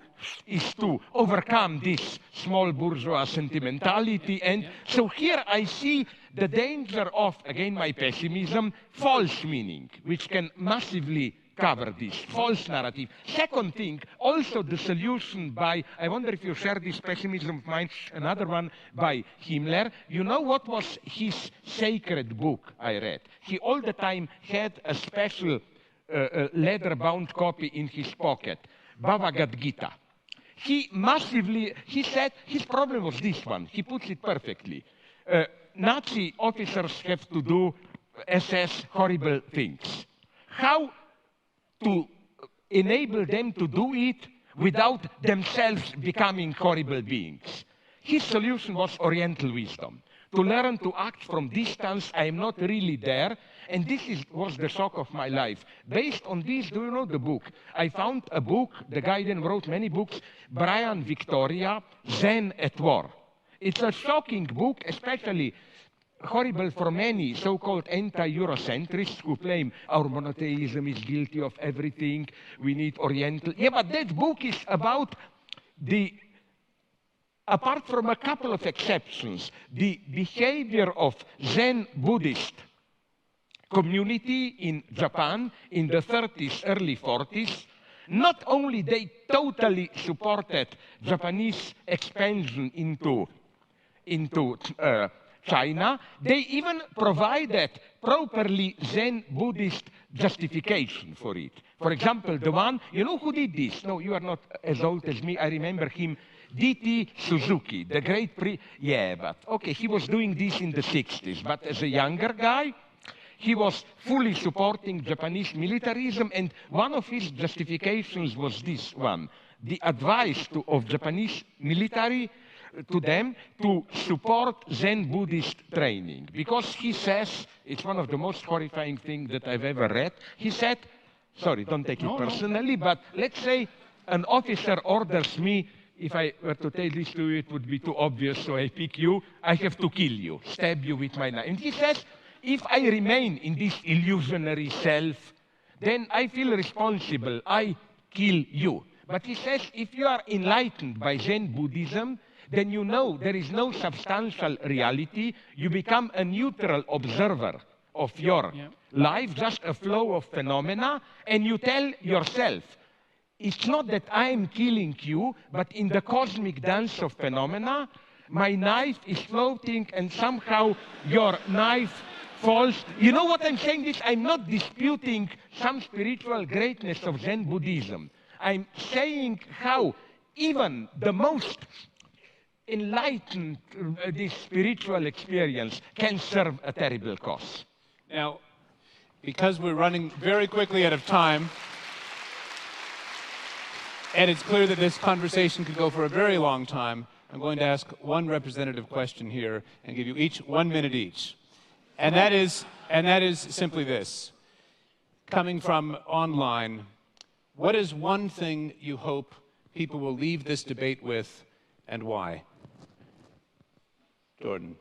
overcome this small bourgeois sentimentality. And so here I see the danger of, again, my pessimism, false meaning, which can massively cover this, false narrative. Second thing, also the solution by, I wonder if you share this pessimism of mine, another one by Himmler. You know what was his sacred book I read? He all the time had a special leather-bound copy in his pocket, Bhagavad Gita. He said, his problem was this one. He puts it perfectly. Nazi officers have to do SS horrible things. How to enable them to do it without themselves becoming horrible beings? His solution was Oriental wisdom. To learn to act from distance, I am not really there, and this was the shock of my life. Based on this, do you know the book? I found a book, the guy then wrote many books, Brian Victoria, Zen at War. It's a shocking book, especially horrible for many so-called anti-Eurocentrists who claim our monotheism is guilty of everything, we need Oriental. Yeah, but that book is about apart from a couple of exceptions, the behavior of Zen Buddhist community in Japan in the 30s, early 40s. Not only they totally supported Japanese expansion into China, they even provided properly Zen Buddhist justification for it. For example, the one, you know who did this? No, you are not as old as me, I remember him, D.T. Suzuki, the great yeah, but okay, he was doing this in the 60s, but as a younger guy, he was fully supporting Japanese militarism, and one of his justifications was this one, the advice of Japanese military to them to support Zen Buddhist training. Because he says, it's one of the most horrifying things that I've ever read, he said, sorry, don't take it personally, but let's say an officer orders me, if I were to tell this to you, it would be too obvious, so I pick you, I have to kill you, stab you with my knife. And he says, if I remain in this illusionary self, then I feel responsible, I kill you. But he says, if you are enlightened by Zen Buddhism, then you know there is no substantial reality. You become a neutral observer of your life, just a flow of phenomena, and you tell yourself, it's not that I'm killing you, but in the cosmic dance of phenomena, my knife is floating and somehow your knife false. You know what I'm saying? This, I'm not disputing some spiritual greatness of Zen Buddhism. I'm saying how even the most enlightened this spiritual experience can serve a terrible cause. Now, because we're running very quickly out of time, and it's clear that this conversation could go for a very long time, I'm going to ask one representative question here and give you each 1 minute each. And that is simply this. Coming from online, what is one thing you hope people will leave this debate with, and why? Jordan.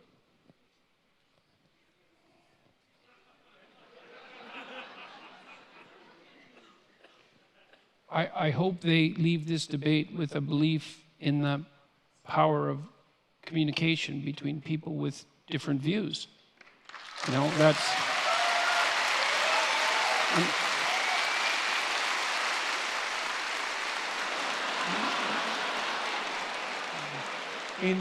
I hope they leave this debate with a belief in the power of communication between people with different views. You know, that's... I mean,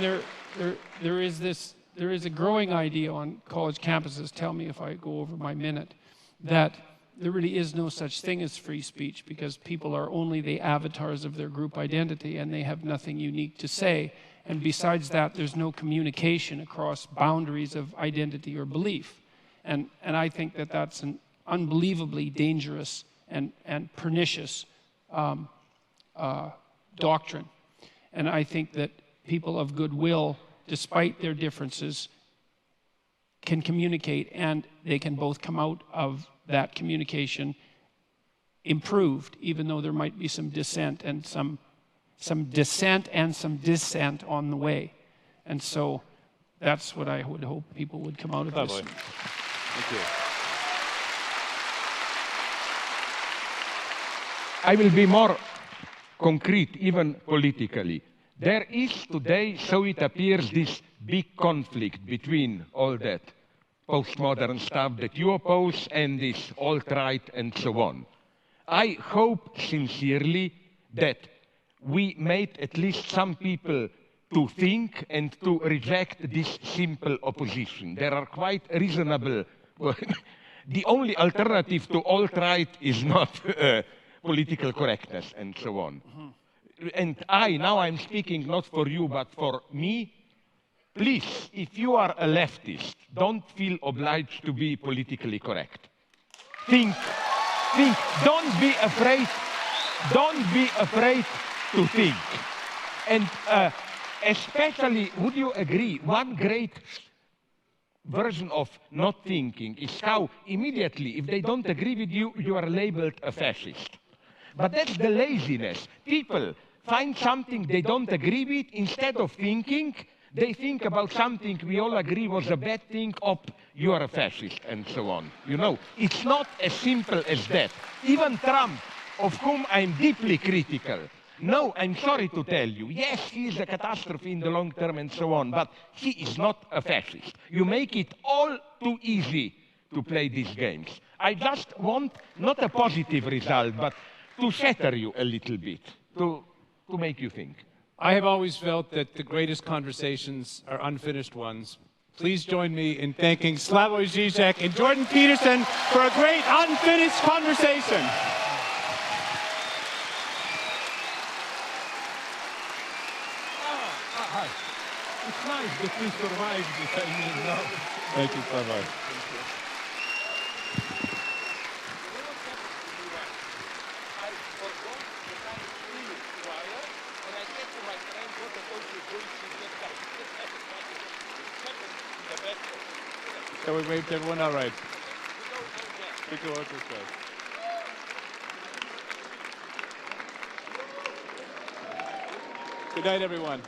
there is a growing idea on college campuses, tell me if I go over my minute, that there really is no such thing as free speech because people are only the avatars of their group identity and they have nothing unique to say. And besides that, there's no communication across boundaries of identity or belief. And I think that that's an unbelievably dangerous and pernicious doctrine. And I think that people of goodwill, despite their differences, can communicate, and they can both come out of that communication improved, even though there might be some dissent and some dissent on the way. And so that's what I would hope people would come out of this. Thank you. I will be more concrete, even politically. There is today, so it appears, this big conflict between all that postmodern stuff that you oppose and this alt-right and so on. I hope sincerely that we made at least some people to think and to reject this simple opposition. There are quite reasonable... The only alternative to alt-right is not political correctness and so on. And now I'm speaking not for you, but for me. Please, if you are a leftist, don't feel obliged to be politically correct. Think, don't be afraid to think. And especially, would you agree, one great version of not thinking is how immediately, if they don't agree with you, you are labeled a fascist. But that's the laziness. People find something they don't agree with, instead of thinking, they think about something we all agree was a bad thing, you are a fascist, and so on. You know, it's not as simple as that. Even Trump, of whom I'm deeply critical, no, I'm sorry to tell you, yes, he is a catastrophe in the long term and so on, but he is not a fascist. You make it all too easy to play these games. I just want, not a positive result, but to shatter you a little bit, to make you think. I have always felt that the greatest conversations are unfinished ones. Please join me in thanking Slavoj Zizek and Jordan Peterson for a great unfinished conversation. It's nice that we survived this. I mean, no. Thank you so much. So we waved everyone all right. Good night, everyone.